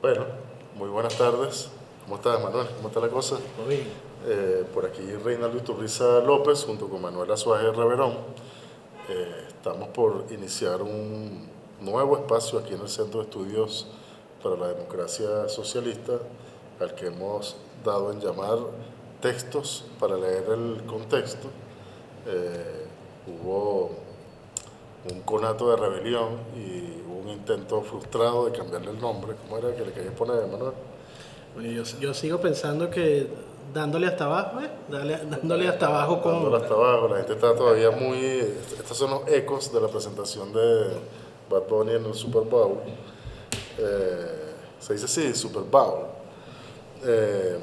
Bueno, muy buenas tardes. ¿Cómo estás, Manuel? ¿Cómo está la cosa? Todo bien. Por aquí Reinaldo Iturriza López junto con Manuel Azuaje Reverón. Estamos por iniciar un nuevo espacio aquí en el Centro de Estudios para la Democracia Socialista, al que hemos dado en llamar Textos para leer el contexto. Hubo un conato de rebelión y un intento frustrado de cambiarle el nombre. ¿Cómo era que le querías poner, Manuel? Bueno, yo sigo pensando que dándole hasta abajo, dándole hasta abajo Dándole con... hasta abajo, la gente está todavía muy... Estos son los ecos de la presentación de Bad Bunny en el Super Bowl. Se dice así, Super Bowl. Eh,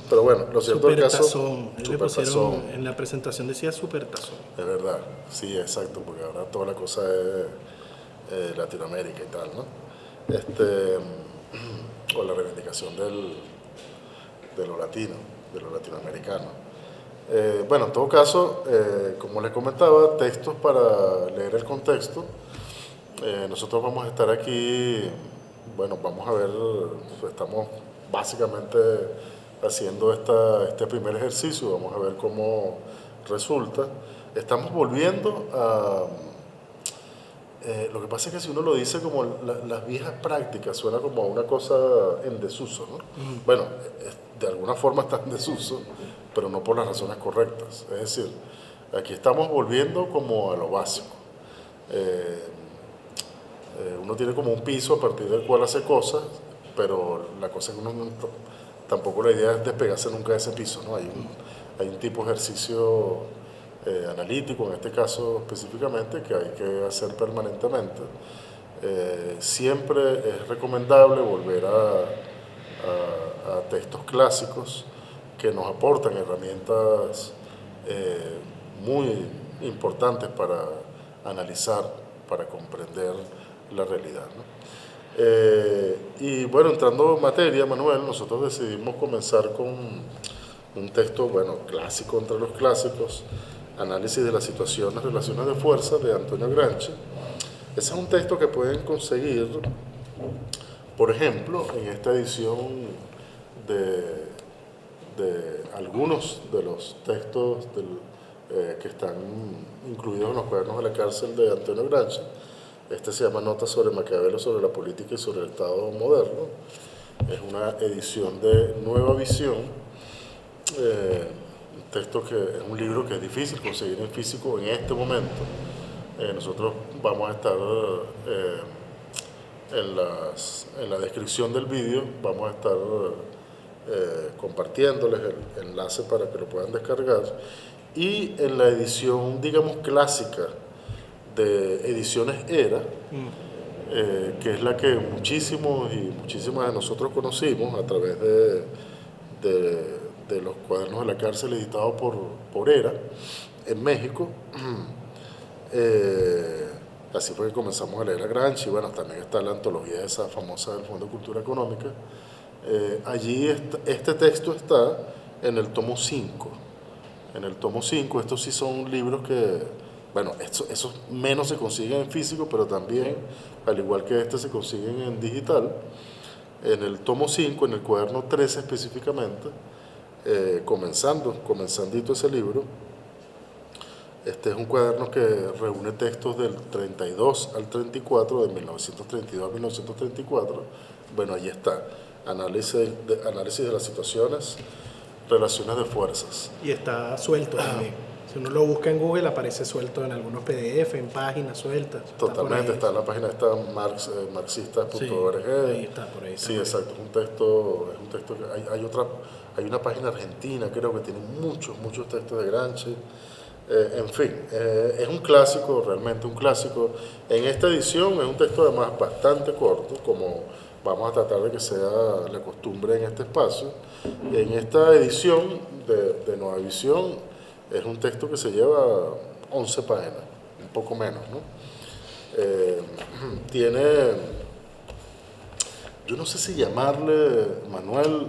pero bueno, lo cierto del Super caso, tazón. Él le Super pusieron, Tazón, en la presentación decía super tazón. es verdad, sí, exacto, porque ahora toda la cosa es Latinoamérica y tal, ¿no? Este, o la reivindicación de lo latino, de lo latinoamericano. Bueno, en todo caso, como les comentaba, textos para leer el contexto. Nosotros vamos a estar aquí, bueno, vamos a ver, estamos básicamente haciendo este primer ejercicio, vamos a ver cómo resulta. Estamos volviendo a... lo que pasa es que si uno lo dice como las viejas prácticas, suena como a una cosa en desuso, ¿no? Bueno, de alguna forma está en desuso, pero no por las razones correctas. Es decir, aquí estamos volviendo como a lo básico. Eh, Uno tiene como un piso a partir del cual hace cosas, pero la cosa es que tampoco la idea es despegarse nunca de ese piso, ¿no? Hay un tipo de ejercicio analítico, en este caso específicamente, que hay que hacer permanentemente. Siempre es recomendable volver a textos clásicos que nos aportan herramientas muy importantes para analizar, para comprender la realidad, ¿no? Y bueno, entrando en materia, Manuel, nosotros decidimos comenzar con un texto, bueno, clásico entre los clásicos, Análisis de las situaciones, relaciones de fuerza, de Antonio Gramsci. Ese es un texto que pueden conseguir, por ejemplo, en esta edición de, de algunos de los textos que están incluidos en los cuadernos de la cárcel de Antonio Gramsci. Este se llama Notas sobre Maquiavelo, sobre la política y sobre el Estado moderno. Es una edición de Nueva Visión. Un texto que es un libro que es difícil conseguir en físico en este momento. Nosotros vamos a estar en la descripción del vídeo, vamos a estar compartiéndoles el enlace para que lo puedan descargar. Y en la edición, digamos, clásica de Ediciones Era, que es la que muchísimos y muchísimas de nosotros conocimos a través de los cuadernos de la cárcel editados por Era en México. Eh, Así fue que comenzamos a leer a Gramsci. Bueno, también está la antología esa famosa del Fondo de Cultura Económica. Allí este texto está en el tomo 5. En el tomo 5, estos sí son libros que, bueno, esos menos se consiguen en físico, pero también, al igual que este, se consiguen en digital. En el tomo 5, en el cuaderno 13 específicamente, comenzandito ese libro. Este es un cuaderno que reúne textos del 32 al 34, de 1932 a 1934. Bueno, ahí está, análisis de las situaciones, relaciones de fuerzas. Y está suelto también. Si uno lo busca en Google aparece suelto en algunos PDF, en páginas sueltas. Totalmente, está en la página esta Sí, marxista.org. ahí está, por ahí está. Sí, Por ahí. exacto, es un texto que hay una página argentina, creo que tiene muchos textos de Gramsci. En fin, es un clásico, realmente un clásico. En esta edición es un texto además bastante corto, como vamos a tratar de que sea la costumbre en este espacio. En esta edición de Nueva Visión es un texto que se lleva 11 páginas, un poco menos, ¿no? Eh, Tiene, yo no sé si llamarle, Manuel,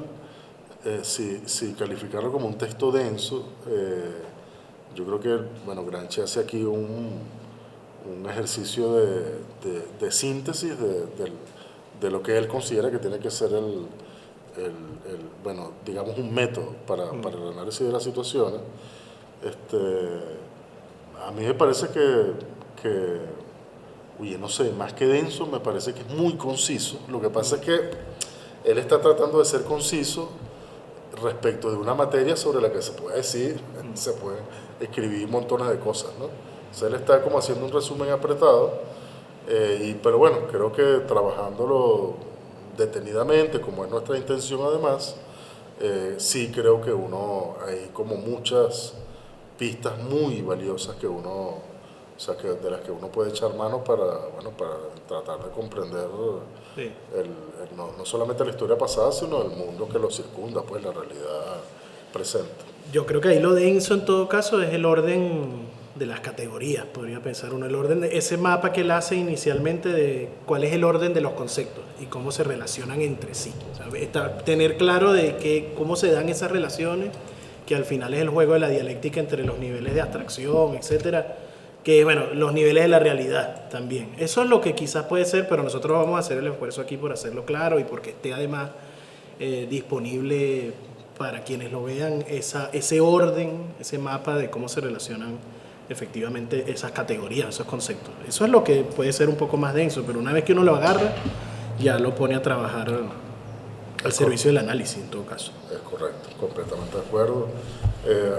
si calificarlo como un texto denso. Yo creo que, bueno, Gramsci hace aquí un ejercicio de síntesis de lo que él considera que tiene que ser bueno, digamos un método para el análisis de las situaciones. A mí me parece oye, no sé, más que denso, me parece que es muy conciso. Lo que pasa es que él está tratando de ser conciso respecto de una materia sobre la que se puede decir, se pueden escribir montones de cosas, ¿no? O sea, él está como haciendo un resumen apretado, pero bueno, creo que trabajándolo detenidamente, como es nuestra intención además, sí creo que hay como muchas pistas muy valiosas que o sea, de las que uno puede echar mano para tratar de comprender Sí. no solamente la historia pasada, sino el mundo que lo circunda, pues la realidad presente. Yo creo que ahí lo denso en todo caso es el orden de las categorías, podría pensar uno, el orden de ese mapa que él hace inicialmente de cuál es el orden de los conceptos y cómo se relacionan entre sí. O sea, tener claro de cómo se dan esas relaciones, que al final es el juego de la dialéctica entre los niveles de abstracción, etcétera, que bueno, los niveles de la realidad también. Eso es lo que quizás puede ser, pero nosotros vamos a hacer el esfuerzo aquí por hacerlo claro y porque esté además disponible para quienes lo vean, ese orden, ese mapa de cómo se relacionan efectivamente esas categorías, esos conceptos. Eso es lo que puede ser un poco más denso, pero una vez que uno lo agarra, ya lo pone a trabajar al servicio del análisis en todo caso. Es correcto, completamente de acuerdo.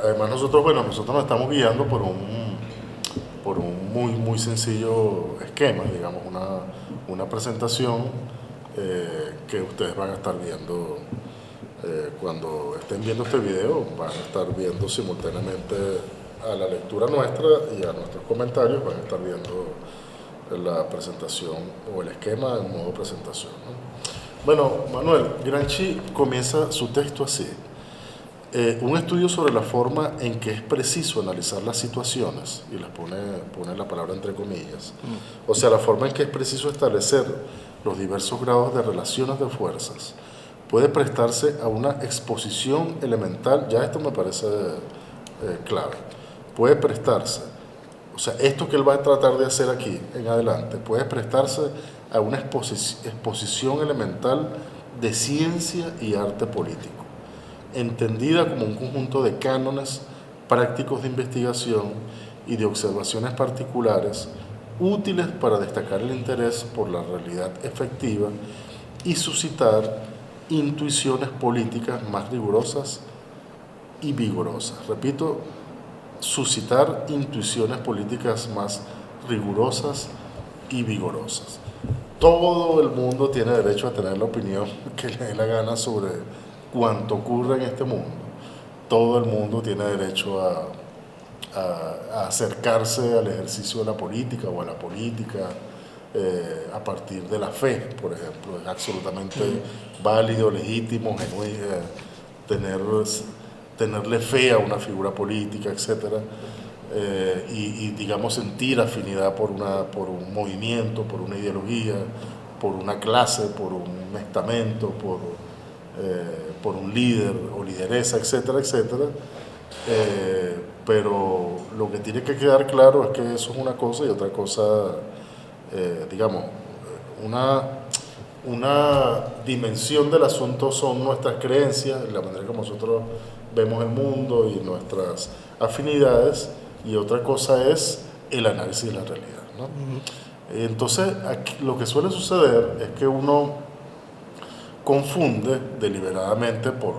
Además nosotros nos estamos guiando por un muy sencillo esquema, digamos, una presentación que ustedes van a estar viendo cuando estén viendo este video, van a estar viendo simultáneamente a la lectura nuestra y a nuestros comentarios, van a estar viendo la presentación o el esquema en modo presentación, ¿no? Bueno, Manuel, Gramsci comienza su texto así. Un estudio sobre la forma en que es preciso analizar las situaciones, y las pone la palabra entre comillas, o sea, la forma en que es preciso establecer los diversos grados de relaciones de fuerzas, puede prestarse a una exposición elemental, ya esto me parece clave, puede prestarse, o sea, esto que él va a tratar de hacer aquí en adelante, puede prestarse a una exposición elemental de ciencia y arte político, entendida como un conjunto de cánones prácticos de investigación y de observaciones particulares útiles para destacar el interés por la realidad efectiva y suscitar intuiciones políticas más rigurosas y vigorosas. Repito, suscitar intuiciones políticas más rigurosas y vigorosas. Todo el mundo tiene derecho a tener la opinión que le dé la gana sobre cuanto ocurre en este mundo. Todo el mundo tiene derecho a acercarse al ejercicio de la política o a la política a partir de la fe, por ejemplo. Es absolutamente válido, legítimo, tenerle fe a una figura política, etcétera, y digamos sentir afinidad por un movimiento, por una ideología, por una clase, por un estamento, por un líder o lideresa, etcétera, etcétera. Pero lo que tiene que quedar claro es que eso es una cosa y otra cosa, digamos, una dimensión del asunto son nuestras creencias, la manera como nosotros vemos el mundo y nuestras afinidades, y otra cosa es el análisis de la realidad, ¿no? Entonces, aquí, lo que suele suceder es que uno confunde deliberadamente por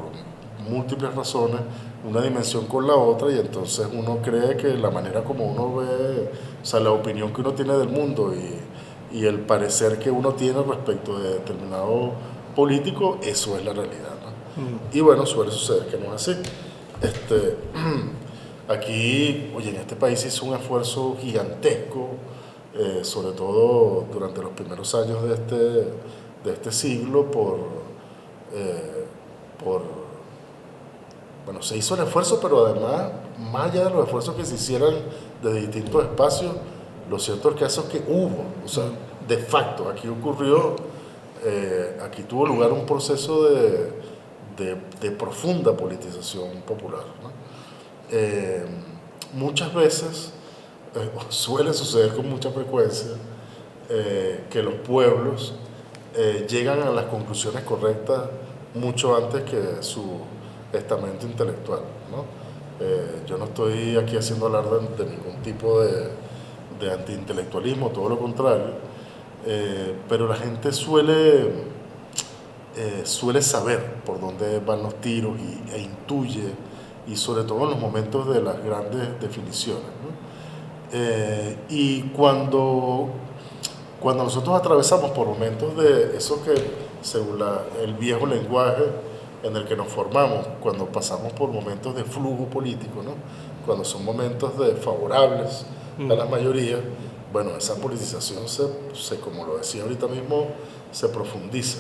múltiples razones una dimensión con la otra, y entonces uno cree que la manera como uno ve, o sea, la opinión que uno tiene del mundo y el parecer que uno tiene respecto de determinado político, eso es la realidad, ¿no? Y bueno, suele suceder que no es así. Aquí, oye, en este país se hizo un esfuerzo gigantesco, sobre todo durante los primeros años de este siglo, bueno, se hizo el esfuerzo, pero además, más allá de los esfuerzos que se hicieran de distintos espacios, lo cierto es que eso es que hubo, o sea, de facto, aquí ocurrió, aquí tuvo lugar un proceso de profunda politización popular, ¿no? Muchas veces, suele suceder con mucha frecuencia, que los pueblos llegan a las conclusiones correctas mucho antes que su estamento intelectual, ¿no? Yo no estoy aquí haciendo alarde de ningún tipo de antiintelectualismo, todo lo contrario, pero la gente suele saber por dónde van los tiros e intuye, y sobre todo en los momentos de las grandes definiciones, ¿no? Y cuando nosotros atravesamos por momentos de eso que, según el viejo lenguaje en el que nos formamos, cuando pasamos por momentos de flujo político, ¿no? Cuando son momentos favorables a las mayorías, bueno, esa politización como lo decía ahorita mismo, se profundiza.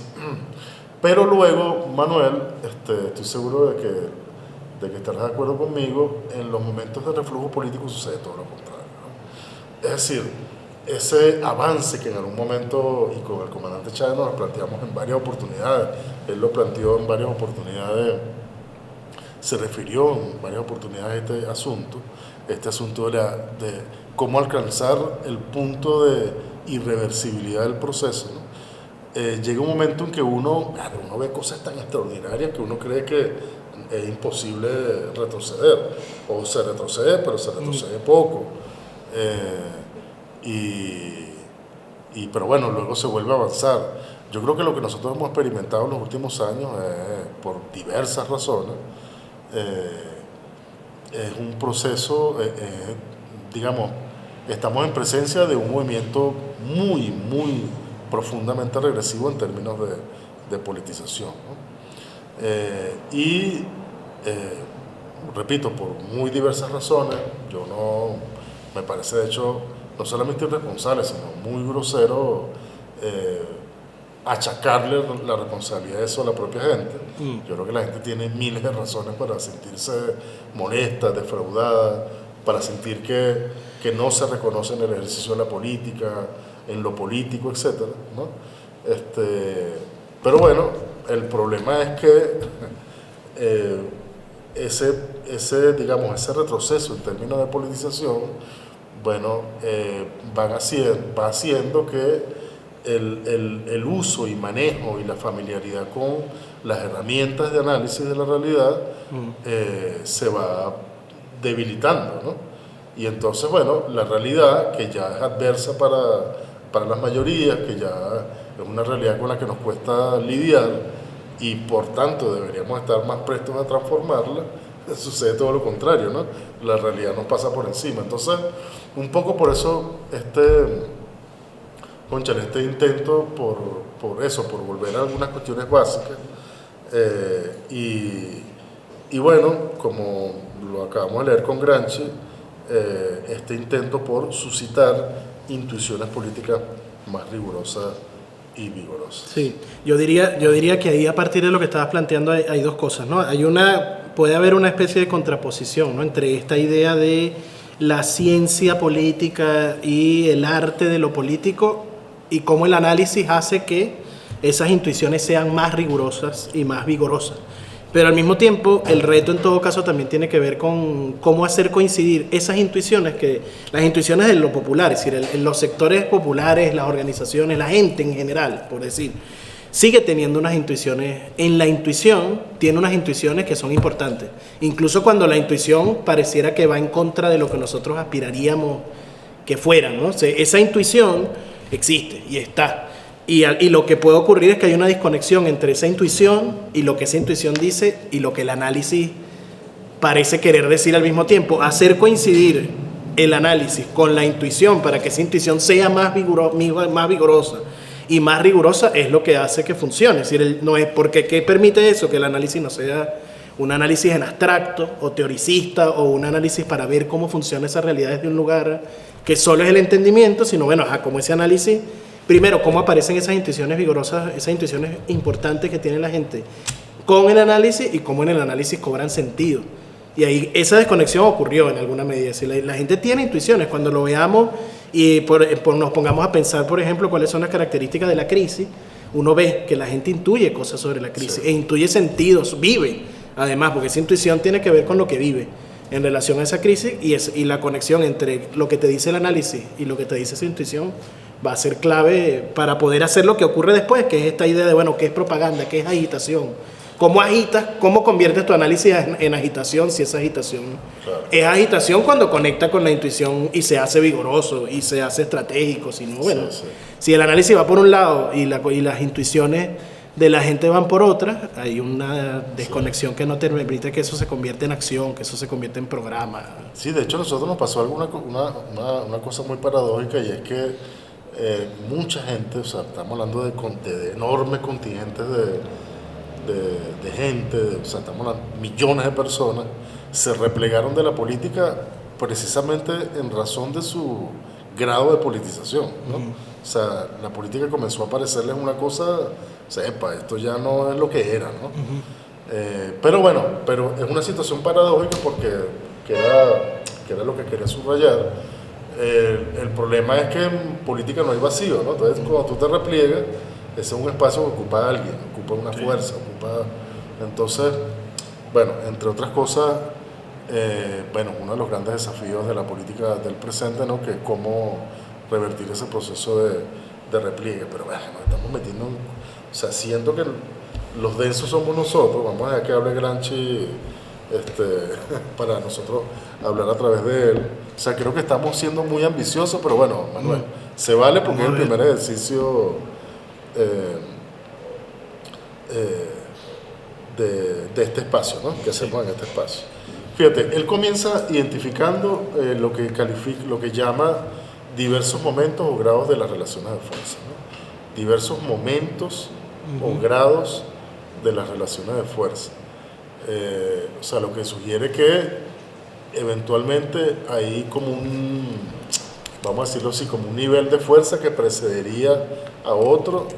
Pero luego, Manuel, estoy seguro de que estarás de acuerdo conmigo, en los momentos de reflujo político sucede todo lo contrario, ¿no? Es decir, ese avance que en algún momento, y con el comandante Chávez nos lo planteamos en varias oportunidades, él lo planteó en varias oportunidades, se refirió en varias oportunidades a este asunto de cómo alcanzar el punto de irreversibilidad del proceso, ¿no? Llega un momento en que uno ve cosas tan extraordinarias que uno cree que es imposible retroceder, o se retrocede, pero se retrocede poco, pero bueno, luego se vuelve a avanzar. Yo creo que lo que nosotros hemos experimentado en los últimos años, por diversas razones, es un proceso, digamos, estamos en presencia de un movimiento muy, muy profundamente regresivo en términos de politización, ¿no? Repito, por muy diversas razones, me parece de hecho no solamente irresponsable, sino muy grosero achacarle la responsabilidad de eso a la propia gente. Yo creo que la gente tiene miles de razones para sentirse molesta, defraudada, para sentir que no se reconoce en el ejercicio de la política, en lo político, etcétera, ¿no? Pero bueno, el problema es que ese retroceso en términos de politización, bueno, va haciendo que el uso y manejo y la familiaridad con las herramientas de análisis de la realidad se va debilitando, ¿no? Y entonces, bueno, la realidad, que ya es adversa para las mayorías, que ya es una realidad con la que nos cuesta lidiar y por tanto deberíamos estar más prestos a transformarla, sucede todo lo contrario, ¿no? La realidad nos pasa por encima. Entonces, un poco por eso este intento por volver a algunas cuestiones básicas, y bueno, como lo acabamos de leer con Gramsci, este intento por suscitar intuiciones políticas más rigurosas y vigorosas. Sí, yo diría que ahí, a partir de lo que estabas planteando, hay dos cosas, ¿no? Puede haber una especie de contraposición, ¿no?, entre esta idea de la ciencia política y el arte de lo político, y cómo el análisis hace que esas intuiciones sean más rigurosas y más vigorosas. Pero al mismo tiempo, el reto en todo caso también tiene que ver con cómo hacer coincidir esas intuiciones, las intuiciones de lo popular, es decir, en los sectores populares, las organizaciones, la gente en general, por decir, sigue teniendo unas intuiciones. En la intuición tiene unas intuiciones que son importantes, incluso cuando la intuición pareciera que va en contra de lo que nosotros aspiraríamos que fueran, ¿no? O sea, esa intuición existe y está. Y lo que puede ocurrir es que hay una desconexión entre esa intuición y lo que esa intuición dice y lo que el análisis parece querer decir al mismo tiempo. Hacer coincidir el análisis con la intuición para que esa intuición sea más vigorosa y más rigurosa es lo que hace que funcione. Es decir, no es porque ¿qué permite eso? Que el análisis no sea un análisis en abstracto o teoricista, o un análisis para ver cómo funciona esa realidad desde un lugar que solo es el entendimiento, sino bueno, como ese análisis. Primero, cómo aparecen esas intuiciones vigorosas, esas intuiciones importantes que tiene la gente con el análisis, y cómo en el análisis cobran sentido. Y ahí esa desconexión ocurrió en alguna medida. Si la gente tiene intuiciones, cuando lo veamos y nos pongamos a pensar, por ejemplo, cuáles son las características de la crisis, uno ve que la gente intuye cosas sobre la crisis, sí, e intuye sentidos, vive, además, porque esa intuición tiene que ver con lo que vive en relación a esa crisis, y la conexión entre lo que te dice el análisis y lo que te dice esa intuición va a ser clave para poder hacer lo que ocurre después, que es esta idea de, bueno, ¿qué es propaganda? ¿Qué es agitación? ¿Cómo agitas? ¿Cómo conviertes tu análisis en agitación si esa agitación es agitación cuando conecta con la intuición y se hace vigoroso y se hace estratégico? Si no, bueno, si el análisis va por un lado y las intuiciones de la gente van por otra, hay una desconexión que no te permite que eso se convierta en acción, que eso se convierta en programa. Sí, de hecho a nosotros nos pasó una cosa muy paradójica, y es que mucha gente, o sea, estamos hablando de enormes contingentes de gente, o sea, estamos hablando de millones de personas, se replegaron de la política precisamente en razón de su grado de politización, ¿no? O sea, la política comenzó a parecerles una cosa, o sea, epa, esto ya no es lo que era, ¿no? Pero bueno, pero es una situación paradójica porque que era lo que quería subrayar. El problema es que en política no hay vacío, ¿no? Entonces, cuando tú te repliegas, ese es un espacio que ocupa alguien, ocupa una fuerza, ocupa... Entonces, bueno, entre otras cosas, bueno, uno de los grandes desafíos de la política del presente, ¿no? Que es cómo revertir ese proceso de repliegue. Pero bueno, nos estamos metiendo en... O sea, siento que los densos somos nosotros, vamos a dejar que hable Gramsci para nosotros hablar a través de él. O sea, creo que estamos siendo muy ambiciosos, pero bueno, Manuel, se vale porque es el primer ejercicio de este espacio, ¿no? Que hacemos en este espacio. Fíjate, él comienza identificando lo que llama diversos momentos o grados de las relaciones de fuerza, ¿no? Diversos momentos o grados de las relaciones de fuerza. O sea, lo que sugiere que eventualmente hay como vamos a decirlo así, como un nivel de fuerza que precedería a otro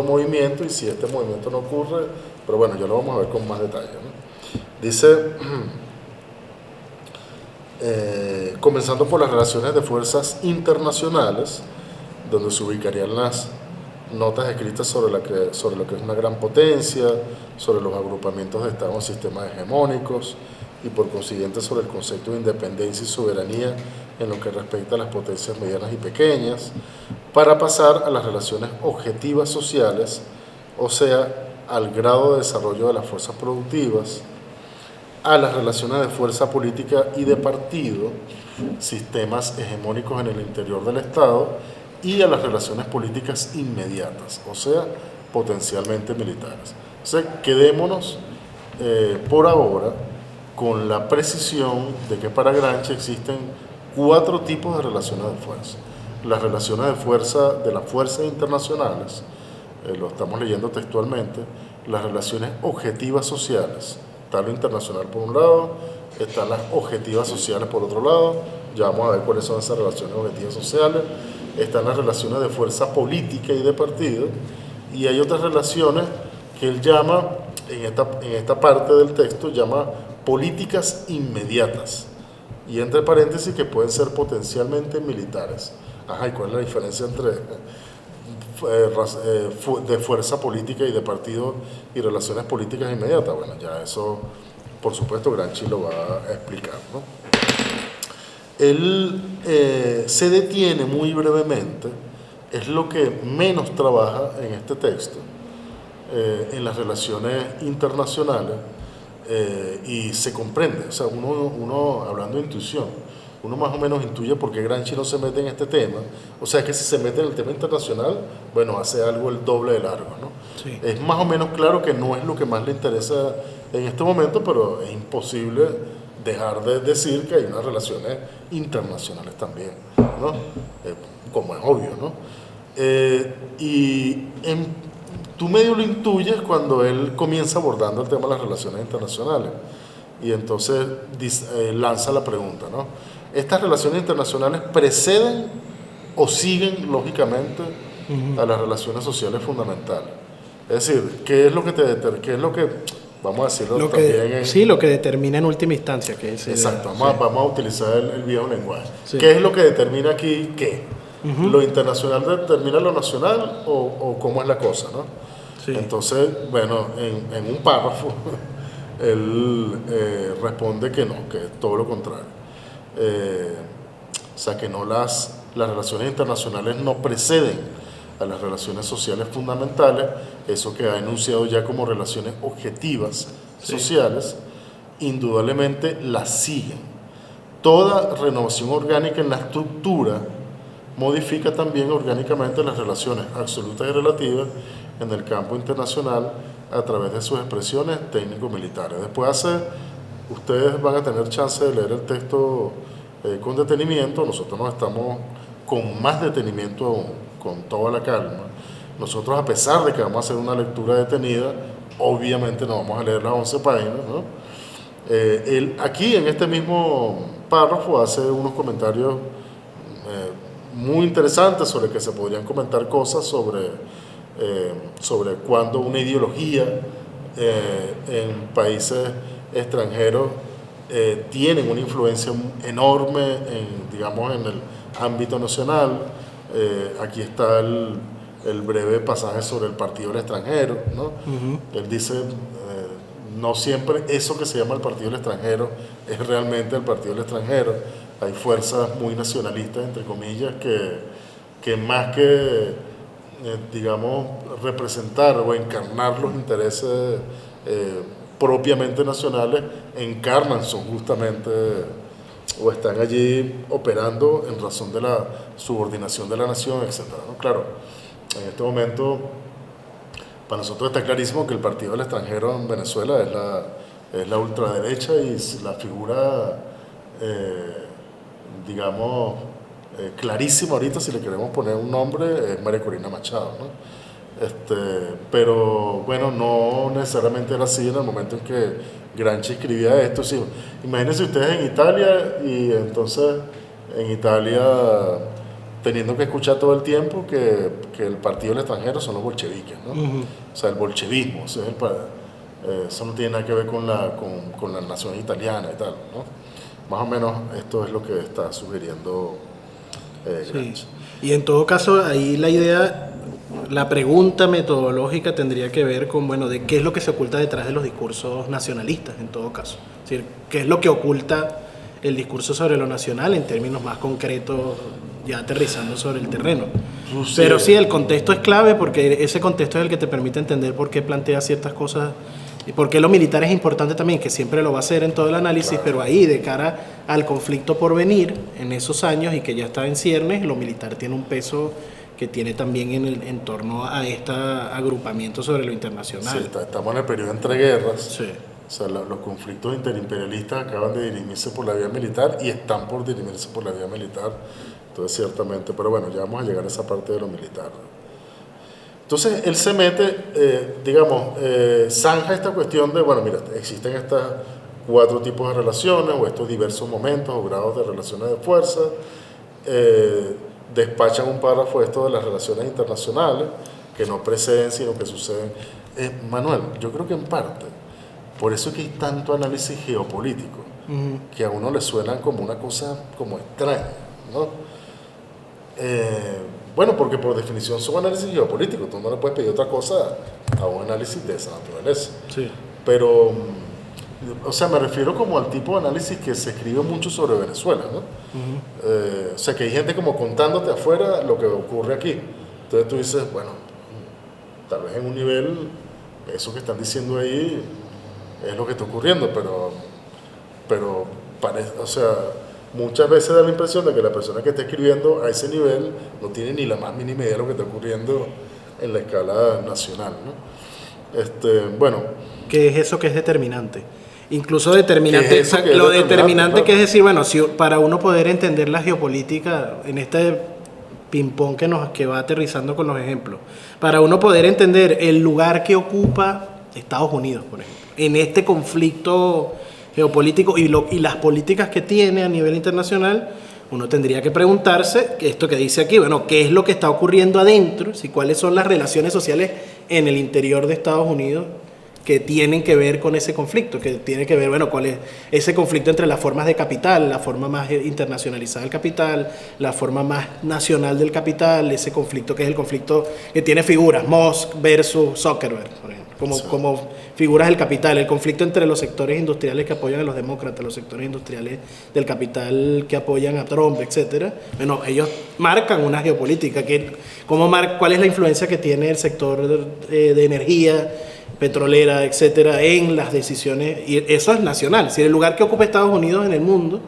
movimiento, y si este movimiento no ocurre, pero bueno, ya lo vamos a ver con más detalle, ¿no? Dice, comenzando por las relaciones de fuerzas internacionales, donde se ubicarían las notas escritas sobre lo que es una gran potencia, sobre los agrupamientos de estados en sistemas hegemónicos, y por consiguiente sobre el concepto de independencia y soberanía en lo que respecta a las potencias medianas y pequeñas, para pasar a las relaciones objetivas sociales, o sea, al grado de desarrollo de las fuerzas productivas, a las relaciones de fuerza política y de partido, sistemas hegemónicos en el interior del Estado, y a las relaciones políticas inmediatas, o sea, potencialmente militares. Entonces, quedémonos por ahora con la precisión de que para Gramsci existen 4 tipos de relaciones de fuerza. Las relaciones de fuerza de las fuerzas internacionales, lo estamos leyendo textualmente, las relaciones objetivas sociales, está lo internacional por un lado, están las objetivas sociales por otro lado, ya vamos a ver cuáles son esas relaciones objetivas sociales, están las relaciones de fuerza política y de partido, y hay otras relaciones que él llama, en esta parte del texto, llama políticas inmediatas, y entre paréntesis que pueden ser potencialmente militares. Ajá, ¿y cuál es la diferencia entre de fuerza política y de partido y relaciones políticas inmediatas? Bueno, ya eso, por supuesto, Gramsci lo va a explicar, ¿no? Él se detiene muy brevemente, es lo que menos trabaja en este texto, en las relaciones internacionales, y se comprende, o sea, uno hablando de intuición, uno más o menos intuye por qué Gramsci no se mete en este tema, o sea que si se mete en el tema internacional, bueno, hace algo el doble de largo, ¿no? Sí. Es más o menos claro que no es lo que más le interesa en este momento, pero es imposible dejar de decir que hay unas relaciones internacionales también, ¿no? Como es obvio, ¿no? Tú medio lo intuyes cuando él comienza abordando el tema de las relaciones internacionales, y entonces lanza la pregunta, ¿no? ¿Estas relaciones internacionales preceden o siguen lógicamente a las relaciones sociales fundamentales? Es decir, ¿qué es lo que vamos a decirlo también? Sí, lo que determina en última instancia. Que es exacto, vamos a utilizar el viejo lenguaje. Sí. ¿Qué es lo que determina aquí qué? ¿Lo internacional determina lo nacional o cómo es la cosa, ¿no? Sí. Entonces, bueno, en un párrafo él responde que no, que es todo lo contrario. O sea, que no las las relaciones internacionales no preceden a las relaciones sociales fundamentales, eso que ha enunciado ya como relaciones objetivas sociales, indudablemente las siguen. Toda renovación orgánica en la estructura modifica también orgánicamente las relaciones absolutas y relativas en el campo internacional a través de sus expresiones técnico-militares. Después ustedes van a tener chance de leer el texto con detenimiento. Nosotros nos estamos con más detenimiento aún, con toda la calma. Nosotros, a pesar de que vamos a hacer una lectura detenida, obviamente no vamos a leer las 11 páginas, ¿no? Aquí en este mismo párrafo hace unos comentarios muy interesantes sobre que se podrían comentar cosas sobre cuando una ideología en países extranjeros tienen una influencia enorme digamos, en el ámbito nacional. Aquí está el breve pasaje sobre el partido del extranjero, ¿no? Él dice, no siempre eso que se llama el partido del extranjero es realmente el partido del extranjero. Hay fuerzas muy nacionalistas, entre comillas, que más que, digamos, representar o encarnar los intereses propiamente nacionales, encarnan, son justamente, o están allí operando en razón de la subordinación de la nación, etc., ¿no? Claro, en este momento, para nosotros está clarísimo que el partido del extranjero en Venezuela es la ultraderecha, y la figura, digamos, clarísima ahorita, si le queremos poner un nombre, es María Corina Machado, ¿no? Pero bueno, no necesariamente era así en el momento en que Gramsci escribía esto. Sí, imagínense ustedes en Italia, y entonces en Italia teniendo que escuchar todo el tiempo que el partido del extranjero son los bolcheviques, ¿no? O sea, el bolchevismo, o sea, eso no tiene nada que ver con la nación italiana y tal, ¿no? Más o menos esto es lo que está sugiriendo Gramsci. Sí. Y en todo caso, ahí la idea, la pregunta metodológica tendría que ver con, bueno, de qué es lo que se oculta detrás de los discursos nacionalistas, en todo caso. Es decir, qué es lo que oculta el discurso sobre lo nacional en términos más concretos, ya aterrizando sobre el terreno. Sí. Pero sí, el contexto es clave, porque ese contexto es el que te permite entender por qué plantea ciertas cosas y por qué lo militar es importante también, que siempre lo va a hacer en todo el análisis, claro. Pero ahí, de cara al conflicto por venir, en esos años y que ya está en ciernes, lo militar tiene un peso que tiene también en torno a este agrupamiento sobre lo internacional. Sí, estamos en el periodo entre guerras. Sí. O sea, los conflictos interimperialistas acaban de dirimirse por la vía militar y están por dirimirse por la vía militar. Entonces, ciertamente, pero bueno, ya vamos a llegar a esa parte de lo militar. Entonces, él se mete, digamos, zanja esta cuestión de, bueno, mira, existen estas 4 tipos de relaciones, o estos diversos momentos o grados de relaciones de fuerza. Despachan un párrafo esto de las relaciones internacionales, que no preceden, sino que suceden. Manuel, yo creo que en parte, por eso es que hay tanto análisis geopolítico, que a uno le suenan como una cosa como extraña, ¿no? Bueno, porque por definición son análisis geopolíticos, tú no le puedes pedir otra cosa a un análisis de esa naturaleza. Sí. Pero, o sea, me refiero como al tipo de análisis que se escribe mucho sobre Venezuela, ¿no? O sea, que hay gente como contándote afuera lo que ocurre aquí. Entonces tú dices, bueno, tal vez en un nivel, eso que están diciendo ahí es lo que está ocurriendo, pero parece, o sea, muchas veces da la impresión de que la persona que está escribiendo a ese nivel no tiene ni la más mínima idea de lo que está ocurriendo en la escala nacional, ¿no? Bueno. ¿Qué es eso que es determinante? Incluso determinante, es que lo es determinante, claro. Que es decir, bueno, si para uno poder entender la geopolítica en este ping-pong que va aterrizando con los ejemplos, para uno poder entender el lugar que ocupa Estados Unidos, por ejemplo, en este conflicto geopolítico y las políticas que tiene a nivel internacional, uno tendría que preguntarse, esto que dice aquí, bueno, ¿qué es lo que está ocurriendo adentro? ¿Cuáles son las relaciones sociales en el interior de Estados Unidos que tienen que ver con ese conflicto? Que tiene que ver, bueno, cuál es ese conflicto entre las formas de capital, la forma más internacionalizada del capital, la forma más nacional del capital, ese conflicto que es el conflicto que tiene figuras, Musk versus Zuckerberg, por ejemplo. como figuras del capital, el conflicto entre los sectores industriales que apoyan a los demócratas, los sectores industriales del capital que apoyan a Trump, etcétera. Bueno, ellos marcan una geopolítica, cuál es la influencia que tiene el sector de energía petrolera, etcétera, en las decisiones, y eso es nacional. Si el lugar que ocupa Estados Unidos en el mundo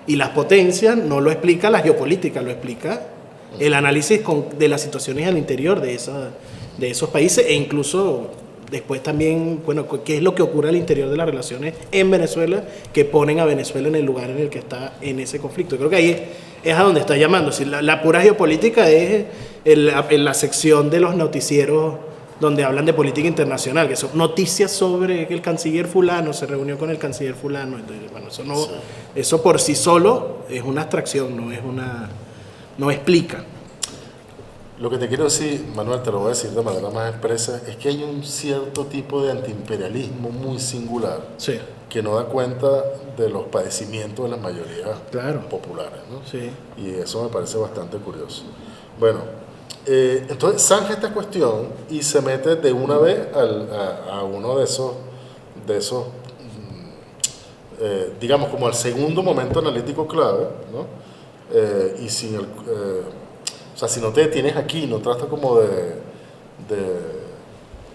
y las potencias no lo explica la geopolítica, lo explica el análisis de las situaciones al interior de esos países, e incluso después también, bueno, qué es lo que ocurre al interior de las relaciones en Venezuela que ponen a Venezuela en el lugar en el que está en ese conflicto. Creo que ahí es a donde está llamando. Si la pura geopolítica es en la sección de los noticieros donde hablan de política internacional, que son noticias sobre que el canciller fulano se reunió con el canciller fulano. Entonces, bueno, eso por sí solo es una abstracción, no explica. Lo que te quiero decir, Manuel, te lo voy a decir de manera más expresa, es que hay un cierto tipo de antiimperialismo muy singular, sí, que no da cuenta de los padecimientos de las mayorías, claro, populares, ¿no? Sí. Y eso me parece bastante curioso. Bueno, entonces zanja esta cuestión y se mete de una vez a uno de esos digamos, como al segundo momento analítico clave, ¿no? Y sin o sea, si no te detienes aquí, no tratas como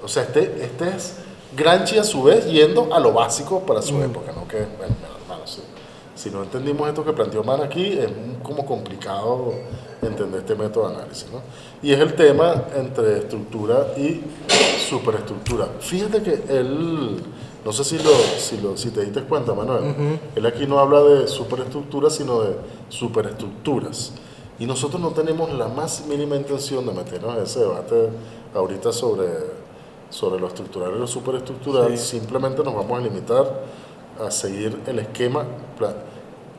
o sea, este es Gramsci a su vez yendo a lo básico para su época, ¿no? Que, bueno, hermano, si no entendimos esto que planteó Mann aquí, es como complicado entender este método de análisis, ¿no? Y es el tema entre estructura y superestructura. Fíjate que él, no sé si te diste cuenta, Manuel, él aquí no habla de superestructuras, sino de superestructuras. Y nosotros no tenemos la más mínima intención de meternos en ese debate ahorita sobre lo estructural y lo superestructural. Sí. Simplemente nos vamos a limitar a seguir el esquema.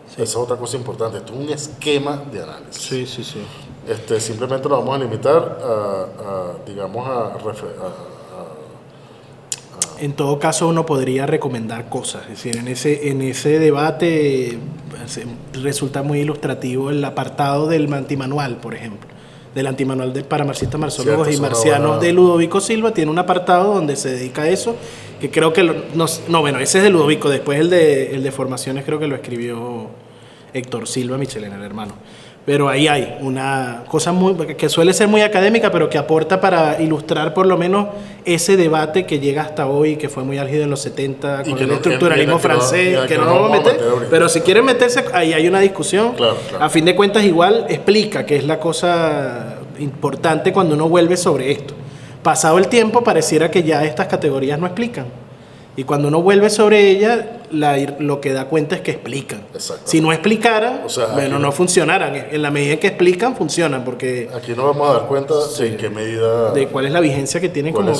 Sí. Esa es otra cosa importante. Esto es un esquema de análisis. Sí, sí, sí. Simplemente nos vamos a limitar En todo caso, uno podría recomendar cosas. Es decir, en ese debate resulta muy ilustrativo el apartado del antimanual, por ejemplo. Del antimanual para marxistas, marxólogos y marcianos de Ludovico Silva. Tiene un apartado donde se dedica a eso, que creo que... bueno, ese es de Ludovico. Después el de formaciones creo que lo escribió Héctor Silva Michelena, el hermano. Pero ahí hay una cosa que suele ser muy académica, pero que aporta para ilustrar por lo menos ese debate que llega hasta hoy, que fue muy álgido en los 70 con el estructuralismo francés, que no nos vamos a meter, pero si quieren meterse, ahí hay una discusión. Claro. A fin de cuentas, igual explica que es la cosa importante cuando uno vuelve sobre esto. Pasado el tiempo, pareciera que ya estas categorías no explican. Y cuando uno vuelve sobre ella, lo que da cuenta es que explican. Si no explicaran, bueno, no funcionaran. En la medida en que explican, funcionan. Porque aquí nos vamos a dar cuenta de en qué medida... de cuál es la vigencia que tienen cuál es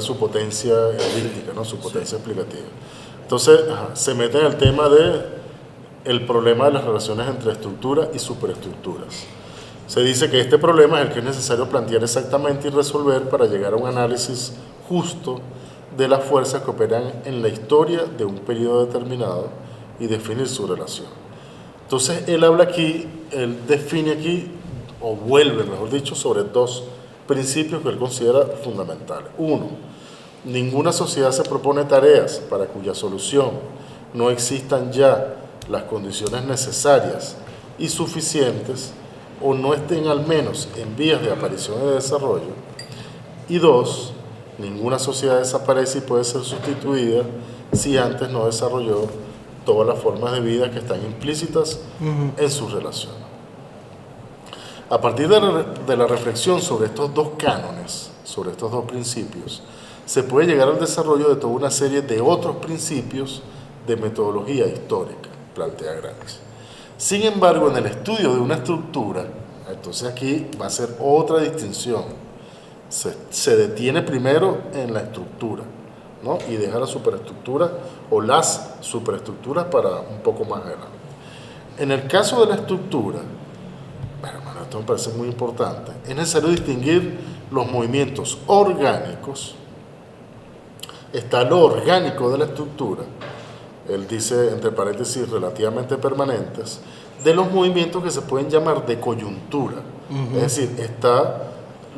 su potencia lírica, ¿no? Su potencia explicativa. Entonces, se mete en el tema el problema de las relaciones entre estructuras y superestructuras. Se dice que este problema es el que es necesario plantear exactamente y resolver para llegar a un análisis justo de las fuerzas que operan en la historia de un periodo determinado y definir su relación. Entonces, él define aquí, o vuelve, mejor dicho, sobre dos principios que él considera fundamentales. Uno, ninguna sociedad se propone tareas para cuya solución no existan ya las condiciones necesarias y suficientes o no estén al menos en vías de aparición y de desarrollo. Y dos, ninguna sociedad desaparece y puede ser sustituida si antes no desarrolló todas las formas de vida que están implícitas en su relación. A partir de la reflexión sobre estos dos cánones, sobre estos dos principios, se puede llegar al desarrollo de toda una serie de otros principios de metodología histórica, plantea Gramsci. Sin embargo, en el estudio de una estructura, entonces aquí va a ser otra distinción. Se detiene primero en la estructura, ¿no? Y deja la superestructura o las superestructuras para un poco más adelante. En el caso de la estructura, bueno, esto me parece muy importante, es necesario distinguir los movimientos orgánicos. Está lo orgánico de la estructura, él dice entre paréntesis relativamente permanentes, de los movimientos que se pueden llamar de coyuntura. Es decir, está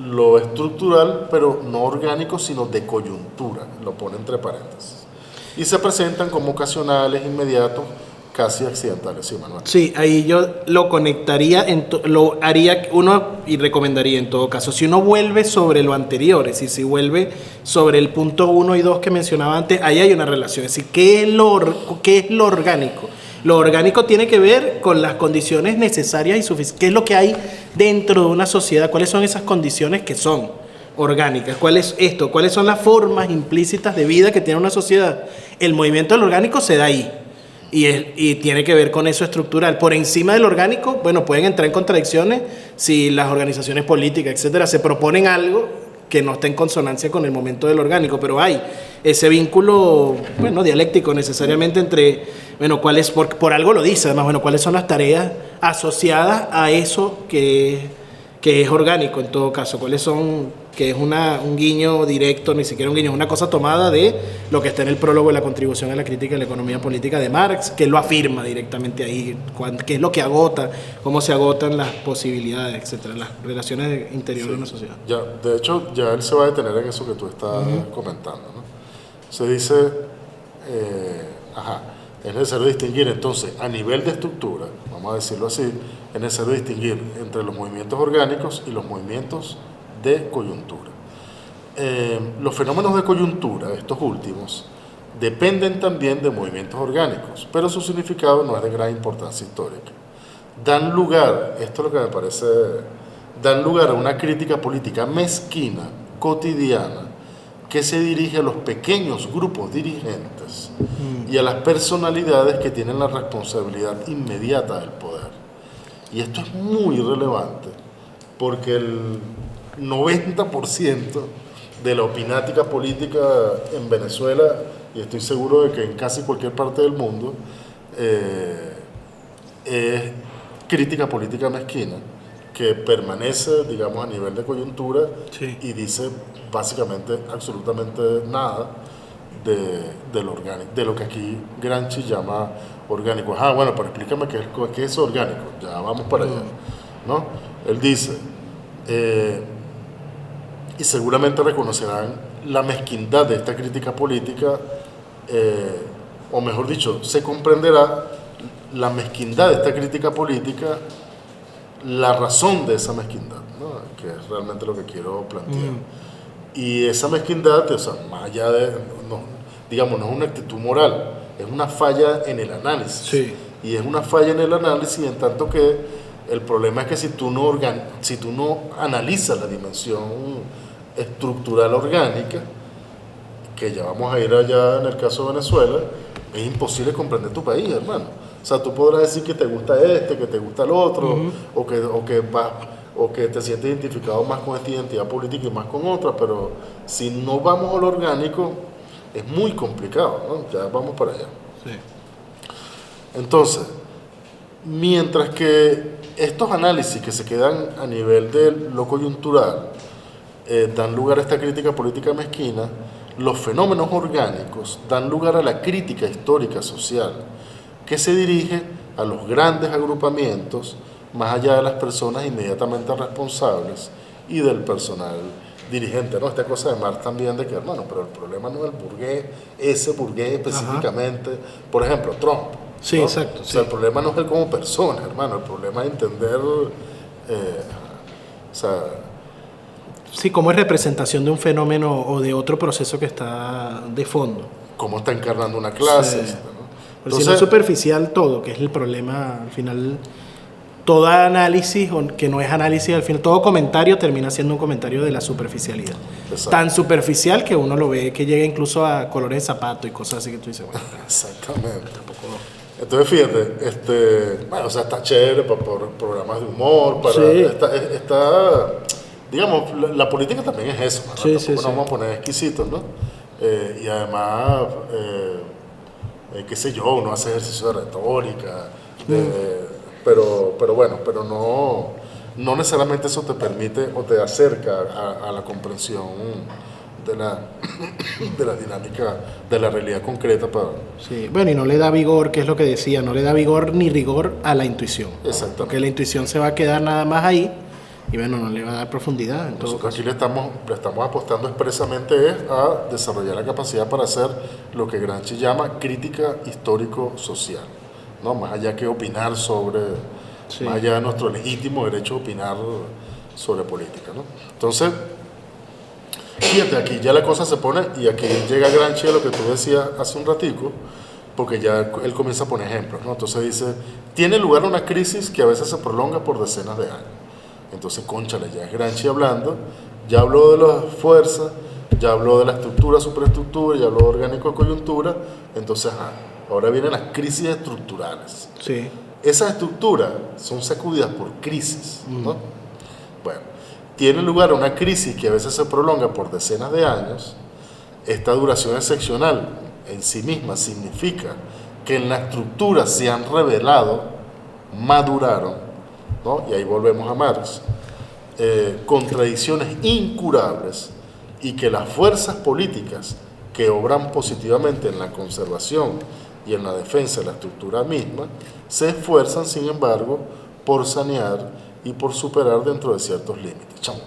lo estructural, pero no orgánico, sino de coyuntura, lo pone entre paréntesis. Y se presentan como ocasionales, inmediatos, casi accidentales, sí, Manuel. Sí, ahí yo lo conectaría, lo haría uno y recomendaría en todo caso. Si uno vuelve sobre lo anterior, es decir, si vuelve sobre el punto 1 y 2 que mencionaba antes, ahí hay una relación. Es decir, ¿qué es lo orgánico? Lo orgánico tiene que ver con las condiciones necesarias y suficientes. ¿Qué es lo que hay dentro de una sociedad? ¿Cuáles son esas condiciones que son orgánicas? ¿Cuál es esto? ¿Cuáles son las formas implícitas de vida que tiene una sociedad? El movimiento del orgánico se da ahí. Y tiene que ver con eso estructural. Por encima del orgánico, bueno, pueden entrar en contradicciones si las organizaciones políticas, etcétera, se proponen algo que no esté en consonancia con el momento del orgánico, pero hay ese vínculo, bueno, dialéctico necesariamente entre, bueno, cuáles, por algo lo dice, además, bueno, cuáles son las tareas asociadas a eso que es orgánico en todo caso, cuáles son, que es un guiño directo, ni siquiera un guiño, es una cosa tomada de lo que está en el prólogo de la contribución a la crítica de la economía política de Marx, que lo afirma directamente ahí, qué es lo que agota, cómo se agotan las posibilidades, etcétera, las relaciones interiores de una sociedad. Ya, de hecho, ya él se va a detener en eso que tú estás comentando, ¿no? Se dice, es necesario distinguir entonces a nivel de estructura, vamos a decirlo así, es necesario distinguir entre los movimientos orgánicos y los movimientos de coyuntura. Los fenómenos de coyuntura, estos últimos, dependen también de movimientos orgánicos, pero su significado no es de gran importancia histórica. Dan lugar, esto es lo que me parece, dan lugar a una crítica política mezquina, cotidiana, que se dirige a los pequeños grupos dirigentes y a las personalidades que tienen la responsabilidad inmediata del poder. Y esto es muy relevante porque el 90% de la opinática política en Venezuela, y estoy seguro de que en casi cualquier parte del mundo, es crítica política mezquina, que permanece, digamos, a nivel de coyuntura, Sí. y dice básicamente absolutamente nada de lo orgánico, de lo que aquí Gramsci llama orgánico. Bueno, pero explícame qué es orgánico, ya vamos para allá, ¿no? Él dice, y seguramente reconocerán la mezquindad de esta crítica política, o mejor dicho, se comprenderá la mezquindad de esta crítica política, la razón de esa mezquindad, ¿no? Que es realmente lo que quiero plantear. Y esa mezquindad, o sea, más allá de, digamos, no es una actitud moral, es una falla en el análisis. Sí. Y es una falla en el análisis en tanto que el problema es que si tú no analizas la dimensión estructural orgánica, que ya vamos a ir allá en el caso de Venezuela, es imposible comprender tu país, hermano. O sea, tú podrás decir que te gusta que te gusta el otro, o que te sientes identificado más con esta identidad política y más con otra, pero si no vamos a lo orgánico, es muy complicado, ¿no? Ya vamos para allá. Sí. Entonces, mientras que estos análisis que se quedan a nivel de lo coyuntural dan lugar a esta crítica política mezquina, los fenómenos orgánicos dan lugar a la crítica histórica social, que se dirige a los grandes agrupamientos, más allá de las personas inmediatamente responsables y del personal dirigente, ¿no? Esta cosa de Marx también de que, hermano, pero el problema no es el burgués, ese burgués específicamente, por ejemplo, Trump. Sí, ¿no? exacto. O sea, Sí. el problema no es él como persona, hermano, el problema es entender, o sea, Sí, como es representación de un fenómeno o de otro proceso que está de fondo. cómo está encarnando una clase, Sí. etc., ¿no? Pero si no es superficial todo, que es el problema, al final, todo análisis, o que no es análisis, al final, todo comentario termina siendo un comentario de la superficialidad. Exacto. Tan superficial que uno lo ve, que llega incluso a colores de zapato y cosas así que tú dices, bueno, Exactamente. tampoco... Entonces, fíjate, bueno, o sea, está chévere para programas de humor, para Sí. está digamos, la política también es eso, ¿no? Sí, Tampoco sí, nos sí. vamos a poner exquisitos, ¿no? Y además, qué sé yo, uno hace ejercicio de retórica, pero bueno, pero no necesariamente eso te permite o te acerca a la comprensión de la dinámica, de la realidad concreta para... Sí, bueno, y no le da vigor, que es lo que decía, no le da vigor ni rigor a la intuición. Exactamente. Porque la intuición se va a quedar nada más ahí y bueno, no le va a dar profundidad en todo Nosotros caso. aquí le estamos apostando expresamente es a desarrollar la capacidad para hacer lo que Gramsci llama crítica histórico-social, ¿no? Más allá que opinar sobre, Sí. más allá de nuestro legítimo derecho a opinar sobre política, ¿no? Entonces, fíjate, aquí ya la cosa se pone, y aquí llega Gramsci a lo que tú decías hace un ratico, porque ya él comienza a poner ejemplos, ¿no? Entonces dice, tiene lugar una crisis que a veces se prolonga por decenas de años. Entonces, cónchale, ya es Gramsci hablando, ya habló de las fuerzas, ya habló de la estructura, superestructura, ya habló de orgánico, coyuntura, entonces, ahora vienen las crisis estructurales. Sí. Esas estructuras son sacudidas por crisis, ¿no? Bueno, tiene lugar una crisis que a veces se prolonga por decenas de años. Esta duración excepcional en sí misma significa que en la estructura se han revelado, maduraron, ¿no? Y ahí volvemos a Marx, contradicciones incurables, y que las fuerzas políticas que obran positivamente en la conservación y en la defensa de la estructura misma se esfuerzan, sin embargo, por sanear y por superar dentro de ciertos límites. Chamo,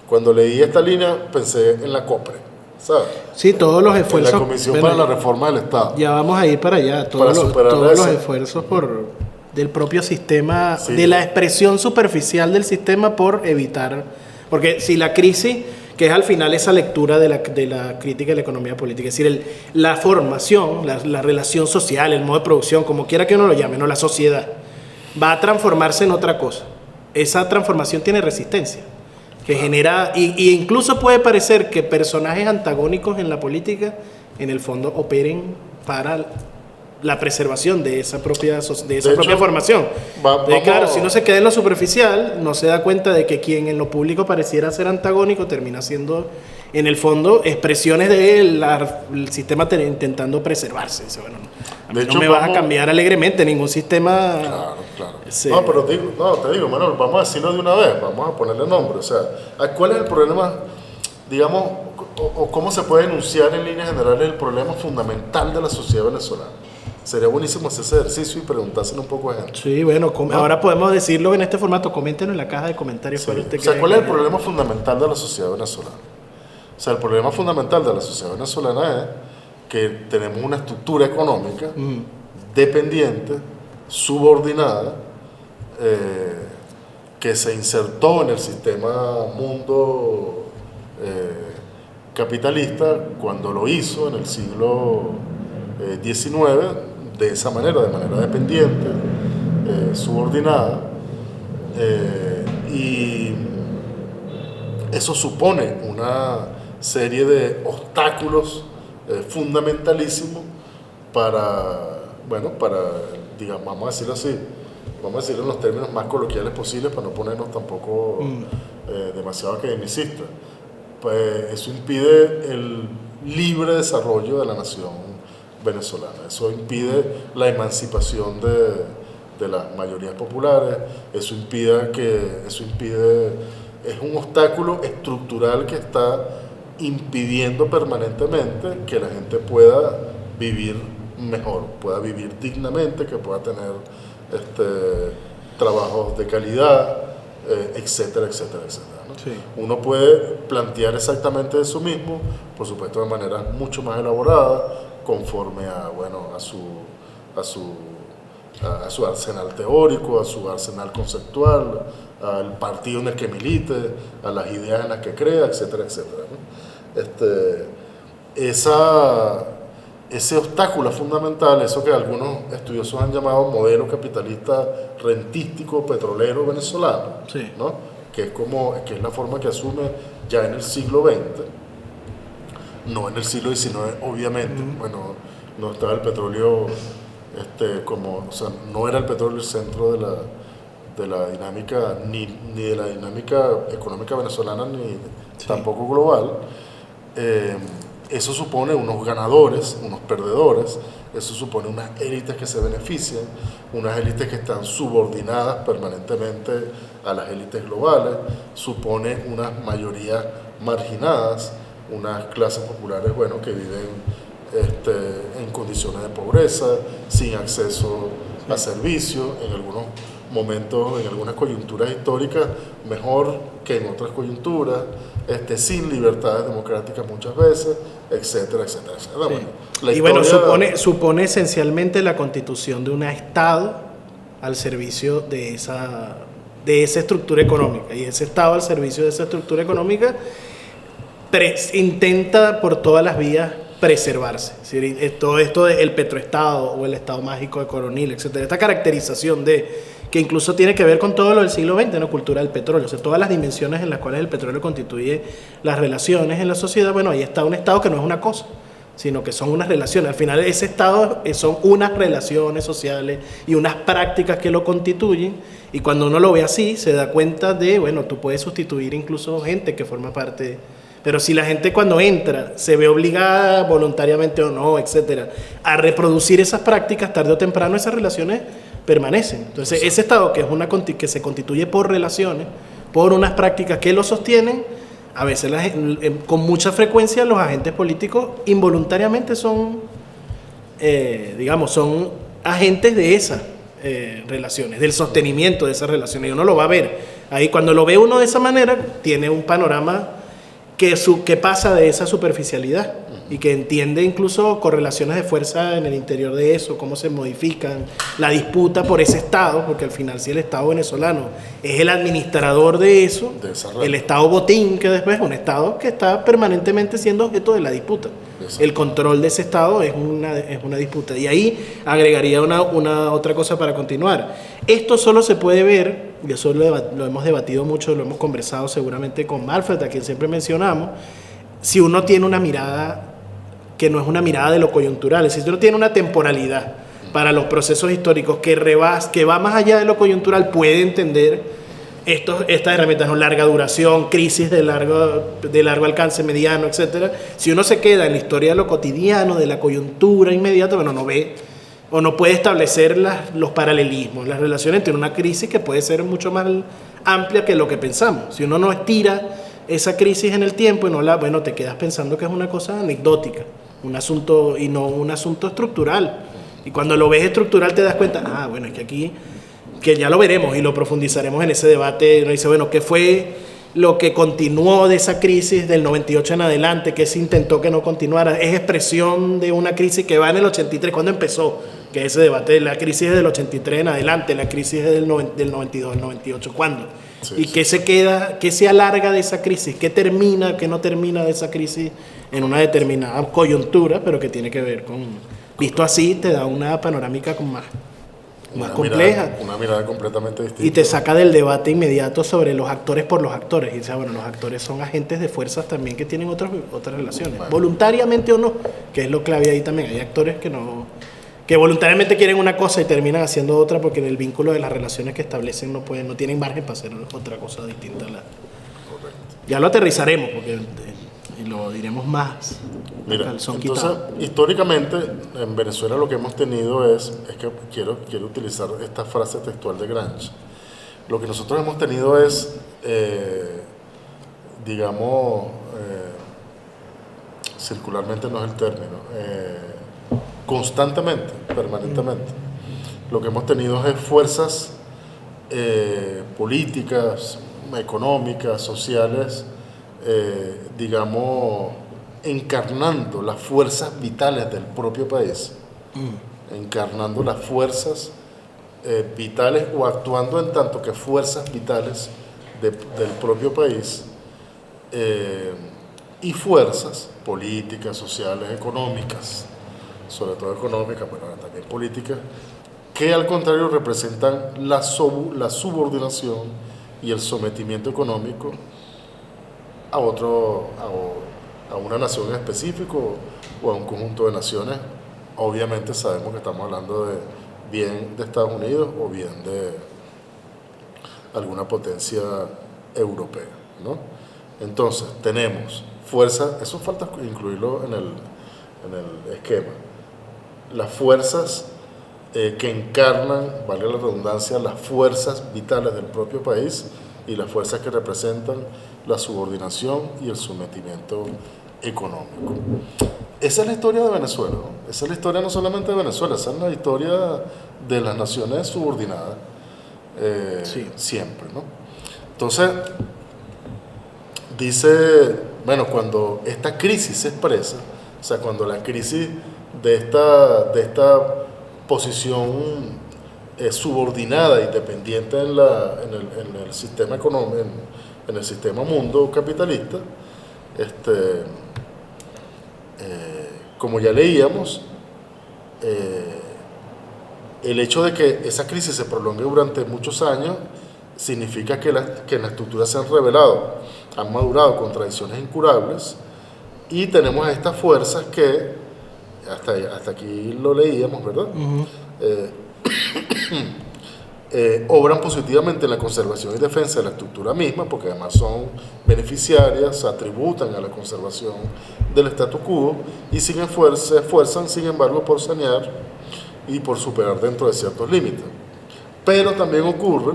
cuando leí esta línea pensé en la COPRE, ¿sabes? Sí, todos los En esfuerzos. la Comisión bueno, para la Reforma del Estado. ya vamos a ir para allá. Para superar Todos los ese- esfuerzos del propio sistema, Sí. de la expresión superficial del sistema por evitar. Porque si la crisis, que es al final esa lectura de la crítica de la economía política, es decir, la formación, la relación social, el modo de producción, como quiera que uno lo llame, ¿no? La sociedad, va a transformarse en otra cosa. Esa transformación tiene resistencia, que genera, y incluso puede parecer que personajes antagónicos en la política, en el fondo, operen para la preservación de esa propia, de esa De propia hecho, formación. vamos- Claro, si uno se queda en lo superficial, no se da cuenta de que quien en lo público pareciera ser antagónico termina siendo, en el fondo, expresiones del sistema intentando preservarse. Dice, bueno, a mí De no hecho, me vas a vamos- cambiar alegremente ningún sistema. Claro, claro. Sí. No, pero te digo, Manuel, vamos a decirlo de una vez, vamos a ponerle nombre. O sea, ¿cuál es el problema, digamos, o cómo se puede enunciar en líneas generales el problema fundamental de la sociedad venezolana? Sería buenísimo hacer ese ejercicio y preguntárselo un poco a gente. Sí, bueno, ahora podemos decirlo en este formato. Coméntenos en la caja de comentarios. Sí. cuál usted O sea, cree ¿cuál es el que- problema fundamental de la sociedad venezolana? O sea, el problema fundamental de la sociedad venezolana es que tenemos una estructura económica dependiente, subordinada, que se insertó en el sistema mundo capitalista cuando lo hizo en el siglo XIX, de esa manera, de manera dependiente, subordinada, y eso supone una serie de obstáculos fundamentalísimos para, digamos, vamos a decirlo así, vamos a decirlo en los términos más coloquiales posibles para no ponernos tampoco demasiado academicistas. Pues eso impide el libre desarrollo de la nación venezolana, eso impide la emancipación de las mayorías populares, es un obstáculo estructural que está impidiendo permanentemente que la gente pueda vivir mejor, pueda vivir dignamente, que pueda tener trabajos de calidad, etcétera, etcétera, etcétera, ¿no? Sí. Uno puede plantear exactamente eso mismo, por supuesto de manera mucho más elaborada, conforme a su arsenal teórico, a su arsenal conceptual, al partido en el que milite, a las ideas en las que crea, etcétera, etcétera, ¿no? Ese obstáculo fundamental, eso que algunos estudiosos han llamado modelo capitalista rentístico petrolero venezolano, Sí. ¿no? que es la forma que asume ya en el siglo XX, no en el siglo XIX, obviamente. Bueno, no estaba el petróleo o sea, no era el petróleo el centro de la dinámica, ni de la dinámica económica venezolana, ni tampoco global. Eso supone unos ganadores, unos perdedores, eso supone unas élites que se benefician, unas élites que están subordinadas permanentemente a las élites globales, supone unas mayorías marginadas, unas clases populares, bueno, que viven en condiciones de pobreza, sin acceso a servicios, en algunos momentos, en algunas coyunturas históricas, mejor que en otras coyunturas, sin libertades democráticas muchas veces, etcétera, etcétera, etcétera. Sí. Bueno, la Y bueno, historia- supone esencialmente la constitución de un Estado al servicio de esa estructura económica. Y ese Estado al servicio de esa estructura económica intenta por todas las vías preservarse. Es decir, todo esto del petroestado o el estado mágico de Coronil, etcétera, esta caracterización que incluso tiene que ver con todo lo del siglo XX, ¿no? Cultura del petróleo, o sea, todas las dimensiones en las cuales el petróleo constituye las relaciones en la sociedad. Bueno, ahí está un estado que no es una cosa, sino que son unas relaciones. Al final ese estado son unas relaciones sociales y unas prácticas que lo constituyen, y cuando uno lo ve así se da cuenta de, bueno, tú puedes sustituir incluso gente que forma parte. Pero si la gente cuando entra se ve obligada voluntariamente o no, etcétera, a reproducir esas prácticas, tarde o temprano esas relaciones permanecen. Entonces ese estado que se constituye por relaciones, por unas prácticas que lo sostienen, a veces con mucha frecuencia los agentes políticos involuntariamente son son agentes de esas relaciones, del sostenimiento de esas relaciones, y uno lo va a ver. Ahí cuando lo ve uno de esa manera, tiene un panorama que pasa de esa superficialidad y que entiende incluso correlaciones de fuerza en el interior de eso, cómo se modifican, la disputa por ese Estado, porque al final si el Estado venezolano es el administrador de eso, el Estado botín, que después es un Estado que está permanentemente siendo objeto de la disputa. Exacto. El control de ese Estado es una disputa. Y ahí agregaría una otra cosa para continuar. Esto solo se puede ver, y eso lo hemos debatido mucho, lo hemos conversado seguramente con Manfred, a quien siempre mencionamos, si uno tiene una mirada que no es una mirada de lo coyuntural, es decir, si uno tiene una temporalidad para los procesos históricos que va más allá de lo coyuntural, puede entender estas herramientas, ¿no? Larga duración, crisis de largo alcance, mediano, etcétera. Si uno se queda en la historia de lo cotidiano, de la coyuntura inmediata, bueno, no ve o no puede establecer los paralelismos, las relaciones entre una crisis que puede ser mucho más amplia que lo que pensamos. Si uno no estira esa crisis en el tiempo y te quedas pensando que es una cosa anecdótica, un asunto y no un asunto estructural. Y cuando lo ves estructural te das cuenta, bueno, es que aquí, que ya lo veremos y lo profundizaremos en ese debate, uno dice, bueno, ¿qué fue lo que continuó de esa crisis del 98 en adelante? ¿Qué se intentó que no continuara? ¿Es expresión de una crisis que va en el 83? ¿Cuándo empezó? Que ese debate, la crisis es del 83 en adelante, la crisis es del 92, del 98, ¿cuándo? Sí, ¿y qué se queda, qué se alarga de esa crisis? ¿Qué termina, qué no termina de esa crisis en una determinada coyuntura, pero que tiene que ver con, visto así, te da una panorámica más compleja. Una mirada completamente distinta. Y te saca del debate inmediato sobre los actores por los actores. Y dice, bueno, los actores son agentes de fuerzas también que tienen otras relaciones, voluntariamente o no, que es lo clave ahí también. Hay actores que voluntariamente quieren una cosa y terminan haciendo otra porque en el vínculo de las relaciones que establecen no tienen margen para hacer otra cosa distinta. Correcto. Ya lo aterrizaremos y lo diremos más. Mira, entonces, históricamente en Venezuela lo que hemos tenido es que quiero utilizar esta frase textual de Gramsci. Lo que nosotros hemos tenido es, circularmente no es el término, constantemente, permanentemente. Lo que hemos tenido es fuerzas políticas, económicas, sociales, encarnando las fuerzas vitales del propio país, encarnando las fuerzas vitales o actuando en tanto que fuerzas vitales del propio país, y fuerzas políticas, sociales, económicas, sobre todo económicas, pero también políticas, que al contrario representan la subordinación y el sometimiento económico a una nación en específico o a un conjunto de naciones. Obviamente sabemos que estamos hablando bien de Estados Unidos o bien de alguna potencia europea, ¿no? Entonces tenemos fuerzas, eso falta incluirlo en el esquema, las fuerzas que encarnan, valga la redundancia, las fuerzas vitales del propio país y las fuerzas que representan la subordinación y el sometimiento económico. Esa es la historia de Venezuela, ¿no? Esa es la historia no solamente de Venezuela, esa es la historia de las naciones subordinadas siempre, ¿no? Entonces, dice, bueno, cuando esta crisis se expresa, o sea, cuando la crisis de esta posición subordinada y dependiente en el sistema económico, en el sistema mundo capitalista, como ya leíamos, el hecho de que esa crisis se prolongue durante muchos años significa que en la estructura se han revelado, han madurado contradicciones incurables, y tenemos estas fuerzas que, hasta aquí lo leíamos, ¿verdad? Obran positivamente en la conservación y defensa de la estructura misma, porque además son beneficiarias, se atributan a la conservación del statu quo y se esfuerzan, sin embargo, por sanear y por superar dentro de ciertos límites. Pero también ocurre,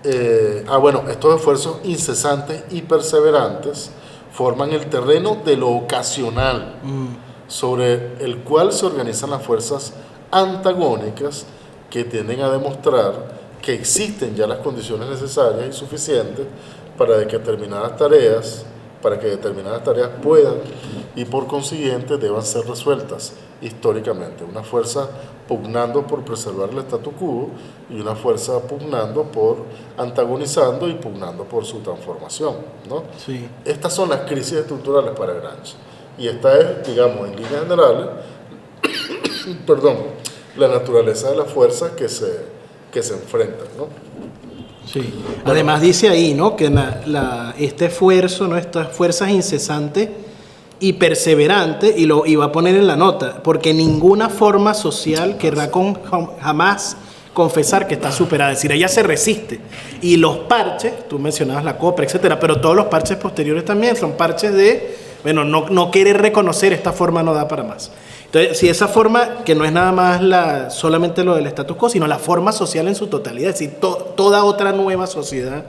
estos esfuerzos incesantes y perseverantes forman el terreno de lo ocasional, sobre el cual se organizan las fuerzas antagónicas que tienden a demostrar que existen ya las condiciones necesarias y suficientes para que determinadas tareas puedan y por consiguiente deban ser resueltas históricamente. Una fuerza pugnando por preservar el statu quo y una fuerza pugnando por antagonizando y pugnando por su transformación, ¿no? Sí. Estas son las crisis estructurales para Gramsci. Y esta es, digamos, en líneas generales, la naturaleza de las fuerzas que se enfrentan, ¿no? Sí. Además dice ahí, ¿no?, que este esfuerzo, ¿no?, estas fuerzas incesantes y perseverantes, y va a poner en la nota, porque ninguna forma social querrá jamás confesar que está superada, es decir, ella se resiste. Y los parches, tú mencionabas la COPRA, etcétera, pero todos los parches posteriores también son parches de, bueno, no querer reconocer esta forma no da para más. Entonces, si esa forma, que no es nada más solamente lo del status quo, sino la forma social en su totalidad, es decir, toda otra nueva sociedad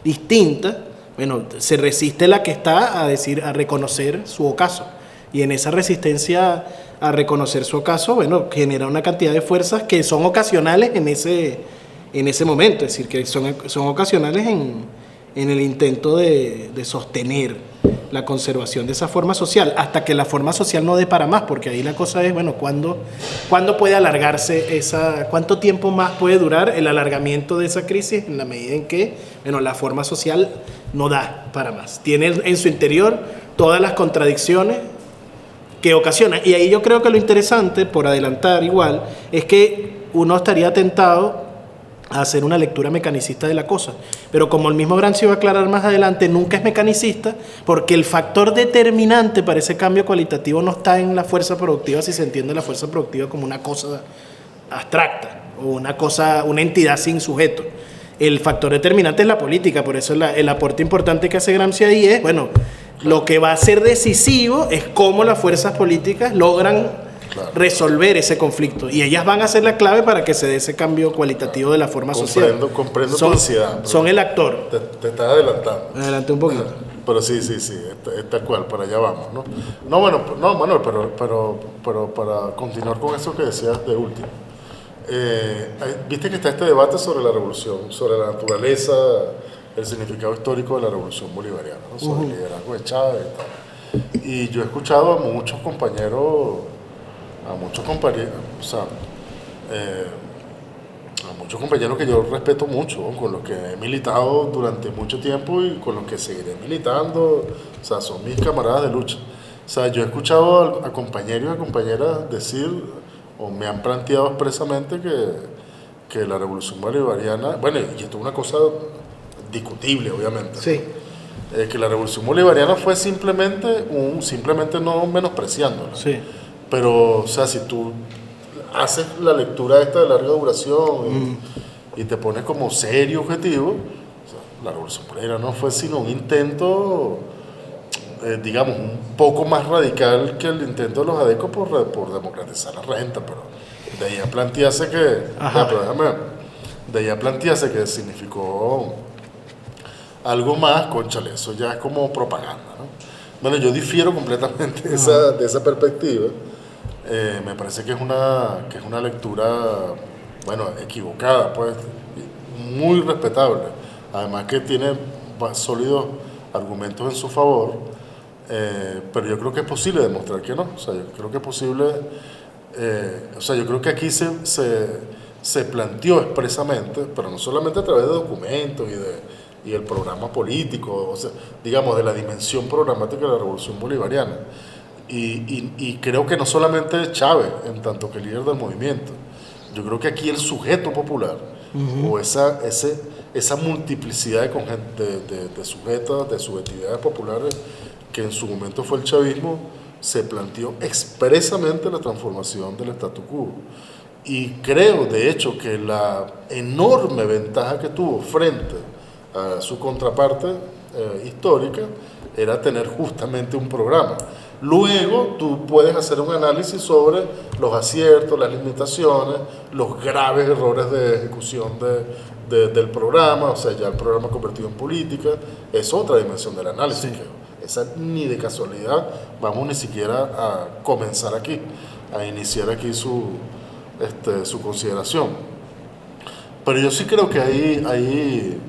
distinta, bueno, se resiste la que está a reconocer su ocaso. Y en esa resistencia a reconocer su ocaso, bueno, genera una cantidad de fuerzas que son ocasionales en ese momento, es decir, que son ocasionales en el intento de sostener la conservación de esa forma social, hasta que la forma social no dé para más, porque ahí la cosa es, bueno, ¿cuándo puede alargarse cuánto tiempo más puede durar el alargamiento de esa crisis, en la medida en que, bueno, la forma social no da para más? Tiene en su interior todas las contradicciones que ocasiona. Y ahí yo creo que lo interesante, por adelantar igual, es que uno estaría tentado a hacer una lectura mecanicista de la cosa. Pero como el mismo Gramsci va a aclarar más adelante, nunca es mecanicista, porque el factor determinante para ese cambio cualitativo no está en la fuerza productiva, si se entiende la fuerza productiva como una cosa abstracta o una entidad sin sujeto. El factor determinante es la política, por eso el aporte importante que hace Gramsci ahí es, bueno, lo que va a ser decisivo es cómo las fuerzas políticas logran resolver ese conflicto, y ellas van a ser la clave para que se dé ese cambio cualitativo de la forma social. Comprendo tu ansiedad. Son el actor. Te estás adelantando. Adelante un poquito. Pero sí, es tal cual, para allá vamos, ¿no? No, bueno, no, Manuel, pero para continuar con eso que decías de último. Viste que está este debate sobre la revolución, sobre la naturaleza, el significado histórico de la revolución bolivariana, ¿no? Sobre el liderazgo de Chávez y tal. Y yo he escuchado a muchos compañeros, o sea, a muchos compañeros que yo respeto mucho, con los que he militado durante mucho tiempo y con los que seguiré militando, o sea, son mis camaradas de lucha. O sea, yo he escuchado a compañeros y a compañeras decir, o me han planteado expresamente que la revolución bolivariana, bueno, y esto es una cosa discutible, obviamente, sí, que la revolución bolivariana fue simplemente no menospreciándola. Sí. Pero, o sea, si tú haces la lectura esta de larga duración y te pones como serio objetivo, o sea, la revolución bolivariana no fue sino un intento, digamos, un poco más radical que el intento de los adecos por democratizar la renta, pero de ahí a plantearse que significó algo más, cónchale, eso ya es como propaganda, ¿no? Bueno, yo difiero completamente de esa perspectiva. Me parece que es una lectura bueno, equivocada, pues, muy respetable. Además que tiene sólidos argumentos en su favor, pero yo creo que es posible demostrar que no. O sea, yo creo que es posible, o sea, yo creo que aquí se planteó expresamente, pero no solamente a través de documentos y del programa político, o sea, digamos, de la dimensión programática de la Revolución Bolivariana. Y creo que no solamente Chávez, en tanto que líder del movimiento, yo creo que aquí el sujeto popular, o esa multiplicidad de sujetos, de subjetividades populares, que en su momento fue el chavismo, se planteó expresamente la transformación del statu quo. Y creo, de hecho, que la enorme ventaja que tuvo frente a su contraparte histórica era tener justamente un programa. Luego tú puedes hacer un análisis sobre los aciertos, las limitaciones, los graves errores de ejecución del programa, o sea, ya el programa convertido en política, es otra dimensión del análisis. Sí. Esa ni de casualidad vamos ni siquiera a comenzar aquí, a iniciar aquí su consideración. Pero yo sí creo que ahí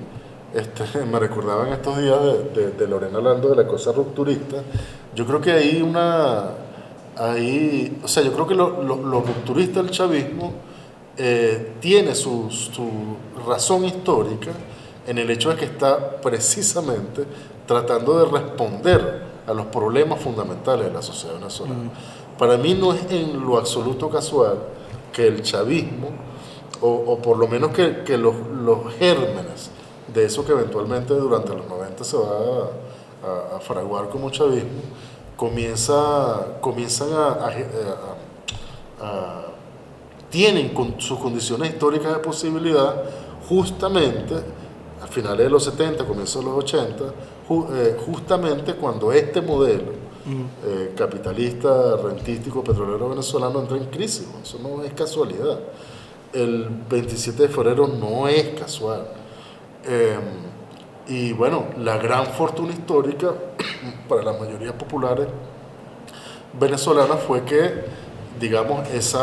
me recordaban estos días de Lorena hablando de la cosa rupturista. Yo creo que o sea, yo creo que lo rupturista del chavismo tiene su razón histórica en el hecho de que está precisamente tratando de responder a los problemas fundamentales de la sociedad venezolana. Para mí no es en lo absoluto casual que el chavismo, o por lo menos que los gérmenes de eso que eventualmente durante los 90 se va a fraguar como chavismo, comienzan tienen sus condiciones históricas de posibilidad justamente a finales de los 70, comienzos de los 80, justamente cuando este modelo capitalista, rentístico, petrolero venezolano entra en crisis. Eso no es casualidad. El 27 de febrero no es casual. Y bueno, la gran fortuna histórica para las mayorías populares venezolanas fue que, digamos, ese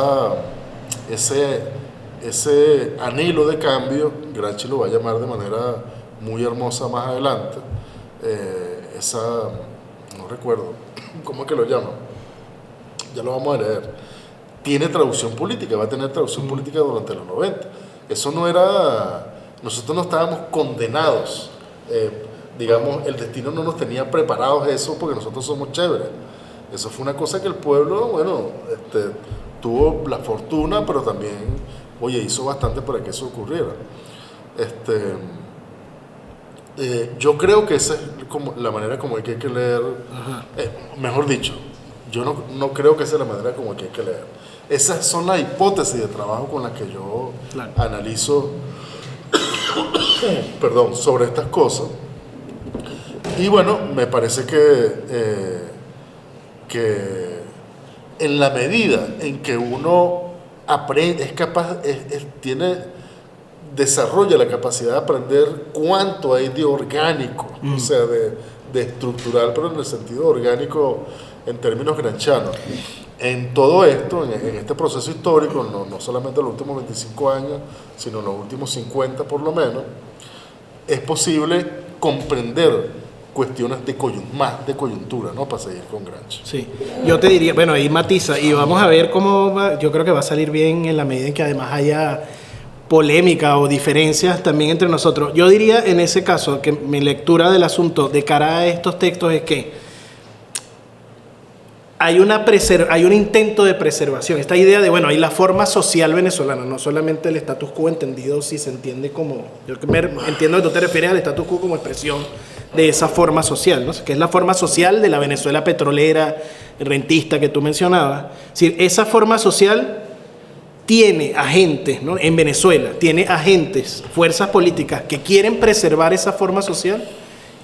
anhelo de cambio, Gramsci lo va a llamar de manera muy hermosa más adelante, no recuerdo cómo es que lo llaman, ya lo vamos a leer, tiene traducción política, va a tener traducción política durante los 90. Eso no era, nosotros no estábamos condenados, digamos, el destino no nos tenía preparados eso porque nosotros somos chéveres. Eso fue una cosa que el pueblo, bueno, tuvo la fortuna, pero también, oye, hizo bastante para que eso ocurriera. Yo creo que esa es como la manera como hay que leer, mejor dicho, yo no creo que esa es la manera como hay que leer. Esas son las hipótesis de trabajo con las que yo analizo perdón, sobre estas cosas. Y bueno, me parece que en la medida en que uno aprende, es capaz, desarrolla la capacidad de aprender cuánto hay de orgánico, o sea, de estructural, pero en el sentido orgánico en términos gramscianos. En todo esto, en este proceso histórico, no solamente los últimos 25 años, sino los últimos 50 por lo menos, es posible comprender cuestiones más de coyuntura, ¿no? Para seguir con Gramsci. Sí, yo te diría, bueno, ahí matiza, y vamos a ver cómo va. Yo creo que va a salir bien en la medida en que además haya polémica o diferencia también entre nosotros. Yo diría en ese caso que mi lectura del asunto de cara a estos textos es que hay un intento de preservación. Esta idea de, bueno, hay la forma social venezolana, no solamente el status quo entendido si se entiende como, yo entiendo que tú te refieres al status quo como expresión de esa forma social, ¿no? Que es la forma social de la Venezuela petrolera, rentista que tú mencionabas. Es decir, esa forma social tiene agentes, ¿no? En Venezuela, tiene agentes, fuerzas políticas que quieren preservar esa forma social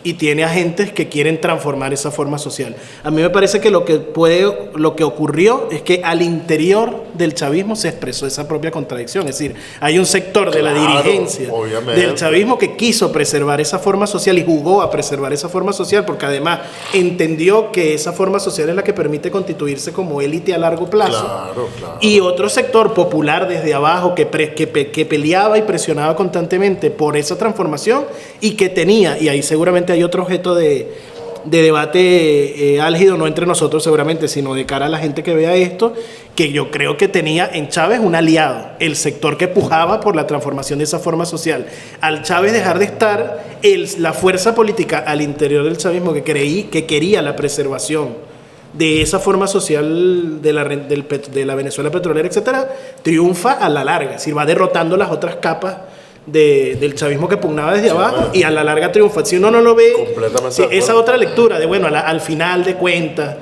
y tiene agentes que quieren transformar esa forma social. A mí me parece que lo que ocurrió es que al interior del chavismo se expresó esa propia contradicción. Es decir, hay un sector de la Claro, dirigencia obviamente. del chavismo que quiso preservar esa forma social y jugó a preservar esa forma social porque además entendió que esa forma social es la que permite constituirse como élite a largo plazo. Claro, claro. Y otro sector popular desde abajo que peleaba y presionaba constantemente por esa transformación y que tenía, y ahí seguramente hay otro objeto de debate álgido, no entre nosotros seguramente, sino de cara a la gente que vea esto, que yo creo que tenía en Chávez un aliado, el sector que pujaba por la transformación de esa forma social. Al Chávez dejar de estar, la fuerza política al interior del chavismo que quería la preservación de esa forma social de la Venezuela petrolera, etcétera, triunfa a la larga, es decir, va derrotando las otras capas del chavismo que pugnaba desde abajo y a la larga triunfa. Si uno no lo ve, esa otra lectura de, bueno, al final de cuentas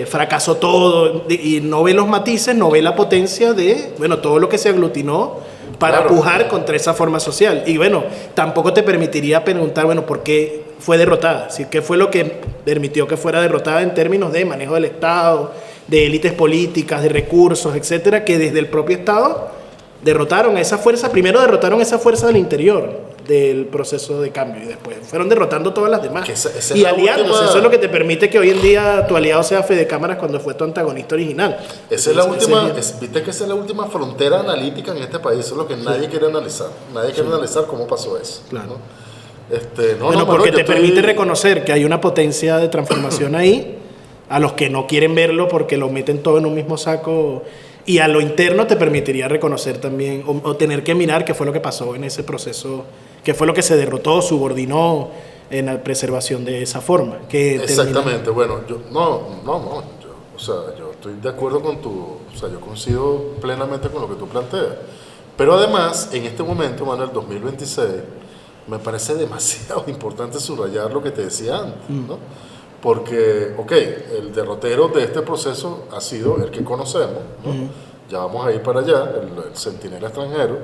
fracasó todo y no ve los matices, no ve la potencia de, bueno, todo lo que se aglutinó para pujar contra esa forma social. Y bueno, tampoco te permitiría preguntar, bueno, ¿por qué fue derrotada? ¿Sí? ¿Qué fue lo que permitió que fuera derrotada en términos de manejo del Estado, de élites políticas, de recursos, etcétera, que desde el propio Estado derrotaron a esa fuerza? Primero derrotaron esa fuerza del interior del proceso de cambio y después fueron derrotando todas las demás y aliándose. Eso es lo que te permite que hoy en día tu aliado sea Fede Cámaras cuando fue tu antagonista original. Esa es la última, viste que esa es la última frontera analítica en este país. Eso es lo que nadie quiere analizar. Nadie quiere analizar cómo pasó eso. Claro. ¿No? Porque te permite reconocer que hay una potencia de transformación ahí, a los que no quieren verlo porque lo meten todo en un mismo saco. Y a lo interno te permitiría reconocer también, o tener que mirar qué fue lo que pasó en ese proceso, qué fue lo que se derrotó, subordinó en la preservación de esa forma. Exactamente, bueno, yo estoy de acuerdo con yo coincido plenamente con lo que tú planteas. Pero además, en este momento, Manuel, 2026, me parece demasiado importante subrayar lo que te decía antes, ¿no? Porque, el derrotero de este proceso ha sido el que conocemos, ¿no? Ya vamos a ir para allá, el centinela extranjero.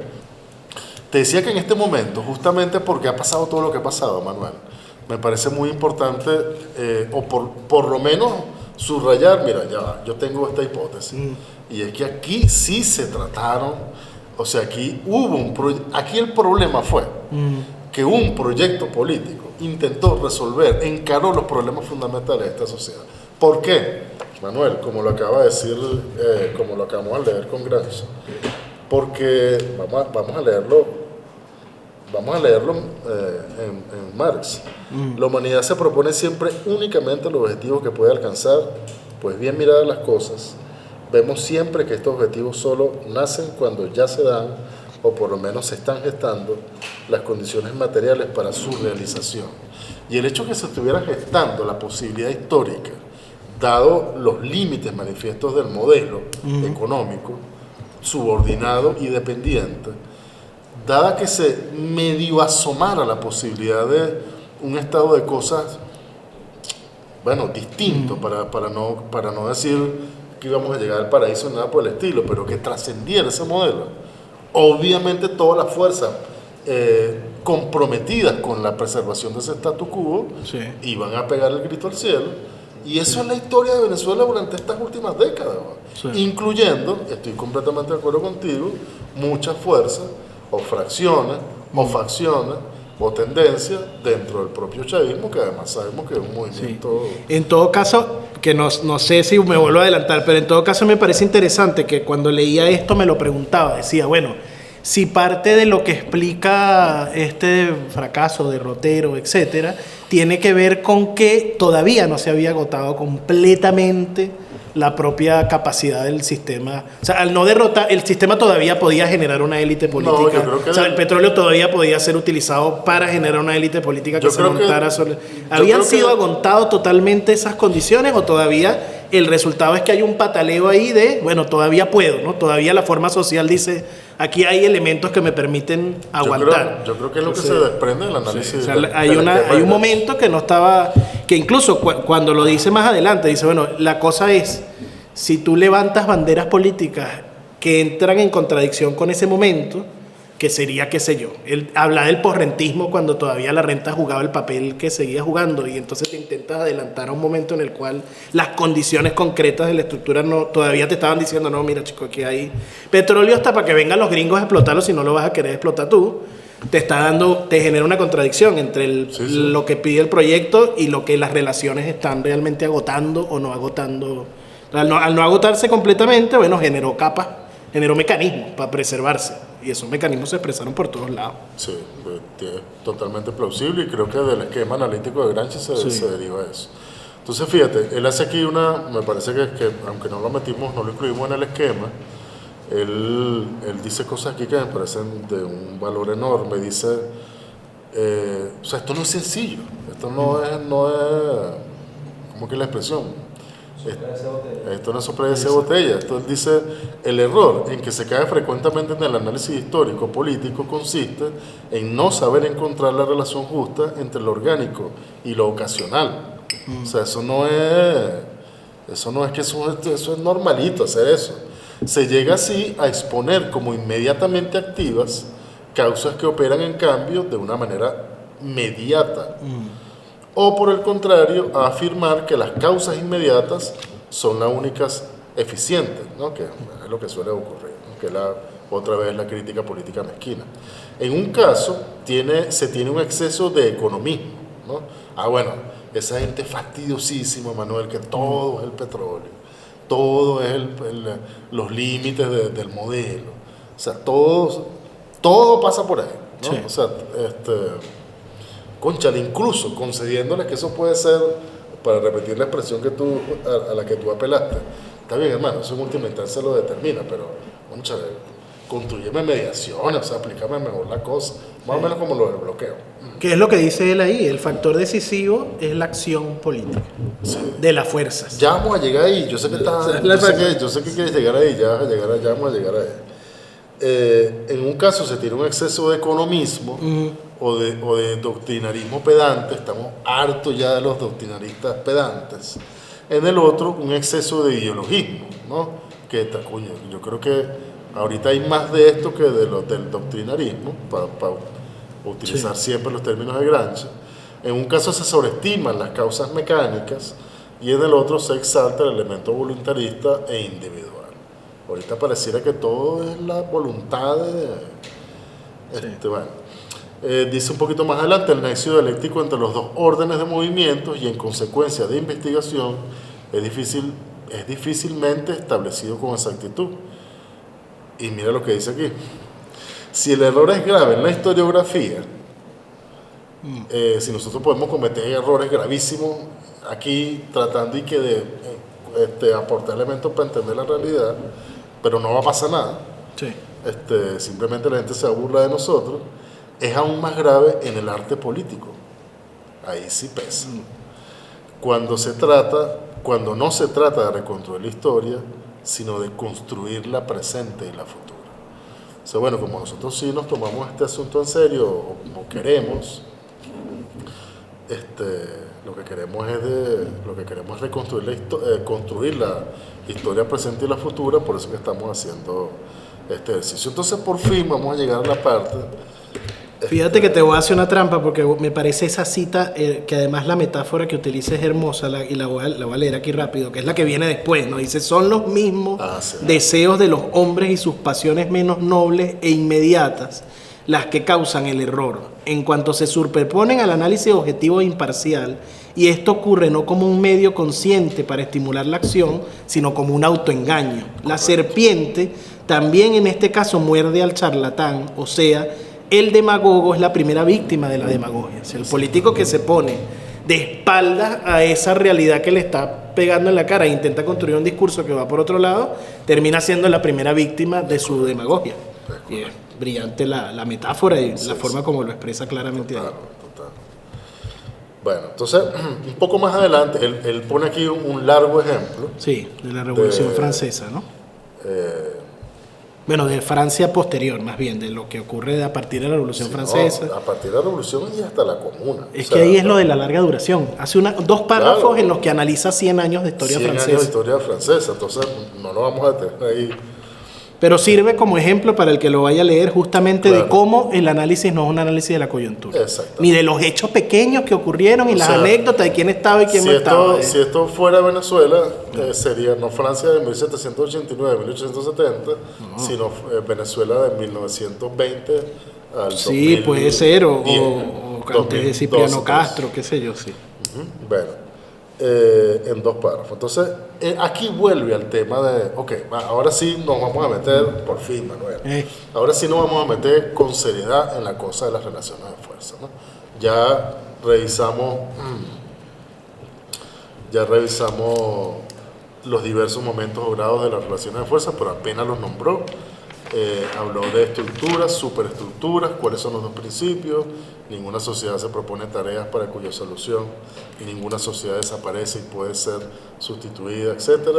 Te decía que en este momento, justamente porque ha pasado todo lo que ha pasado, Manuel, me parece muy importante, o por lo menos subrayar, mira, ya va, yo tengo esta hipótesis, y es que aquí sí se trataron, o sea, aquí hubo aquí el problema fue que un proyecto político intentó encaró los problemas fundamentales de esta sociedad. ¿Por qué? Manuel, como lo acaba de decir, como lo acabamos de leer con Gramsci, porque vamos a leerlo en Marx. La humanidad se propone siempre únicamente los objetivos que puede alcanzar, pues bien miradas las cosas, vemos siempre que estos objetivos solo nacen cuando ya se dan, o por lo menos se están gestando, las condiciones materiales para su realización. Y el hecho de que se estuviera gestando la posibilidad histórica, dado los límites manifiestos del modelo económico, subordinado y dependiente, dada que se medio asomara la posibilidad de un estado de cosas, distinto, para no decir que íbamos a llegar al paraíso ni nada por el estilo, pero que trascendiera ese modelo. Obviamente todas las fuerzas comprometidas con la preservación de ese statu quo iban a pegar el grito al cielo, y eso es la historia de Venezuela durante estas últimas décadas, incluyendo, estoy completamente de acuerdo contigo, muchas fuerzas o fracciones o facciones o tendencias dentro del propio chavismo, que además sabemos que es un movimiento... En todo caso, que no sé si me vuelvo a adelantar, pero en todo caso me parece interesante que cuando leía esto me lo preguntaba, decía, bueno, si parte de lo que explica este fracaso, derrotero, etcétera, tiene que ver con que todavía no se había agotado completamente la propia capacidad del sistema. O sea, al no derrotar, el sistema todavía podía generar una élite política. No, yo creo que el petróleo todavía podía ser utilizado para generar una élite política que se montara sobre... ¿Habían sido agotados totalmente esas condiciones o todavía el resultado es que hay un pataleo ahí de, bueno, todavía puedo, ¿no? Todavía la forma social dice, aquí hay elementos que me permiten aguantar. Yo creo que es lo que se desprende del análisis. O sea, hay un momento que no estaba, que incluso cuando lo dice más adelante, dice, bueno, la cosa es, si tú levantas banderas políticas que entran en contradicción con ese momento, que sería, qué sé yo, él habla del posrentismo cuando todavía la renta jugaba el papel que seguía jugando, y entonces te intentas adelantar a un momento en el cual las condiciones concretas de la estructura todavía te estaban diciendo, no, mira chico, aquí hay petróleo hasta para que vengan los gringos a explotarlo si no lo vas a querer explotar tú. Te genera una contradicción entre lo que pide el proyecto y lo que las relaciones están realmente agotando o no agotando. Al no agotarse completamente, bueno, generó capas, generó mecanismos para preservarse, y esos mecanismos se expresaron por todos lados. Sí, es totalmente plausible, y creo que del esquema analítico de Gramsci se deriva eso. Entonces, fíjate, él hace aquí me parece que aunque no lo incluimos en el esquema, él dice cosas aquí que me parecen de un valor enorme. Dice, o sea, esto no es sencillo, esto no es ¿cómo que la expresión? Esto no es soplar esa botella. Esto dice, el error en que se cae frecuentemente en el análisis histórico político consiste en no saber encontrar la relación justa entre lo orgánico y lo ocasional. O sea, eso no es que eso es normalito hacer eso. Se llega así a exponer como inmediatamente activas causas que operan en cambio de una manera mediata. O por el contrario, a afirmar que las causas inmediatas son las únicas eficientes, ¿no? Que es lo que suele ocurrir, ¿no? Que otra vez la crítica política mezquina. En un caso, se tiene un exceso de economismo, ¿no? Bueno, esa gente fastidiosísima, Manuel, que todo es el petróleo, todo es los límites del modelo, o sea, todo pasa por ahí, ¿no? Sí. O sea, cónchale, incluso concediéndole que eso puede ser, para repetir la expresión a la que tú apelaste, está bien, hermano, eso en última instancia lo determina, pero cónchale, construyeme mediaciones, o sea, aplícame mejor la cosa, más o menos como lo del bloqueo. ¿Qué es lo que dice él ahí? El factor decisivo es la acción política, de las fuerzas. Ya vamos a llegar ahí, yo sé que quieres llegar ahí, ya vamos a llegar ahí. En un caso se tiene un exceso de economismo o de doctrinarismo pedante, estamos hartos ya de los doctrinaristas pedantes. En el otro, un exceso de ideologismo, ¿no? Coño, yo creo que ahorita hay más de esto que del doctrinarismo, para utilizar siempre los términos de Gramsci. En un caso se sobreestiman las causas mecánicas y en el otro se exalta el elemento voluntarista e individual. Ahorita pareciera que todo es la voluntad dice un poquito más adelante, el nexo dialéctico entre los dos órdenes de movimientos y en consecuencia de investigación es difícilmente establecido con exactitud. Y mira lo que dice aquí. Si el error es grave en la historiografía, si nosotros podemos cometer errores gravísimos aquí tratando de aportar elementos para entender la realidad, pero no va a pasar nada, simplemente la gente se burla de nosotros, es aún más grave en el arte político. Ahí sí pesa. Cuando no se trata de reconstruir la historia, sino de construir la presente y la futura. O sea, bueno, como nosotros sí nos tomamos este asunto en serio, o queremos, lo que queremos es reconstruir construir la historia presente y la futura, por eso que estamos haciendo este ejercicio. Entonces, por fin vamos a llegar a la parte. Fíjate que te voy a hacer una trampa porque me parece esa cita, que además la metáfora que utiliza es hermosa, y la voy a leer aquí rápido, que es la que viene después, ¿no? Dice, son los mismos deseos de los hombres y sus pasiones menos nobles e inmediatas las que causan el error, en cuanto se superponen al análisis objetivo e imparcial, y esto ocurre no como un medio consciente para estimular la acción, sino como un autoengaño. La serpiente también en este caso muerde al charlatán, o sea, el demagogo es la primera víctima de la demagogia. O sea, el político que se pone de espaldas a esa realidad que le está pegando en la cara e intenta construir un discurso que va por otro lado, termina siendo la primera víctima de su demagogia. Y es brillante la metáfora y la forma como lo expresa claramente. Total. Bueno, entonces, un poco más adelante, él pone aquí un largo ejemplo. Sí, de la Revolución Francesa, ¿no? Bueno, de Francia posterior, más bien, de lo que ocurre a partir de la Revolución Francesa. No, a partir de la Revolución y hasta la Comuna. Es que ahí es lo de la larga duración. Hace dos párrafos en los que analiza 100 años de historia francesa. 100 años de historia francesa, entonces no nos vamos a detener ahí. Pero sirve como ejemplo para el que lo vaya a leer justamente Claro. de cómo el análisis no es un análisis de la coyuntura. Exacto. Ni de los hechos pequeños que ocurrieron y O las sea, anécdotas de quién estaba y quién no estaba. Si esto fuera Venezuela, sería no Francia de 1789, 1870, sino Venezuela de 1920 al Sí, 2010, puede ser, o antes de Cipriano 2012, Castro, qué sé yo, sí. Bueno, en 2 párrafos. Entonces, aquí vuelve al tema de, ok, ahora sí nos vamos a meter, por fin, Manuel, ahora sí nos vamos a meter con seriedad en la cosa de las relaciones de fuerza, ¿no? Ya revisamos los diversos momentos o grados de las relaciones de fuerza, pero apenas los nombró. Habló de estructuras, superestructuras, cuáles son los 2 principios. Ninguna sociedad se propone tareas para cuya solución ninguna sociedad desaparece y puede ser sustituida, etc.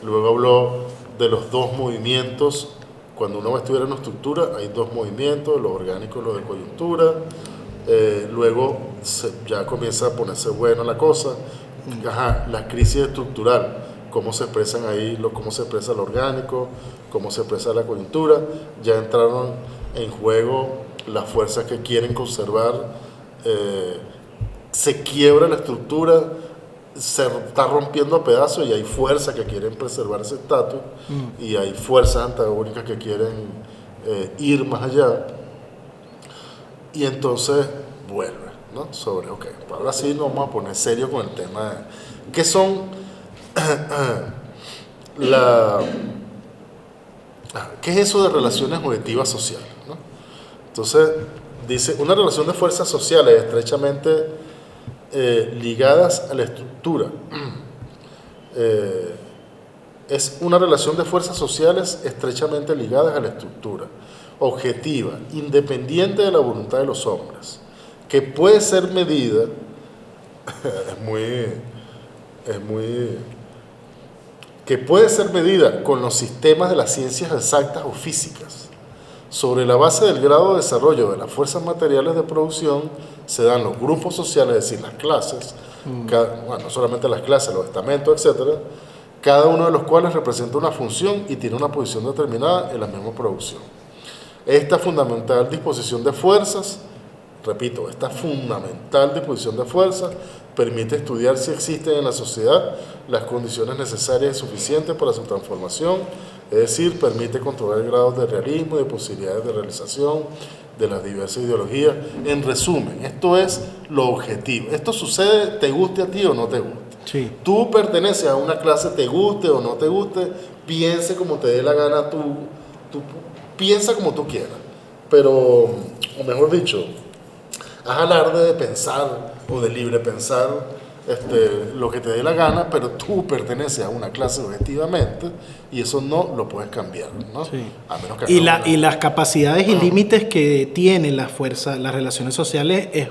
Luego habló de los 2 movimientos. Cuando uno va a estudiar una estructura, hay 2 movimientos, lo orgánico y lo de coyuntura. Luego ya comienza a ponerse buena la cosa. La crisis estructural, cómo se expresan ahí, cómo se expresa lo orgánico, cómo se expresa la coyuntura. Ya entraron en juego las fuerzas que quieren conservar, se quiebra la estructura, se está rompiendo a pedazos y hay fuerzas que quieren preservar ese estatus y hay fuerzas antagónicas que quieren ir más allá. Y entonces vuelve, ¿no? Sobre, ok, ahora sí nos vamos a poner serio con el tema de qué son ¿qué es eso de relaciones objetivas sociales, ¿no? Entonces, dice, una relación de fuerzas sociales estrechamente ligadas a la estructura. Es una relación de fuerzas sociales estrechamente ligadas a la estructura, objetiva, independiente de la voluntad de los hombres, que puede ser medida, que puede ser medida con los sistemas de las ciencias exactas o físicas. Sobre la base del grado de desarrollo de las fuerzas materiales de producción se dan los grupos sociales, es decir, las clases, no solamente las clases, los estamentos, etc., cada uno de los cuales representa una función y tiene una posición determinada en la misma producción. Esta fundamental disposición de fuerzas, repito, esta fundamental disposición de fuerzas permite estudiar si existen en la sociedad las condiciones necesarias y suficientes para su transformación, es decir, permite controlar grados de realismo y de posibilidades de realización de las diversas ideologías. En resumen, esto es lo objetivo. Esto sucede, te guste a ti o no te guste. Sí. Tú perteneces a una clase, te guste o no te guste, piense como te dé la gana, tú piensa como tú quieras. Pero, o mejor dicho, haz alarde de pensar o de libre pensar lo que te dé la gana, pero tú perteneces a una clase objetivamente y eso no lo puedes cambiar, ¿no? Sí. A menos que Y las capacidades y límites que tienen las fuerzas, las relaciones sociales es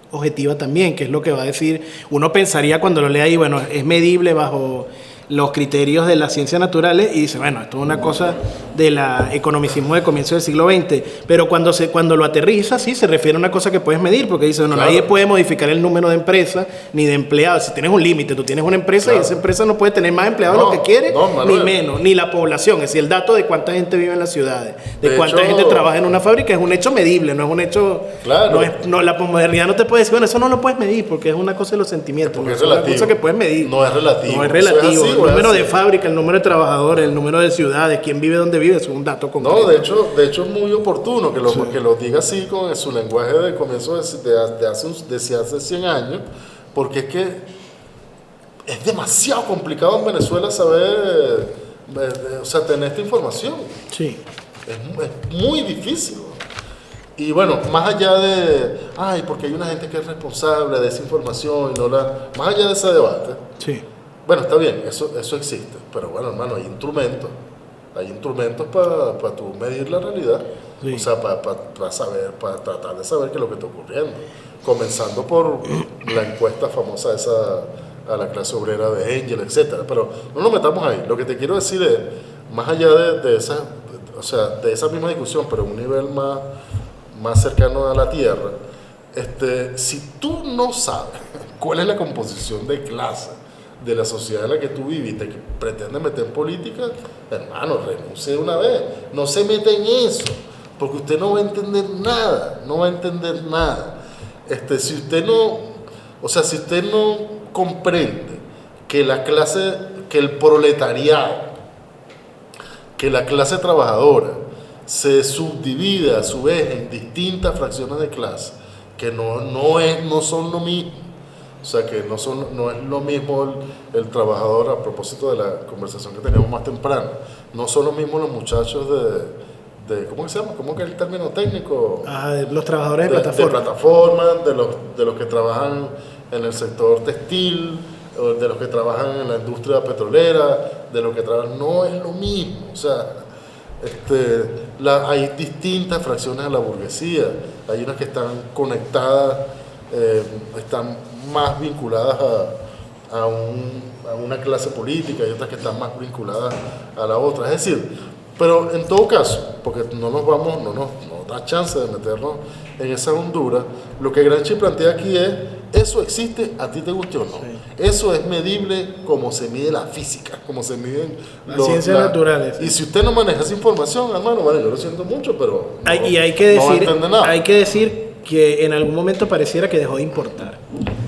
objetiva también, que es lo que va a decir. Uno pensaría cuando lo lee ahí, bueno, es medible bajo los criterios de las ciencias naturales y dice, bueno, esto es una cosa del economicismo de comienzo del siglo XX, pero cuando lo aterriza, sí, se refiere a una cosa que puedes medir, porque dice, bueno, claro, nadie puede modificar el número de empresas ni de empleados. Si tienes un límite, tú tienes una empresa, claro, y esa empresa no puede tener más empleados de lo que quiere, ni menos, ni la población, es decir, el dato de cuánta gente vive en las ciudades, de cuánta gente trabaja en una fábrica, es un hecho medible, no es un hecho, claro, la posmodernidad no te puede decir, bueno, eso no lo puedes medir, porque es una cosa de los sentimientos, no es una cosa que puedes medir. No es relativo. No es relativo. El número de fábricas, el número de trabajadores, el número de ciudades, quién vive donde vive, es un dato concreto. No, de hecho es muy oportuno que lo diga así con su lenguaje de comienzo de hace 100 años, porque es que es demasiado complicado en Venezuela saber, o sea, tener esta información. Sí. Es muy difícil. Y bueno, más allá de, porque hay una gente que es responsable de esa información y más allá de ese debate. Sí. Bueno, está bien, eso existe, pero bueno, hermano, hay instrumentos para tú medir la realidad, sí, o sea, para saber, para tratar de saber qué es lo que está ocurriendo, comenzando por la encuesta famosa esa a la clase obrera de Engel, etcétera, pero no nos metamos ahí. Lo que te quiero decir es, más allá de esa misma discusión, pero a un nivel más cercano a la tierra, si tú no sabes cuál es la composición de clase de la sociedad en la que tú viviste, que pretende meter en política, hermano, renuncie de una vez. No se meta en eso, porque usted no va a entender nada, no va a entender nada. Si usted no comprende que que el proletariado, que la clase trabajadora se subdivide a su vez en distintas fracciones de clase, que no son lo mismo. O sea, que no es lo mismo el trabajador, a propósito de la conversación que teníamos más temprano, no son lo mismo los muchachos ¿cómo se llama? ¿Cómo que es el término técnico? De los trabajadores de plataforma. De plataforma, de los que trabajan en el sector textil, de los que trabajan en la industria petrolera, de los que trabajan, no es lo mismo. O sea, hay distintas fracciones de la burguesía, hay unas que están conectadas, están más vinculadas a una clase política y otras que están más vinculadas a la otra. Es decir, pero en todo caso, porque no nos da chance de meternos en esa hondura, lo que Gramsci plantea aquí es, eso existe, a ti te guste o no. Sí. Eso es medible como se mide la física, como se miden las ciencias naturales. Y si usted no maneja esa información, hermano, vale, yo lo siento mucho, pero hay que decir que en algún momento pareciera que dejó de importar.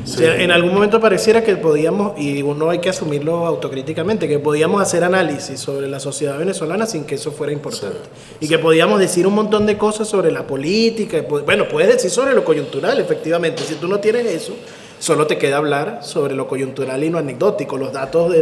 Sí. O sea, en algún momento pareciera que podíamos, y uno hay que asumirlo autocríticamente, que podíamos hacer análisis sobre la sociedad venezolana sin que eso fuera importante. Sí. Y que podíamos decir un montón de cosas sobre la política. Bueno, puedes decir sobre lo coyuntural, efectivamente. Si tú no tienes eso, solo te queda hablar sobre lo coyuntural y lo anecdótico, los datos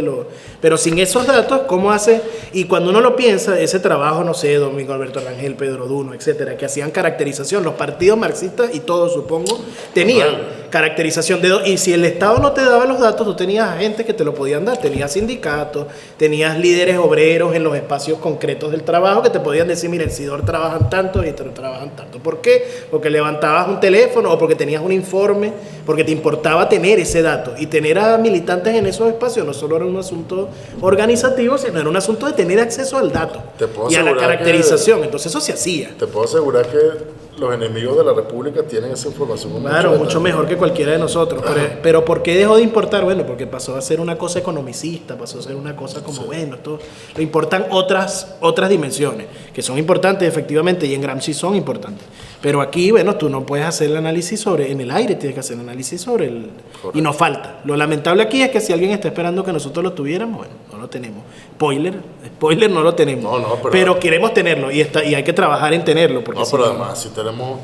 Pero sin esos datos, ¿cómo hace? Y cuando uno lo piensa, ese trabajo, no sé, Domingo Alberto Rangel, Pedro Duno, etcétera, que hacían caracterización, los partidos marxistas y todos, supongo, tenían caracterización y si el Estado no te daba los datos, tú tenías gente que te lo podían dar, tenías sindicatos, tenías líderes obreros en los espacios concretos del trabajo que te podían decir, mira, en Sidor trabajan tanto y trabajan tanto. ¿Por qué? Porque levantabas un teléfono o porque tenías un informe, porque te importaba tener ese dato, y tener a militantes en esos espacios no solo era un asunto organizativo, sino era un asunto de tener acceso al dato y a la caracterización. Entonces eso se hacía. Te puedo asegurar que los enemigos de la República tienen esa información. Claro, mucho mejor que cualquiera de nosotros. Pero ¿por qué dejó de importar? Bueno, porque pasó a ser una cosa economicista, pasó a ser una cosa como, bueno, esto lo importan otras dimensiones, que son importantes efectivamente, y en Gramsci son importantes. Pero aquí, bueno, tú no puedes hacer el análisis en el aire, tienes que hacer el análisis Correcto. Y nos falta. Lo lamentable aquí es que si alguien está esperando que nosotros lo tuviéramos, bueno, no lo tenemos. Spoiler, no lo tenemos. Pero queremos tenerlo y hay que trabajar en tenerlo. Porque pero además, si tenemos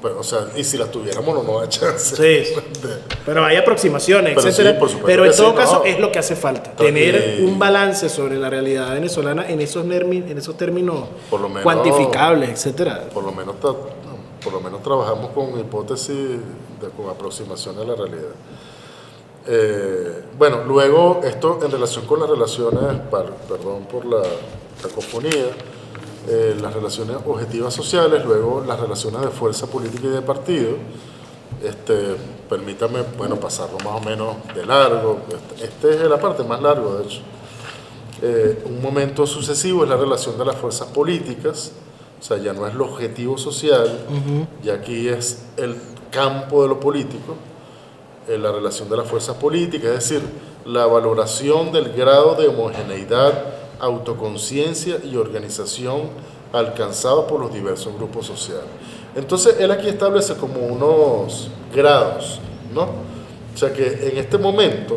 o sea, y si las tuviéramos, no nos da chance. Sí. Pero hay aproximaciones, etcétera. Sí, pero en todo caso, es lo que hace falta. Tener un balance sobre la realidad venezolana en esos términos cuantificables, etcétera. Por lo menos trabajamos con hipótesis, con aproximación a la realidad. Bueno, luego esto en relación con las relaciones, perdón por la cacofonía, las relaciones objetivas sociales, luego las relaciones de fuerza política y de partido. Permítame, bueno, pasarlo más o menos de largo. Es la parte más larga, de hecho. Un momento sucesivo es la relación de las fuerzas políticas. O sea, ya no es lo objetivo social, y aquí es el campo de lo político, la relación de las fuerzas políticas, es decir, la valoración del grado de homogeneidad, autoconciencia y organización alcanzado por los diversos grupos sociales. Entonces, él aquí establece como unos grados, ¿no? O sea, que en este momento,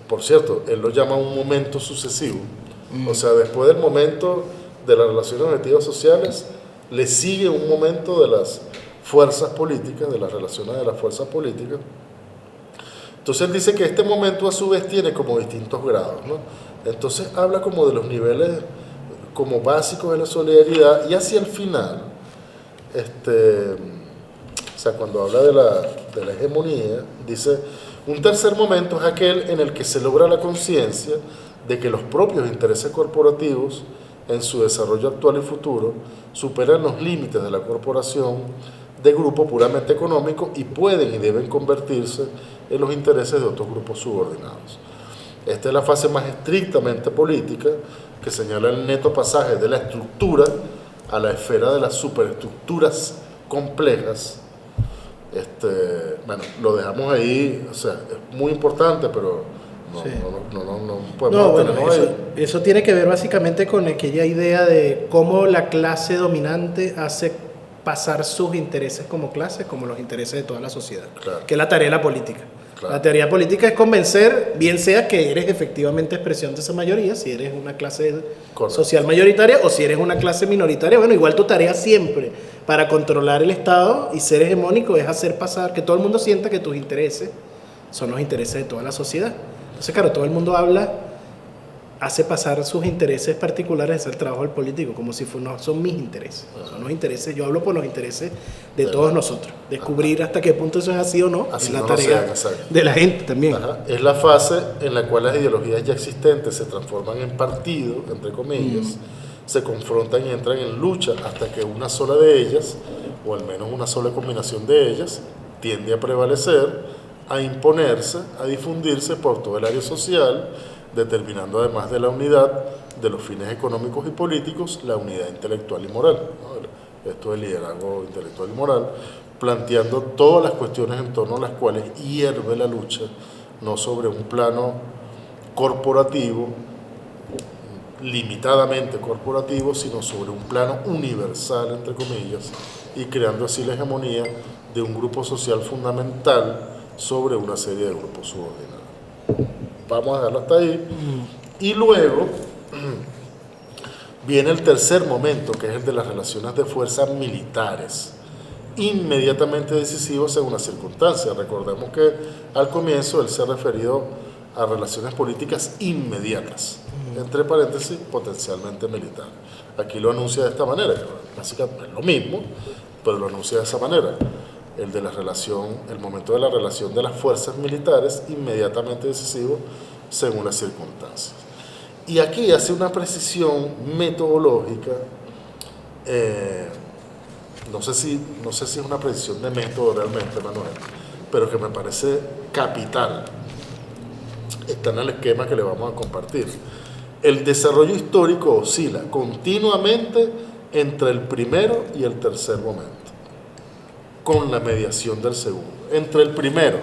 por cierto, él lo llama un momento sucesivo, o sea, después del momento de las relaciones objetivas sociales, le sigue un momento de las fuerzas políticas, de las relaciones de las fuerzas políticas. Entonces él dice que este momento a su vez tiene como distintos grados, ¿no? Entonces habla como de los niveles como básicos de la solidaridad, y hacia el final, o sea, cuando habla de la hegemonía, dice, un tercer momento es aquel en el que se logra la conciencia de que los propios intereses corporativos en su desarrollo actual y futuro superan los límites de la corporación de grupo puramente económico y pueden y deben convertirse en los intereses de otros grupos subordinados. Esta es la fase más estrictamente política, que señala el neto pasaje de la estructura a la esfera de las superestructuras complejas, Bueno, lo dejamos ahí, o sea, es muy importante, pero no, Sí. no podemos No, bueno, detenernos ahí. eso tiene que ver básicamente con aquella idea de cómo la clase dominante hace pasar sus intereses como clase, como los intereses de toda la sociedad, Claro. que es la tarea de la política. Claro. La teoría política es convencer, bien sea que eres efectivamente expresión de esa mayoría, si eres una clase Correcto. social mayoritaria o si eres una clase minoritaria. Bueno, igual tu tarea siempre para controlar el Estado y ser hegemónico es hacer pasar, que todo el mundo sienta que tus intereses son los intereses de toda la sociedad. Entonces, claro, todo el mundo hace pasar sus intereses particulares, es el trabajo del político, como si no son mis intereses, son los intereses, yo hablo por los intereses de todos nosotros. Descubrir hasta qué punto eso es así o no, Así es la no lo tarea sean, exacto. de la gente también. Ajá. Es la fase en la cual las ideologías ya existentes se transforman en partido, entre comillas, se confrontan y entran en lucha hasta que una sola de ellas, o al menos una sola combinación de ellas, tiende a prevalecer, a imponerse, a difundirse por todo el área social, determinando además de la unidad de los fines económicos y políticos, la unidad intelectual y moral, ¿no? Esto es el liderazgo intelectual y moral, planteando todas las cuestiones en torno a las cuales hierve la lucha, no sobre un plano corporativo, limitadamente corporativo, sino sobre un plano universal, entre comillas, y creando así la hegemonía de un grupo social fundamental sobre una serie de grupos subordinados. Vamos a dejarlo hasta ahí. Y luego viene el tercer momento, que es el de las relaciones de fuerzas militares, inmediatamente decisivo según las circunstancias. Recordemos que al comienzo él se ha referido a relaciones políticas inmediatas, entre paréntesis, potencialmente militares. Aquí lo anuncia de esta manera, básicamente es lo mismo, pero lo anuncia de esa manera. El de la relación, el momento de la relación de las fuerzas militares, inmediatamente decisivo según las circunstancias. Y aquí hace una precisión metodológica, no sé si es una precisión de método realmente, Manuel, pero que me parece capital. Está en el esquema que le vamos a compartir. El desarrollo histórico oscila continuamente entre el primero y el tercer momento, con la mediación del segundo. Entre el primero,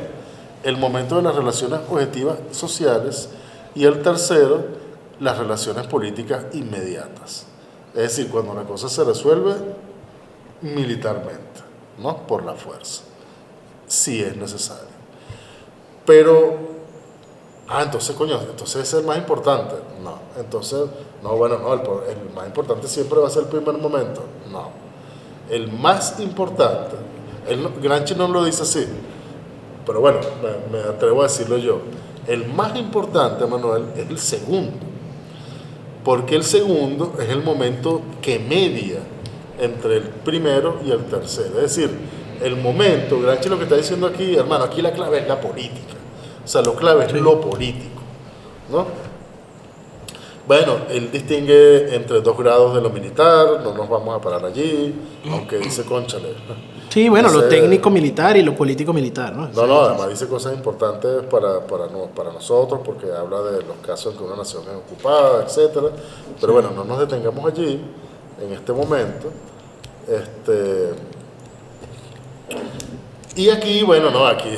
el momento de las relaciones objetivas sociales, y el tercero, las relaciones políticas inmediatas. Es decir, cuando la cosa se resuelve militarmente, ¿no? Por la fuerza, si es necesario. Pero, entonces, entonces ese es el más importante. No, entonces, no, bueno, no, el más importante siempre va a ser el primer momento. No, el más importante, Gramsci no lo dice así, pero bueno, me atrevo a decirlo yo. El más importante, Manuel, es el segundo, porque el segundo es el momento que media entre el primero y el tercero. Es decir, el momento, Gramsci lo que está diciendo aquí, hermano, aquí la clave es la política. O sea, lo clave es lo político, ¿no? Bueno, él distingue entre 2 grados de lo militar, no nos vamos a parar allí, aunque dice, cónchale. Sí, bueno, Dice, lo técnico militar y lo político militar, ¿no? No, además dice cosas importantes para nosotros, porque habla de los casos en que una nación es ocupada, etcétera. Pero bueno, no nos detengamos allí en este momento. Y aquí, bueno, no, aquí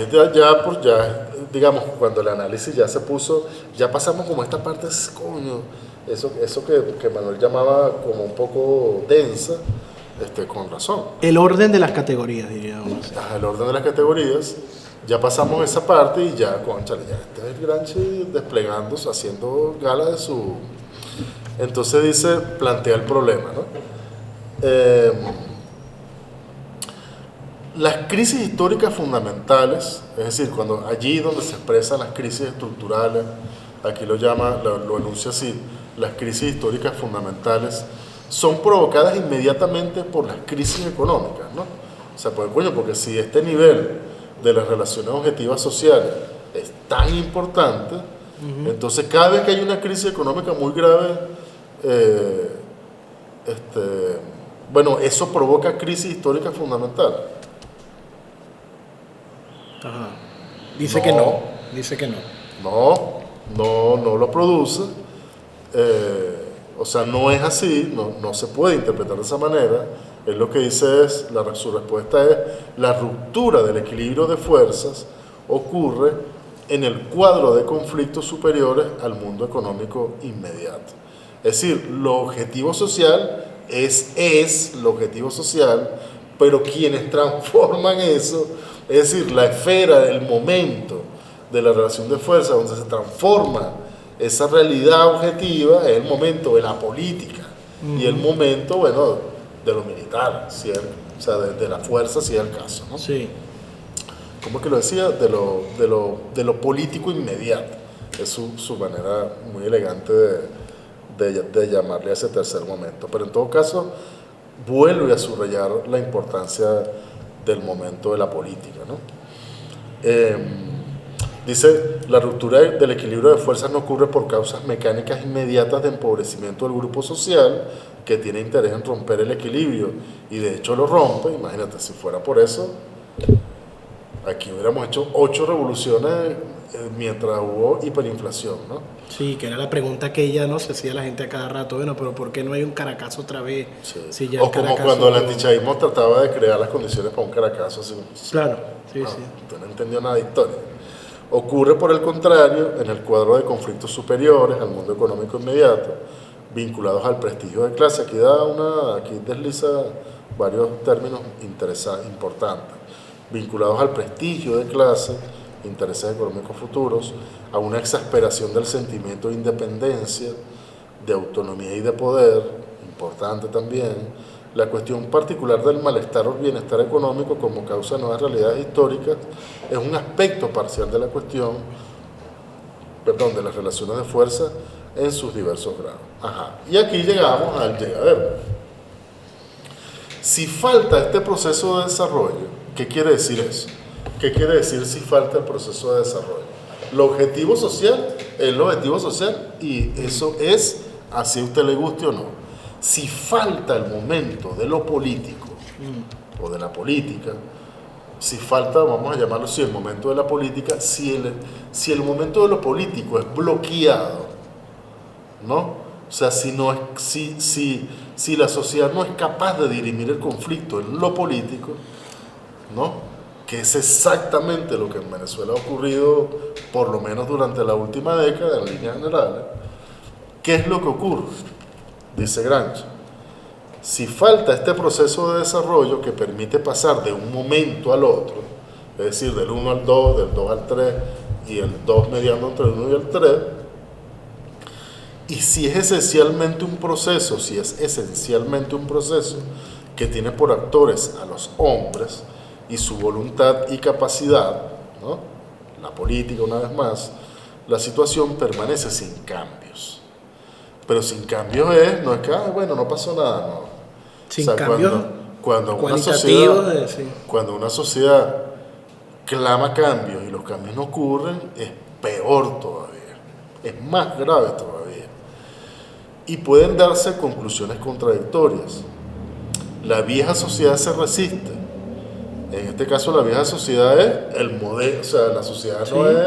ya, digamos, cuando el análisis ya se puso, ya pasamos como esta parte, coño, eso que Manuel llamaba como un poco densa, con razón. El orden de las categorías, diríamos. El orden de las categorías, ya pasamos esa parte y ya, cónchale, ya este es el Gramsci desplegándose, haciendo gala de su... Entonces dice, plantea el problema, ¿no? Las crisis históricas fundamentales, es decir, allí donde se expresan las crisis estructurales, aquí lo enuncia así, las crisis históricas fundamentales, son provocadas inmediatamente por las crisis económicas, ¿no? O sea, porque si este nivel de las relaciones objetivas sociales es tan importante, entonces cada vez que hay una crisis económica muy grave, bueno, eso provoca crisis histórica fundamental. Ajá. Dice que no. No lo produce. O sea, no es así, no se puede interpretar de esa manera. Él lo que dice es, su respuesta es, la ruptura del equilibrio de fuerzas ocurre en el cuadro de conflictos superiores al mundo económico inmediato. Es decir, lo objetivo social es lo objetivo social, pero quienes transforman eso, es decir, la esfera, el momento de la relación de fuerza donde se transforma esa realidad objetiva, es el momento de la política y el momento, bueno, de lo militar, ¿cierto? O sea, de la fuerza, si es el caso, ¿no? Sí. ¿Cómo es que lo decía? De lo político inmediato. Es su manera muy elegante de llamarle a ese tercer momento. Pero en todo caso, vuelve a subrayar la importancia del momento de la política, ¿no? Dice, la ruptura del equilibrio de fuerzas no ocurre por causas mecánicas inmediatas de empobrecimiento del grupo social que tiene interés en romper el equilibrio y de hecho lo rompe. Imagínate, si fuera por eso, aquí hubiéramos hecho 8 revoluciones mientras hubo hiperinflación, ¿no? Sí, que era la pregunta que ella, ¿no?, se hacía la gente a cada rato, bueno, pero ¿por qué no hay un Caracazo otra vez? Sí. Si ya O como cuando el antichavismo trataba de crear las condiciones para un Caracazo. Así, claro, sí, no, sí. Usted no entendió nada de historia. Ocurre, por el contrario, en el cuadro de conflictos superiores al mundo económico inmediato, vinculados al prestigio de clase. Aquí desliza varios términos importantes. Vinculados al prestigio de clase, intereses económicos futuros, a una exasperación del sentimiento de independencia, de autonomía y de poder, importante también, la cuestión particular del malestar o bienestar económico como causa de nuevas realidades históricas es un aspecto parcial de la cuestión, de las relaciones de fuerza en sus diversos grados. Ajá. Y aquí llegamos al llegadero. Si falta este proceso de desarrollo, ¿qué quiere decir eso? ¿Qué quiere decir si falta el proceso de desarrollo? El objetivo social es el objetivo social y eso es, así a usted le guste o no. Si falta el momento de lo político o de la política, si falta, vamos a llamarlo así, el momento de la política, si el momento de lo político es bloqueado, ¿no? O sea, si la sociedad no es capaz de dirimir el conflicto en lo político, ¿no?, que es exactamente lo que en Venezuela ha ocurrido, por lo menos durante la última década, en líneas generales, ¿qué es lo que ocurre? Dice Gramsci, si falta este proceso de desarrollo que permite pasar de un momento al otro, es decir, del 1 al 2, del 2 al 3 y el 2 mediando entre el 1 y el 3, y si es esencialmente un proceso que tiene por actores a los hombres y su voluntad y capacidad, ¿no?, la política una vez más, la situación permanece sin cambios. Pero sin cambios no es que, bueno, no pasó nada, no. Sin cambios cuando cualitativos, sí. Cuando una sociedad clama cambios y los cambios no ocurren, es peor todavía, es más grave todavía. Y pueden darse conclusiones contradictorias. La vieja sociedad se resiste. En este caso, la vieja sociedad es el modelo, o sea, la sociedad sí. no es...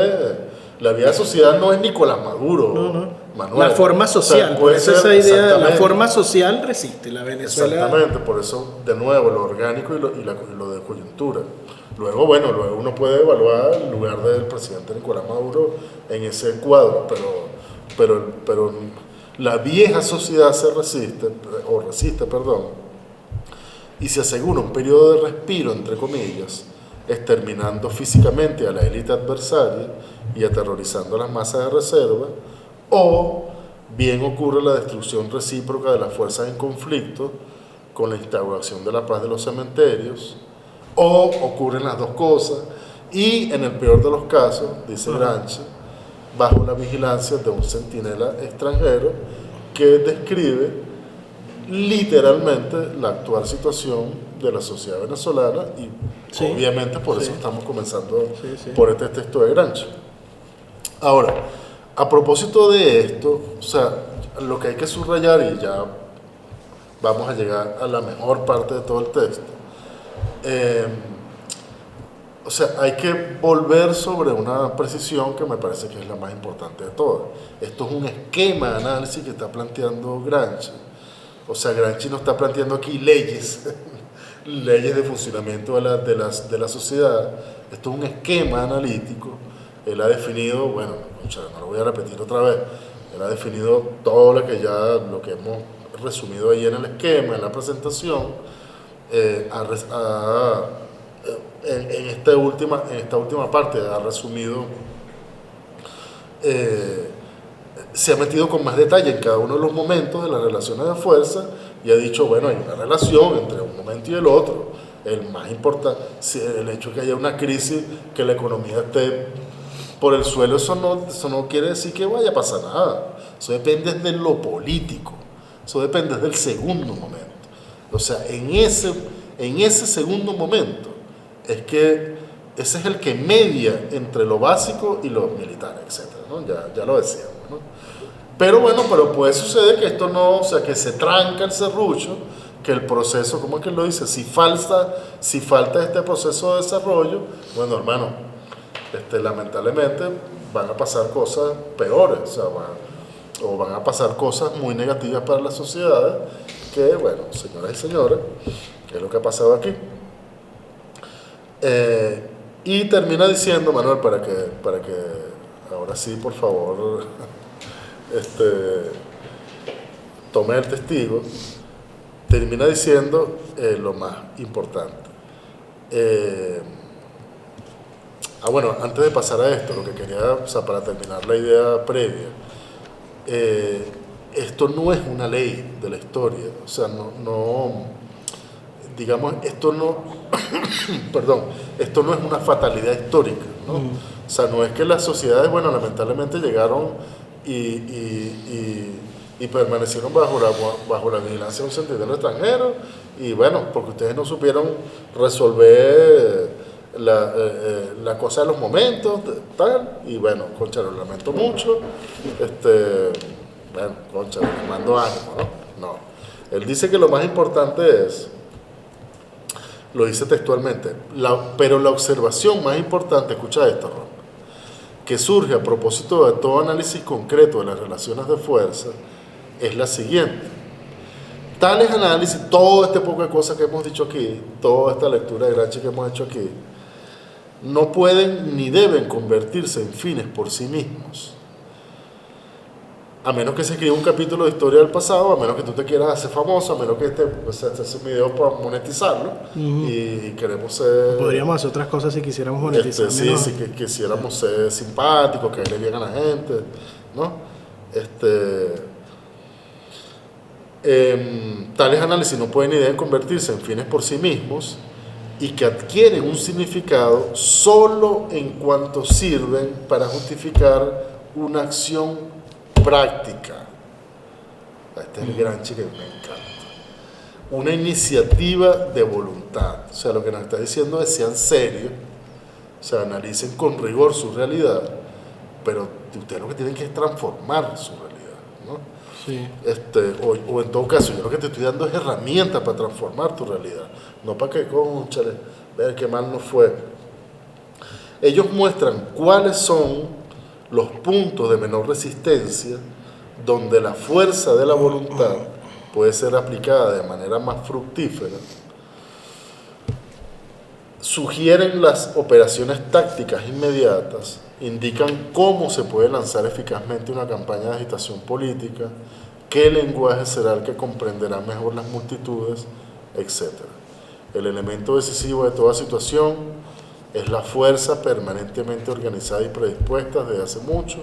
La vieja sociedad no es Nicolás Maduro, no. Manuel. La forma social, o sea, por eso esa idea, la forma social social resiste, la Venezuela... Exactamente, por eso, de nuevo, lo orgánico y lo de coyuntura. Luego uno puede evaluar el lugar del presidente Nicolás Maduro en ese cuadro, pero la vieja sociedad resiste, y se asegura un periodo de respiro, entre comillas, exterminando físicamente a la élite adversaria y aterrorizando a las masas de reserva, o bien ocurre la destrucción recíproca de las fuerzas en conflicto con la instauración de la paz de los cementerios, o ocurren las dos cosas, y en el peor de los casos, dice Gramsci, bajo la vigilancia de un centinela extranjero que describe literalmente la actual situación de la sociedad venezolana y sí, obviamente por eso estamos comenzando por este texto de Gramsci. Ahora, a propósito de esto, o sea, lo que hay que subrayar, y ya vamos a llegar a la mejor parte de todo el texto, O sea, hay que volver sobre una precisión que me parece que es la más importante de todas. Esto es un esquema de análisis que está planteando Gramsci. O sea, Gramsci no está planteando aquí leyes, leyes de funcionamiento de la sociedad. Esto es un esquema analítico. Él ha definido, bueno, no lo voy a repetir otra vez, él ha definido todo lo que hemos resumido ahí en el esquema, en la presentación, en esta última parte ha resumido, se ha metido con más detalle en cada uno de los momentos de las relaciones de fuerza y ha dicho, bueno, hay una relación entre un momento y el otro. El más importante, el hecho de que haya una crisis, que la economía esté por el suelo, eso no quiere decir que vaya a pasar nada. Eso depende de lo político, eso depende del segundo momento. O sea, en ese segundo momento es que ese es el que media entre lo básico y lo militar, etc., ¿no? Ya lo decíamos, ¿no? Pero bueno, puede suceder que esto no, o sea, que se tranca el serrucho, que el proceso, ¿cómo es que lo dice? Si falta este proceso de desarrollo, bueno, hermano, lamentablemente van a pasar cosas peores, o sea, van a pasar cosas muy negativas para las sociedades, que, bueno, señoras y señores, es lo que ha pasado aquí. Y termina diciendo, Manuel, para que ahora sí, por favor, tome el testigo, termina diciendo lo más importante. Bueno, antes de pasar a esto, lo que quería, o sea, para terminar la idea previa, esto no es una ley de la historia, o sea, digamos, esto no, perdón, esto no es una fatalidad histórica, ¿no? O sea, no es que las sociedades, bueno, lamentablemente llegaron y permanecieron bajo la vigilancia de un sentido extranjero, y bueno, porque ustedes no supieron resolver la cosa de los momentos, tal, y bueno, concha, lo lamento mucho, bueno, concha, le mando ánimo, ¿no? No. Él dice que lo más importante es, lo dice textualmente, pero la observación más importante, escucha esto, Ron, que surge a propósito de todo análisis concreto de las relaciones de fuerza, es la siguiente. Tales análisis, todo este poco de cosas que hemos dicho aquí, toda esta lectura de Gramsci que hemos hecho aquí, no pueden ni deben convertirse en fines por sí mismos, a menos que se escriba un capítulo de historia del pasado, a menos que tú te quieras hacer famoso, a menos que este es un video para monetizarlo, y queremos ser... Podríamos hacer otras cosas si quisiéramos monetizar. Sí, si quisiéramos ser simpáticos, caerle bien a la gente, ¿no? Tales análisis no pueden ni deben convertirse en fines por sí mismos y que adquieren un significado solo en cuanto sirven para justificar una acción práctica. Este es el Gramsci que me encanta. Una iniciativa de voluntad. O sea, lo que nos está diciendo es sean serios, o sea, analicen con rigor su realidad, pero ustedes lo que tienen que es transformar su realidad, ¿no? Sí. O en todo caso, yo lo que te estoy dando es herramientas para transformar tu realidad, no para que, cónchale, ver qué mal nos fue. Ellos muestran cuáles son los puntos de menor resistencia donde la fuerza de la voluntad puede ser aplicada de manera más fructífera. Sugieren las operaciones tácticas inmediatas, indican cómo se puede lanzar eficazmente una campaña de agitación política, qué lenguaje será el que comprenderá mejor las multitudes, etc. El elemento decisivo de toda situación es la fuerza permanentemente organizada y predispuesta desde hace mucho,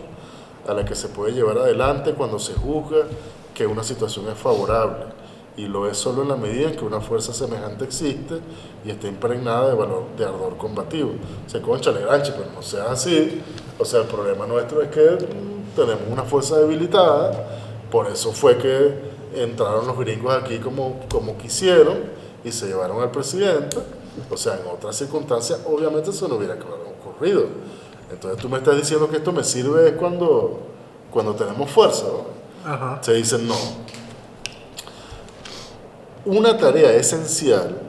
a la que se puede llevar adelante cuando se juzga que una situación es favorable, y lo es solo en la medida en que una fuerza semejante existe y está impregnada de ardor combativo. O sea, cónchale, Gramsci, pero no sea así. O sea, el problema nuestro es que tenemos una fuerza debilitada, por eso fue que entraron los gringos aquí como quisieron y se llevaron al presidente. O sea, en otras circunstancias, obviamente eso no hubiera ocurrido. Entonces tú me estás diciendo que esto me sirve cuando tenemos fuerza, ¿no? Ajá. Se dicen no. Una tarea esencial,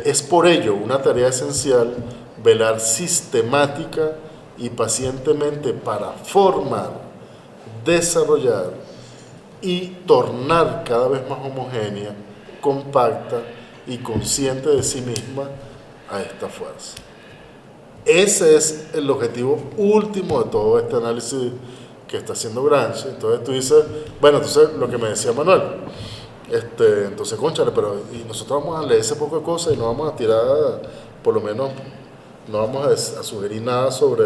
es por ello una tarea esencial velar sistemática y pacientemente para formar, desarrollar y tornar cada vez más homogénea, compacta y consciente de sí misma a esta fuerza. Ese es el objetivo último de todo este análisis que está haciendo Gramsci. Entonces tú dices, bueno, entonces lo que me decía Manuel, entonces, cónchale, pero y nosotros vamos a leer ese poco de cosas y no vamos a tirar, por lo menos, no vamos a sugerir nada sobre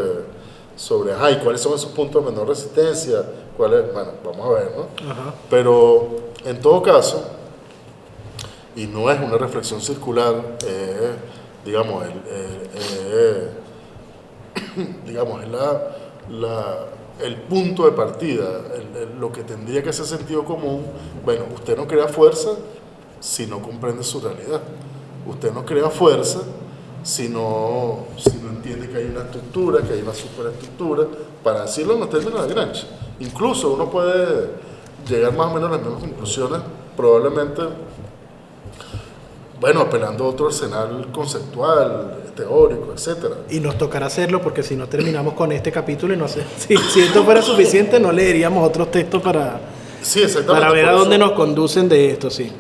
¿y cuáles son esos puntos de menor resistencia? Bueno, vamos a ver, ¿no? Ajá. Pero, en todo caso, y no es una reflexión circular, digamos, digamos, el punto de partida, lo que tendría que ser sentido común. Bueno, usted no crea fuerza si no comprende su realidad. Usted no crea fuerza si no entiende que hay una estructura, que hay una superestructura, para decirlo en los términos de Gramsci. Incluso uno puede llegar más o menos a las mismas conclusiones, probablemente, bueno, apelando a otro arsenal conceptual, teórico, etcétera. Y nos tocará hacerlo porque si no terminamos con este capítulo y no sé, si esto fuera suficiente no leeríamos otros textos para ver a dónde nos conducen de esto, sí.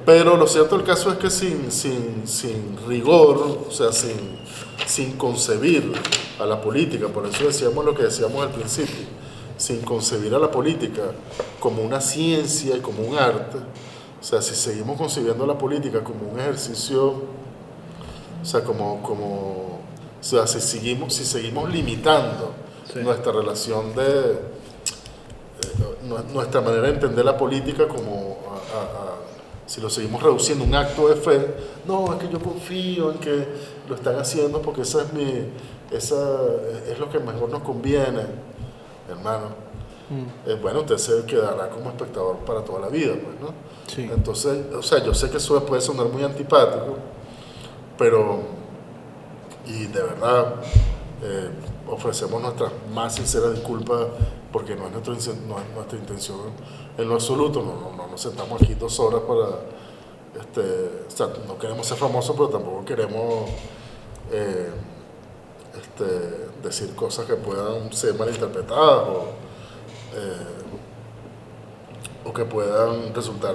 Pero lo cierto del caso es que sin rigor, o sea, sin concebir a la política, por eso decíamos lo que decíamos al principio, sin concebir a la política como una ciencia y como un arte, o sea, si seguimos concibiendo la política como un ejercicio, o sea, si seguimos limitando nuestra relación nuestra manera de entender la política como si lo seguimos reduciendo a un acto de fe, no, es que yo confío en que lo están haciendo porque esa es lo que mejor nos conviene, hermano. Bueno, usted se quedará como espectador para toda la vida, pues, ¿no? Sí. Entonces, o sea, yo sé que eso puede sonar muy antipático, pero, y de verdad, ofrecemos nuestras más sinceras disculpas porque no es nuestra intención en lo absoluto. No nos sentamos aquí 2 horas para, o sea, no queremos ser famosos, pero tampoco queremos decir cosas que puedan ser malinterpretadas o que puedan resultar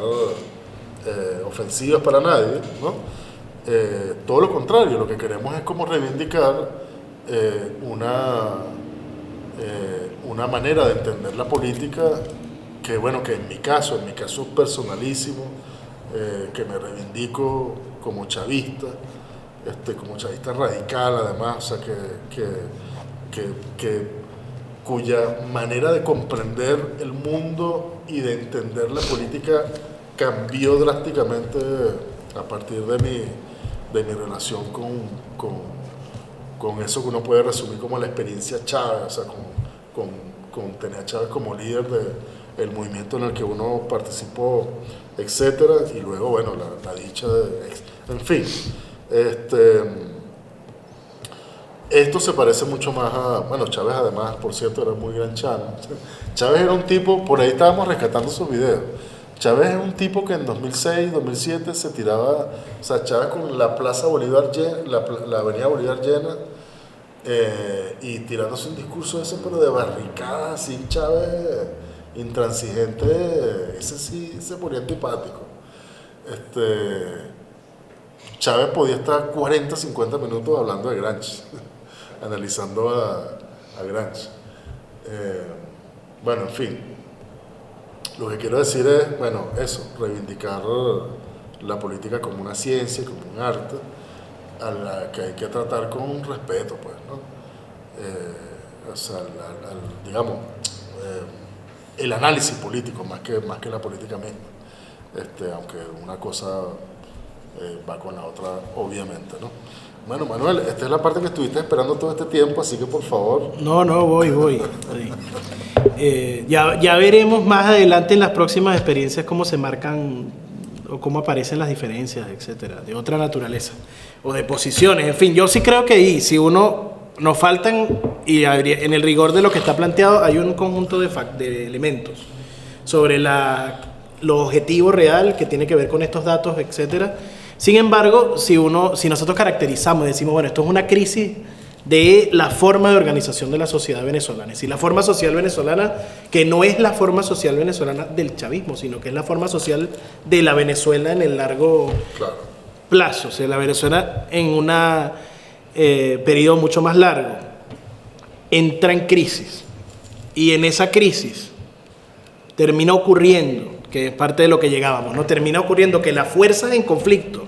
ofensivas para nadie, ¿no? Todo lo contrario, lo que queremos es como reivindicar una manera de entender la política que, bueno, que en mi caso personalísimo, que me reivindico como chavista radical además, o sea, cuya manera de comprender el mundo y de entender la política cambió drásticamente a partir de mi relación con eso que uno puede resumir como la experiencia Chávez, o sea, con tener a Chávez como líder del movimiento en el que uno participó, etcétera, y luego, bueno, la dicha en fin, esto se parece mucho más a, bueno, Chávez además, por cierto, era muy gran chano. Chávez era un tipo, por ahí estábamos rescatando sus videos. Chávez es un tipo que en 2006, 2007 se tiraba, o sea, Chávez con la Plaza Bolívar llena, la Avenida Bolívar llena, y tirándose un discurso ese, pero de barricada, así, Chávez intransigente, ese sí se ponía antipático. Chávez podía estar 40, 50 minutos hablando de Gramsci, analizando a Gramsci. Bueno, en fin, lo que quiero decir es, bueno, eso, reivindicar la política como una ciencia, como un arte, a la que hay que tratar con respeto, pues, ¿no? O sea, digamos, el análisis político más que la política misma, aunque una cosa va con la otra, obviamente, ¿no? Bueno, Manuel, esta es la parte que estuviste esperando todo este tiempo, así que por favor. No, voy. Ya veremos más adelante en las próximas experiencias cómo se marcan o cómo aparecen las diferencias, etcétera, de otra naturaleza o de posiciones. En fin, yo sí creo que ahí, si nos faltan, y en el rigor de lo que está planteado, hay un conjunto de elementos sobre lo objetivo real que tiene que ver con estos datos, etcétera. Sin embargo, si nosotros caracterizamos y decimos, bueno, esto es una crisis de la forma de organización de la sociedad venezolana. Es decir, la forma social venezolana, que no es la forma social venezolana del chavismo, sino que es la forma social de la Venezuela en el largo plazo. O sea, la Venezuela en un periodo mucho más largo entra en crisis. Y en esa crisis termina ocurriendo, que es parte de lo que llegábamos, ¿no? Termina ocurriendo que las fuerzas en conflicto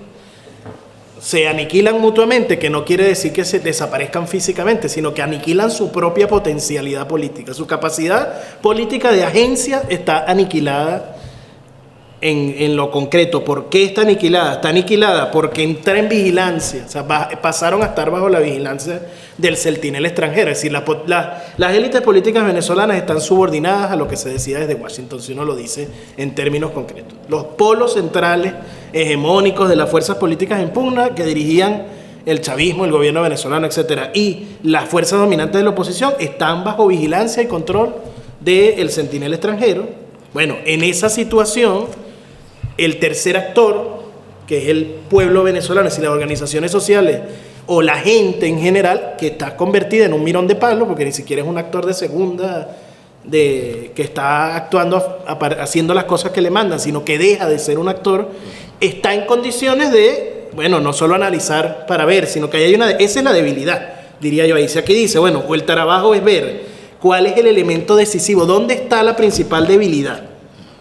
se aniquilan mutuamente, que no quiere decir que se desaparezcan físicamente, sino que aniquilan su propia potencialidad política. Su capacidad política de agencia está aniquilada en lo concreto. ¿Por qué está aniquilada? Está aniquilada porque entra en vigilancia, o sea, pasaron a estar bajo la vigilancia del centinela extranjero. Es decir, las élites políticas venezolanas están subordinadas a lo que se decía desde Washington, si uno lo dice en términos concretos. Los polos centrales hegemónicos de las fuerzas políticas en pugna que dirigían el chavismo, el gobierno venezolano, etcétera, y las fuerzas dominantes de la oposición están bajo vigilancia y control del centinela extranjero. Bueno, en esa situación, el tercer actor, que es el pueblo venezolano, es decir, las organizaciones sociales o la gente en general, que está convertida en un mirón de palo, porque ni siquiera es un actor de segunda que está actuando, haciendo las cosas que le mandan, sino que deja de ser un actor, está en condiciones de, bueno, no solo analizar para ver, sino que esa es la debilidad, diría yo ahí. Si aquí dice, bueno, el trabajo es ver cuál es el elemento decisivo, dónde está la principal debilidad,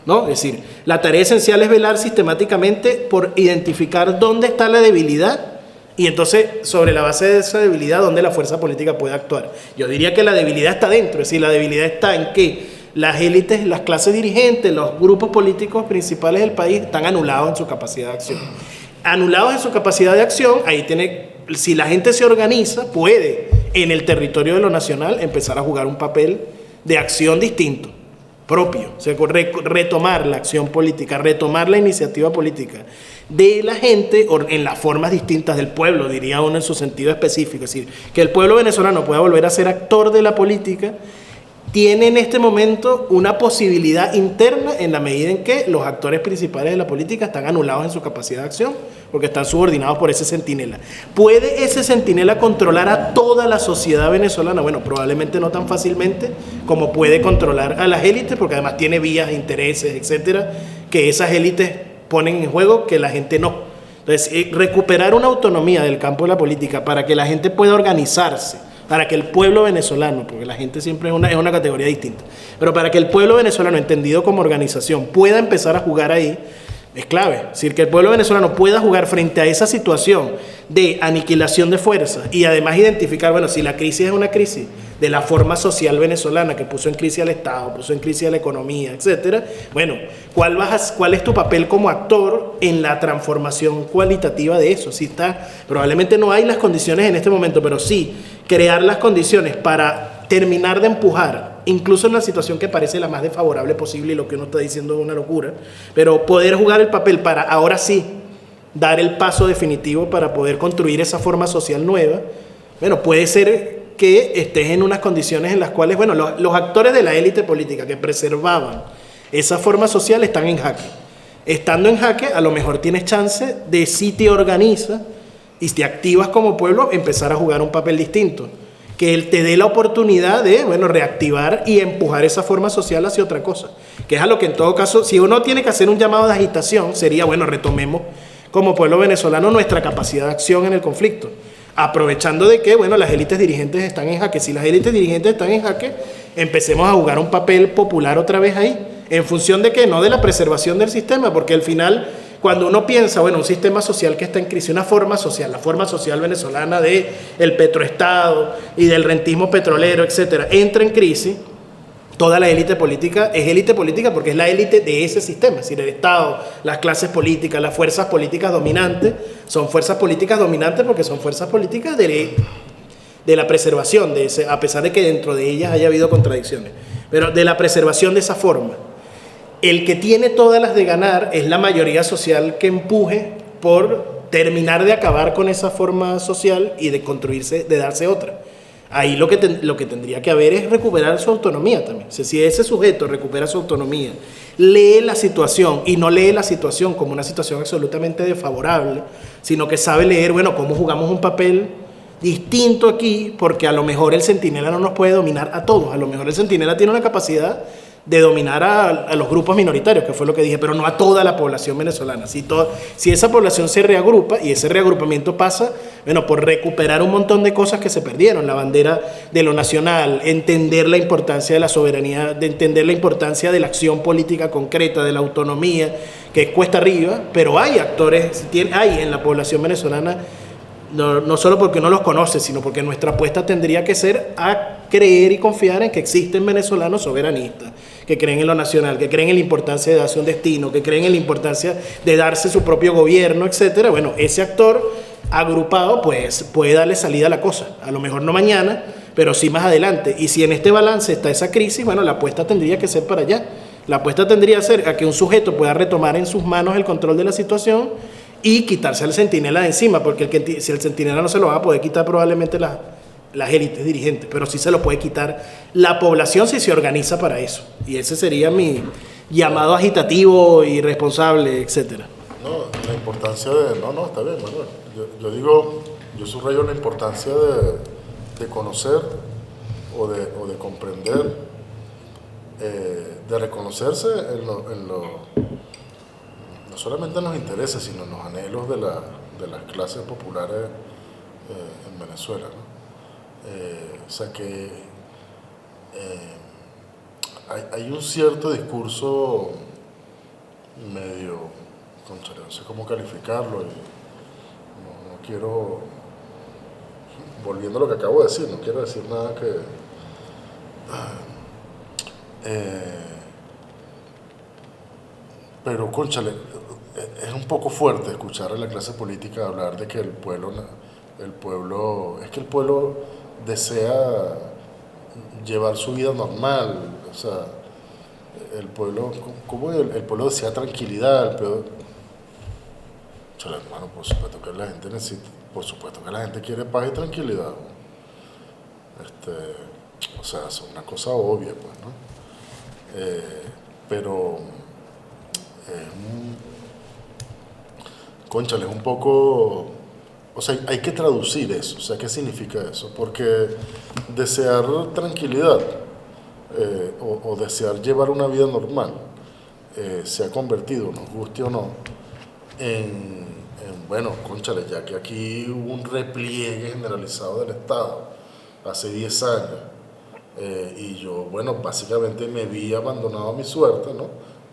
¿no? Es decir, la tarea esencial es velar sistemáticamente por identificar dónde está la debilidad y entonces, sobre la base de esa debilidad, dónde la fuerza política puede actuar. Yo diría que la debilidad está dentro, es decir, la debilidad está en que las élites, las clases dirigentes, los grupos políticos principales del país están anulados en su capacidad de acción. Anulados en su capacidad de acción, si la gente se organiza, puede en el territorio de lo nacional empezar a jugar un papel de acción distinto, propio, o sea, retomar la acción política, retomar la iniciativa política de la gente en las formas distintas del pueblo, diría uno en su sentido específico. Es decir, que el pueblo venezolano pueda volver a ser actor de la política, tiene en este momento una posibilidad interna en la medida en que los actores principales de la política están anulados en su capacidad de acción porque están subordinados por ese centinela. ¿Puede ese centinela controlar a toda la sociedad venezolana? Bueno, probablemente no tan fácilmente como puede controlar a las élites, porque además tiene vías, intereses, etcétera, que esas élites ponen en juego que la gente no. Entonces, recuperar una autonomía del campo de la política para que la gente pueda organizarse, para que el pueblo venezolano, porque la gente siempre es una categoría distinta, pero para que el pueblo venezolano, entendido como organización, pueda empezar a jugar ahí, es clave. Es decir, que el pueblo venezolano pueda jugar frente a esa situación de aniquilación de fuerzas y además identificar, bueno, si la crisis es una crisis de la forma social venezolana que puso en crisis al Estado, puso en crisis a la economía, etcétera, bueno, ¿cuál es tu papel como actor en la transformación cualitativa de eso? Si probablemente no hay las condiciones en este momento, pero sí crear las condiciones para terminar de empujar, incluso en la situación que parece la más desfavorable posible, y lo que uno está diciendo es una locura, pero poder jugar el papel para ahora sí dar el paso definitivo para poder construir esa forma social nueva. Bueno, puede ser que estés en unas condiciones en las cuales, bueno, los actores de la élite política que preservaban esa forma social están en jaque. Estando en jaque, a lo mejor tienes chance de, si te organizas y te activas como pueblo, empezar a jugar un papel distinto, que él te dé la oportunidad de, bueno, reactivar y empujar esa forma social hacia otra cosa, que es a lo que en todo caso, si uno tiene que hacer un llamado de agitación, sería, bueno, retomemos como pueblo venezolano nuestra capacidad de acción en el conflicto, aprovechando de que, bueno, las élites dirigentes están en jaque. Si las élites dirigentes están en jaque, empecemos a jugar un papel popular otra vez ahí, en función de que no de la preservación del sistema, porque al final, cuando uno piensa, bueno, un sistema social que está en crisis, una forma social, la forma social venezolana de el petroestado y del rentismo petrolero, etcétera, entra en crisis, toda la élite política es élite política porque es la élite de ese sistema, es decir, el Estado, las clases políticas, las fuerzas políticas dominantes, son fuerzas políticas dominantes porque son fuerzas políticas de la preservación de ese, a pesar de que dentro de ellas haya habido contradicciones, pero de la preservación de esa forma. El que tiene todas las de ganar es la mayoría social que empuje por terminar de acabar con esa forma social y de construirse, de darse otra. Ahí lo que tendría que haber es recuperar su autonomía también. O sea, si ese sujeto recupera su autonomía, lee la situación y no lee la situación como una situación absolutamente desfavorable, sino que sabe leer, bueno, cómo jugamos un papel distinto aquí, porque a lo mejor el centinela no nos puede dominar a todos, a lo mejor el centinela tiene una capacidad de dominar a los grupos minoritarios, que fue lo que dije, pero no a toda la población venezolana. Si esa población se reagrupa y ese reagrupamiento pasa, bueno, por recuperar un montón de cosas que se perdieron, la bandera de lo nacional, entender la importancia de la soberanía, de entender la importancia de la acción política concreta, de la autonomía, que es cuesta arriba, pero hay actores, hay en la población venezolana, no solo porque no los conoce, sino porque nuestra apuesta tendría que ser a creer y confiar en que existen venezolanos soberanistas, que creen en lo nacional, que creen en la importancia de darse un destino, que creen en la importancia de darse su propio gobierno, etcétera. Bueno, ese actor agrupado pues puede darle salida a la cosa, a lo mejor no mañana, pero sí más adelante. Y si en este balance está esa crisis, bueno, la apuesta tendría que ser para allá. La apuesta tendría que ser a que un sujeto pueda retomar en sus manos el control de la situación y quitarse al centinela de encima, porque si el centinela no se lo va a poder quitar probablemente las élites dirigentes, pero sí se lo puede quitar la población si se organiza para eso. Y ese sería mi llamado agitativo, irresponsable, etcétera. No, la importancia de... No, está bien, Manuel. Yo subrayo la importancia de conocer o de comprender, de reconocerse no solamente en los intereses, sino en los anhelos de las clases populares en Venezuela, ¿no? O sea que hay un cierto discurso medio, no sé cómo calificarlo, y no quiero, volviendo a lo que acabo de decir, no quiero decir nada que... pero, cónchale, es un poco fuerte escuchar a la clase política hablar de que el pueblo desea llevar su vida normal, o sea, el pueblo, ¿cómo el pueblo desea tranquilidad? Hermano, por supuesto que la gente necesita, por supuesto que la gente quiere paz y tranquilidad, o sea, es una cosa obvia, pues, ¿no? Pero cónchale, es un poco... O sea, hay que traducir eso. O sea, ¿qué significa eso? Porque desear tranquilidad o desear llevar una vida normal se ha convertido, nos guste o no, bueno, cónchale, ya que aquí hubo un repliegue generalizado del Estado hace 10 años y yo, bueno, básicamente me vi abandonado a mi suerte, ¿no?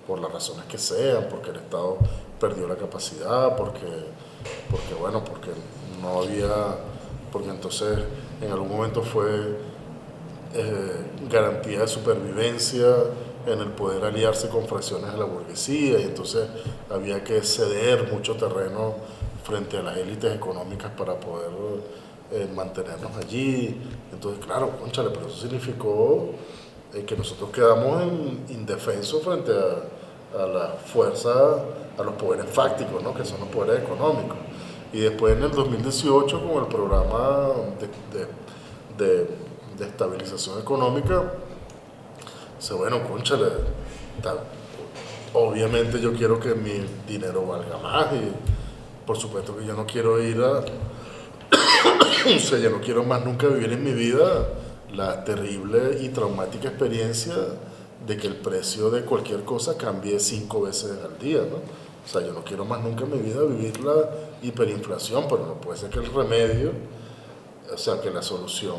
Por las razones que sean, porque el Estado perdió la capacidad, porque no había, porque entonces en algún momento fue garantía de supervivencia en el poder aliarse con fracciones de la burguesía, y entonces había que ceder mucho terreno frente a las élites económicas para poder mantenernos allí. Entonces, claro, cónchale, pero eso significó que nosotros quedamos indefensos frente a la fuerza, a los poderes fácticos, ¿no? Que son los poderes económicos. Y después en el 2018, con el programa de estabilización económica, bueno, cónchale, obviamente yo quiero que mi dinero valga más y por supuesto que yo no quiero ir a... o sea, yo no quiero más nunca vivir en mi vida la terrible y traumática experiencia de que el precio de cualquier cosa cambie 5 veces al día, ¿no? O sea, yo no quiero más nunca en mi vida vivir la hiperinflación, pero no puede ser que el remedio, o sea, que la solución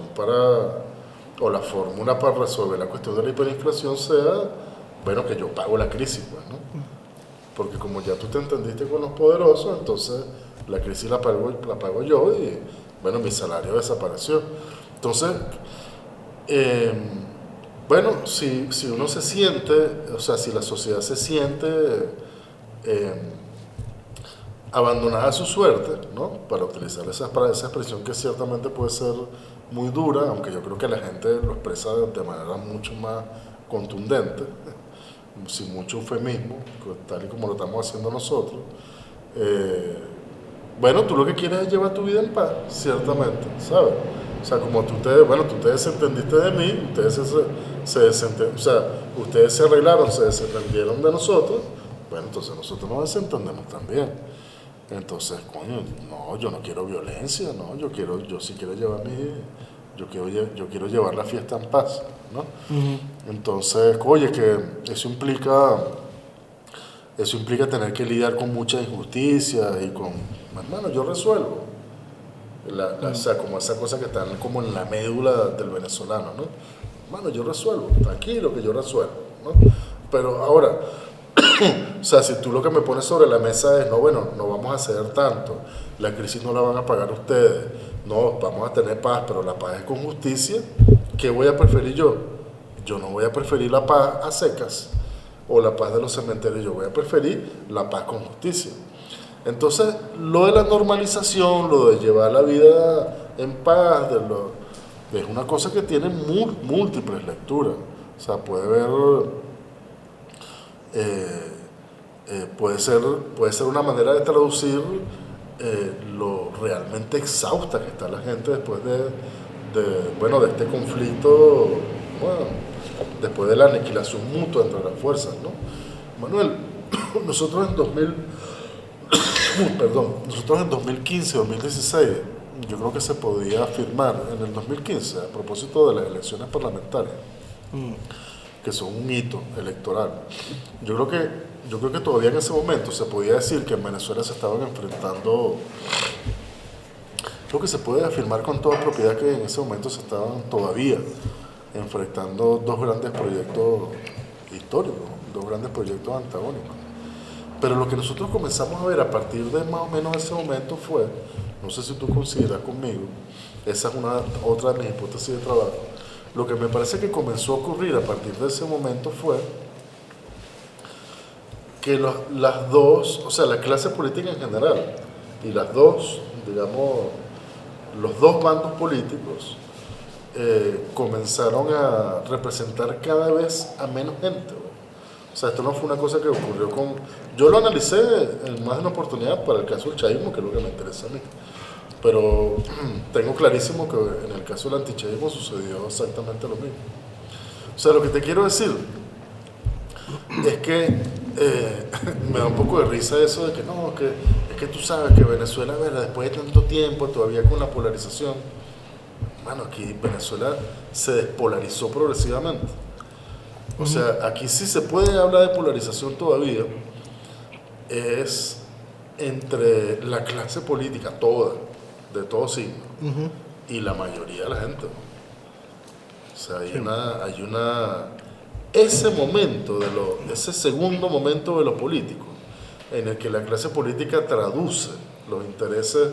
o la fórmula para resolver la cuestión de la hiperinflación sea, bueno, que yo pago la crisis, pues, ¿no? Porque como ya tú te entendiste con los poderosos, entonces la crisis la pago yo y, bueno, mi salario desapareció. Entonces, bueno, si uno se siente, o sea, si la sociedad se siente abandonada a su suerte, ¿no? Para utilizar esa expresión que ciertamente puede ser muy dura, aunque yo creo que la gente lo expresa de manera mucho más contundente, sin mucho eufemismo, tal y como lo estamos haciendo nosotros. Bueno, tú lo que quieres es llevar tu vida en paz, ciertamente, ¿sabes? O sea, como tú te desentendiste de mí, o sea, ustedes se arreglaron, se desentendieron de nosotros, bueno, entonces nosotros nos desentendemos también. Entonces, coño, no, yo no quiero violencia, no, yo sí quiero llevar yo quiero llevar la fiesta en paz, ¿no? Ujú. Entonces, oye, que eso implica tener que lidiar con mucha injusticia y con, hermano, yo resuelvo. O sea, como esa cosa que está como en la médula del venezolano, ¿no? Bueno, yo resuelvo, tranquilo que yo resuelvo, ¿no? Pero ahora, o sea, si tú lo que me pones sobre la mesa es, no, bueno, no vamos a ceder tanto, la crisis no la van a pagar ustedes, no, vamos a tener paz, pero la paz es con justicia, ¿qué voy a preferir yo? Yo no voy a preferir la paz a secas o la paz de los cementerios, yo voy a preferir la paz con justicia. Entonces, lo de la normalización, lo de llevar la vida en paz, es una cosa que tiene múltiples lecturas. O sea, eh, puede ser una manera de traducir lo realmente exhausta que está la gente después bueno, de este conflicto, bueno, después de la aniquilación mutua entre las fuerzas, ¿no? Manuel, nosotros en 2000 nosotros en 2015, 2016, yo creo que se podía afirmar en el 2015, a propósito de las elecciones parlamentarias, que son un hito electoral. Yo creo que todavía en ese momento se podía decir que en Venezuela se estaban enfrentando, creo que se puede afirmar con toda propiedad que en ese momento se estaban todavía enfrentando dos grandes proyectos históricos, dos grandes proyectos antagónicos. Pero lo que nosotros comenzamos a ver a partir de más o menos ese momento fue, no sé si tú consideras conmigo, esa es otra de mis hipótesis de trabajo, lo que me parece que comenzó a ocurrir a partir de ese momento fue que las dos, o sea, la clase política en general y las dos, digamos, los dos bandos políticos comenzaron a representar cada vez a menos gente. O sea, esto no fue una cosa que ocurrió con... Yo lo analicé en más de una oportunidad para el caso del chavismo, que es lo que me interesa a mí. Pero tengo clarísimo que en el caso del antichavismo sucedió exactamente lo mismo. O sea, lo que te quiero decir es que me da un poco de risa eso de que no, es que tú sabes que Venezuela, ¿verdad? Después de tanto tiempo, todavía con la polarización, bueno, aquí Venezuela se despolarizó progresivamente. O sea, aquí sí se puede hablar de polarización todavía, es entre la clase política toda, de todo signo, y la mayoría de la gente. O sea, ese momento, ese segundo momento de lo político, en el que la clase política traduce los intereses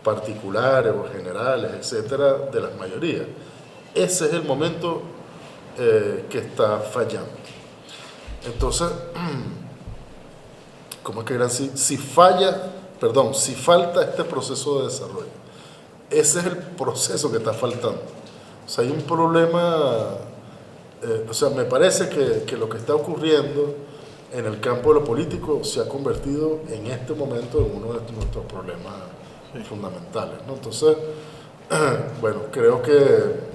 particulares o generales, etcétera, de las mayorías. Ese es el momento que está fallando. Entonces, ¿cómo es que era? Si falta este proceso de desarrollo, ese es el proceso que está faltando. O sea, hay un problema, o sea, me parece que lo que está ocurriendo en el campo de lo político se ha convertido en este momento en uno de nuestros problemas fundamentales, ¿no? Entonces, bueno, creo que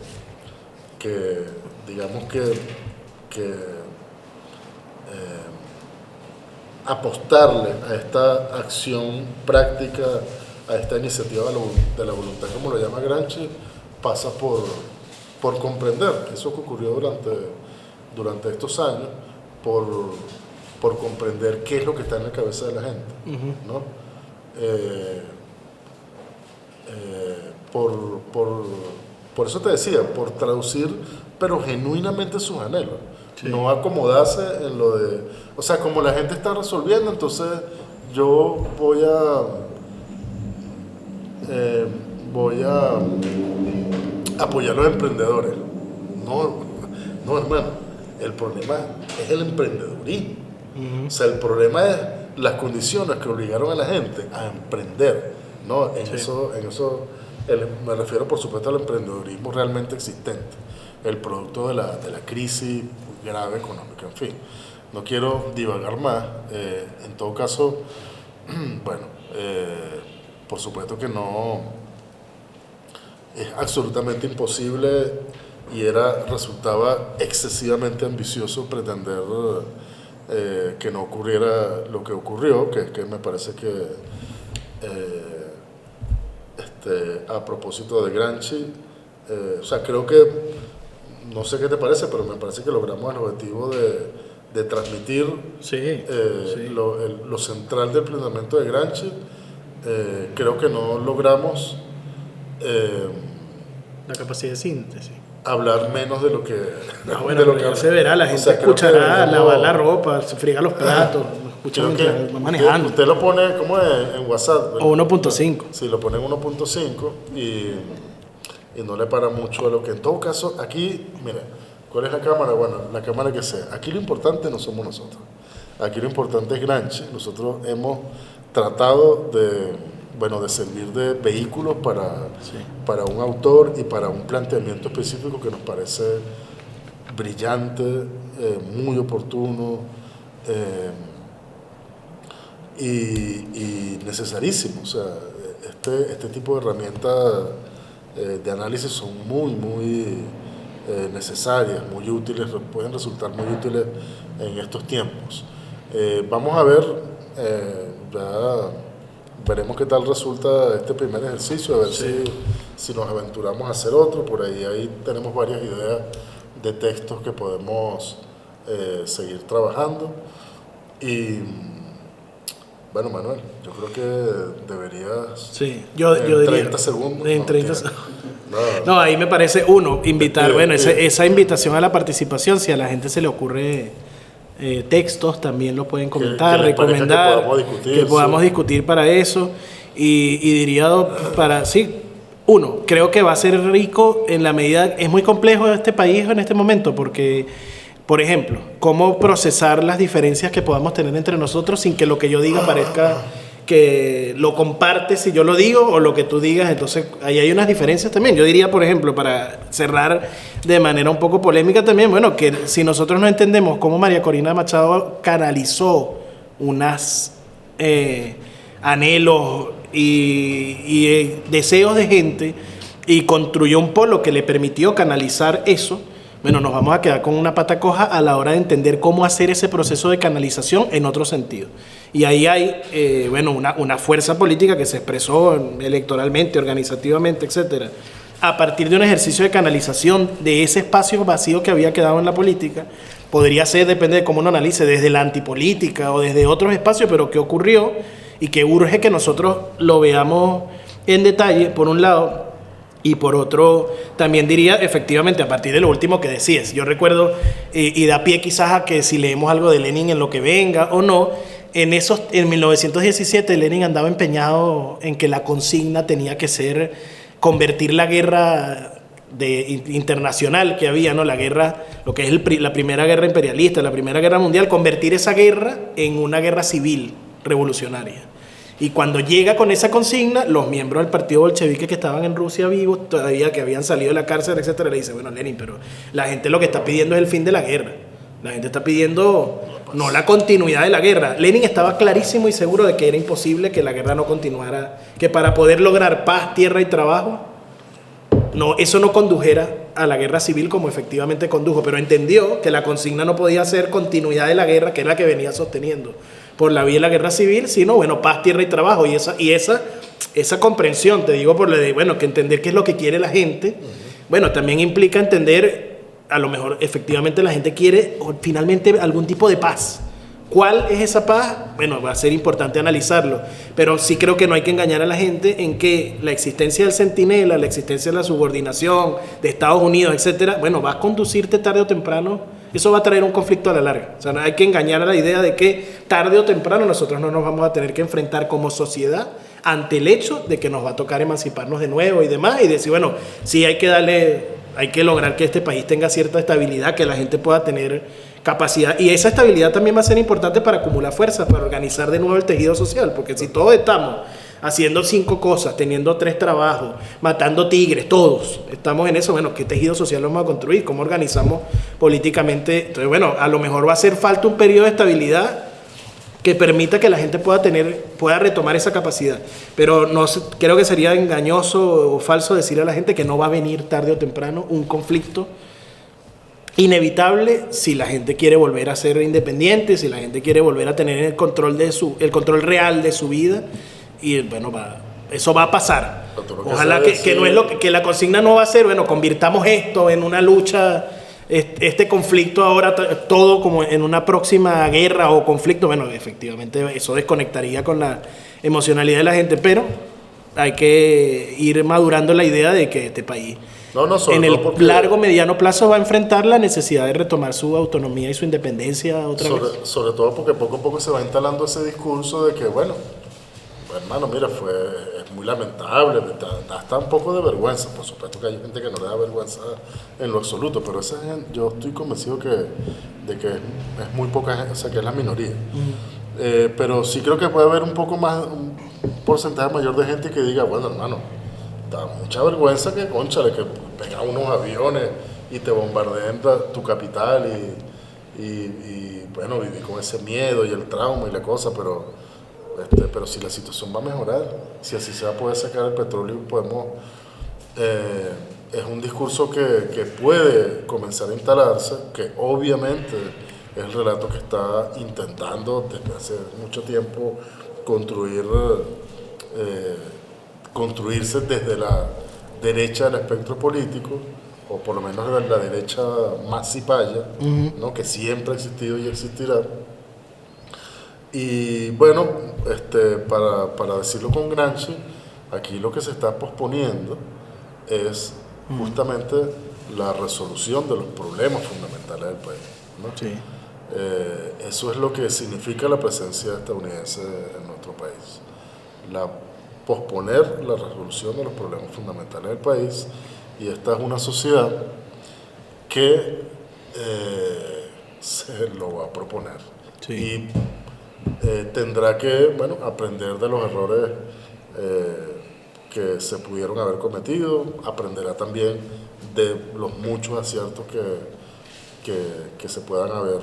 digamos que apostarle a esta acción práctica, a esta iniciativa de la voluntad, como lo llama Gramsci, pasa por comprender eso que ocurrió durante estos años, por comprender qué es lo que está en la cabeza de la gente, ¿no? Por eso te decía, por traducir, pero genuinamente sus anhelos. Sí. No acomodarse en lo de... O sea, como la gente está resolviendo, entonces yo voy a apoyar a los emprendedores. No, hermano. El problema es el emprendedurismo. O sea, el problema es las condiciones que obligaron a la gente a emprender, ¿no? Me refiero, por supuesto, al emprendedurismo realmente existente, el producto de la crisis grave económica, en fin. No quiero divagar más. En todo caso, bueno, por supuesto que no es absolutamente imposible y resultaba excesivamente ambicioso pretender que no ocurriera lo que ocurrió, que es que me parece que a propósito de Gramsci, o sea, creo que, no sé qué te parece, pero me parece que logramos el objetivo de transmitir Sí. lo central del planteamiento de Gramsci. Creo que no logramos La capacidad de síntesis. hablar menos de lo que... No, bueno, de lo pero que ya se verá, la gente creo escuchará, que lavar la ropa, se friega los platos, escucha creo mientras que va manejando. usted lo pone como en WhatsApp. O 1.5. Sí, lo pone en 1.5 y no le para mucho a lo que en todo caso, aquí, mira, ¿cuál es la cámara? Bueno, la cámara que sea. Aquí lo importante no somos nosotros. Aquí lo importante es Gramsci. Nosotros hemos tratado de servir de vehículos para un autor y para un planteamiento específico que nos parece brillante, muy oportuno y necesarísimo. O sea, este tipo de herramientas de análisis son muy necesarias, muy útiles, pueden resultar muy útiles en estos tiempos. Vamos a ver, ya veremos qué tal resulta este primer ejercicio, a ver si nos aventuramos a hacer otro. Por ahí tenemos varias ideas de textos que podemos seguir trabajando. Y bueno, Manuel, yo creo que deberías Sí, yo en diría 30 segundos. En 30 mentira. No, ahí me parece invitar, Sí, bueno, sí. esa invitación a la participación, si a la gente se le ocurre textos, también lo pueden comentar, que les parezca que recomendar, podamos discutir, que podamos sí. discutir para eso. Y diría, creo que va a ser rico en la medida, es muy complejo este país en este momento, porque, por ejemplo, cómo procesar las diferencias que podamos tener entre nosotros sin que lo que yo diga parezca que lo compartes si yo lo digo o lo que tú digas. Entonces ahí hay unas diferencias también. Yo diría, por ejemplo, para cerrar de manera un poco polémica también, bueno, que si nosotros no entendemos cómo María Corina Machado canalizó unas anhelos y deseos de gente y construyó un polo que le permitió canalizar eso, bueno, nos vamos a quedar con una pata coja a la hora de entender cómo hacer ese proceso de canalización en otro sentido. Y ahí hay una fuerza política que se expresó electoralmente, organizativamente, etcétera, a partir de un ejercicio de canalización de ese espacio vacío que había quedado en la política. Podría ser, depende de cómo uno analice, desde la antipolítica o desde otros espacios, pero que ocurrió y que urge que nosotros lo veamos en detalle, por un lado. Y por otro, también diría, efectivamente, a partir de lo último que decías, yo recuerdo, y da pie quizás a que si leemos algo de Lenin en lo que venga o no, en 1917 Lenin andaba empeñado en que la consigna tenía que ser convertir la guerra internacional que había, ¿no? La guerra, lo que es la primera guerra imperialista, la primera guerra mundial, convertir esa guerra en una guerra civil revolucionaria. Y cuando llega con esa consigna, los miembros del partido bolchevique que estaban en Rusia vivos, todavía que habían salido de la cárcel, etcétera, le dice, bueno, Lenin, pero la gente lo que está pidiendo es el fin de la guerra. La gente está pidiendo no la continuidad de la guerra. Lenin estaba clarísimo y seguro de que era imposible que la guerra no continuara, que para poder lograr paz, tierra y trabajo, eso no condujera a la guerra civil como efectivamente condujo, pero entendió que la consigna no podía ser continuidad de la guerra, que es la que venía sosteniendo por la vía de la guerra civil, sino, bueno, paz, tierra y trabajo. Y esa comprensión, te digo, que entender qué es lo que quiere la gente, bueno, también implica entender, a lo mejor efectivamente la gente quiere finalmente algún tipo de paz. ¿Cuál es esa paz? Bueno, va a ser importante analizarlo, pero sí creo que no hay que engañar a la gente en que la existencia del centinela, la existencia de la subordinación de Estados Unidos, etcétera, bueno, va a conducirte tarde o temprano, eso va a traer un conflicto a la larga. O sea, no hay que engañar a la idea de que tarde o temprano nosotros no nos vamos a tener que enfrentar como sociedad ante el hecho de que nos va a tocar emanciparnos de nuevo y demás, y decir, bueno, sí hay que lograr que este país tenga cierta estabilidad, que la gente pueda tener capacidad, y esa estabilidad también va a ser importante para acumular fuerzas, para organizar de nuevo el tejido social, porque si todos estamos haciendo 5 cosas, teniendo 3 trabajos, matando tigres, todos estamos en eso, bueno, ¿qué tejido social vamos a construir? ¿Cómo organizamos políticamente? Entonces, bueno, a lo mejor va a hacer falta un periodo de estabilidad que permita que la gente pueda retomar esa capacidad. Pero creo que sería engañoso o falso decir a la gente que no va a venir tarde o temprano un conflicto inevitable si la gente quiere volver a ser independiente, si la gente quiere volver a tener el control real de su vida. Y bueno, eso va a pasar. Ojalá que no es que la consigna no va a ser, bueno, convirtamos esto en una lucha, este conflicto ahora todo como en una próxima guerra o conflicto. Bueno, efectivamente eso desconectaría con la emocionalidad de la gente, pero hay que ir madurando la idea de que este país en el largo, mediano plazo va a enfrentar la necesidad de retomar su autonomía y su independencia otra vez. Sobre todo porque poco a poco se va instalando ese discurso de que, bueno, hermano, mira, es muy lamentable, da hasta un poco de vergüenza. Por supuesto que hay gente que no le da vergüenza en lo absoluto, pero esa gente, yo estoy convencido de que es muy poca gente, o sea, que es la minoría. Pero sí creo que puede haber un porcentaje mayor de gente que diga, bueno, hermano, da mucha vergüenza que, cónchale, que vengan unos aviones y te bombardeen tu capital y bueno, vivir con ese miedo y el trauma y la cosa, pero si la situación va a mejorar, si así se va a poder sacar el petróleo, es un discurso que puede comenzar a instalarse, que obviamente es el relato que está intentando desde hace mucho tiempo construirse desde la derecha del espectro político, o por lo menos de la derecha más cipaya, ¿no? Que siempre ha existido y existirá. Y bueno, para decirlo con Gramsci, aquí lo que se está posponiendo es justamente la resolución de los problemas fundamentales del país, ¿no? Sí. Eso es lo que significa la presencia estadounidense en nuestro país. Posponer la resolución de los problemas fundamentales del país, y esta es una sociedad que se lo va a proponer. Sí. Y tendrá que, bueno, aprender de los errores que se pudieron haber cometido, aprenderá también de los muchos aciertos que se puedan haber,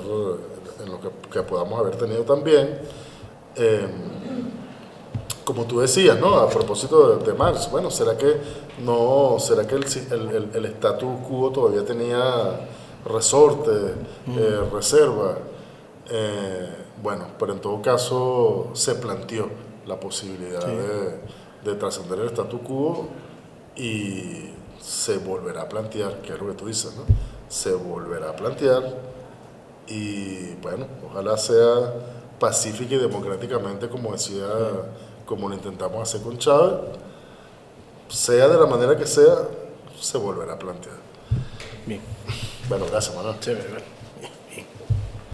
en lo que podamos haber tenido también. Como tú decías, ¿no? A propósito de Marx, bueno, ¿será que el status quo todavía tenía resorte, reserva? Bueno, pero en todo caso se planteó la posibilidad de trascender el status quo, y se volverá a plantear, que es lo que tú dices, ¿no? Se volverá a plantear, y bueno, ojalá sea pacífica y democráticamente, como lo intentamos hacer con Chávez, sea de la manera que sea, se volverá a plantear. Bien. Bueno, gracias, Manuel. Sí,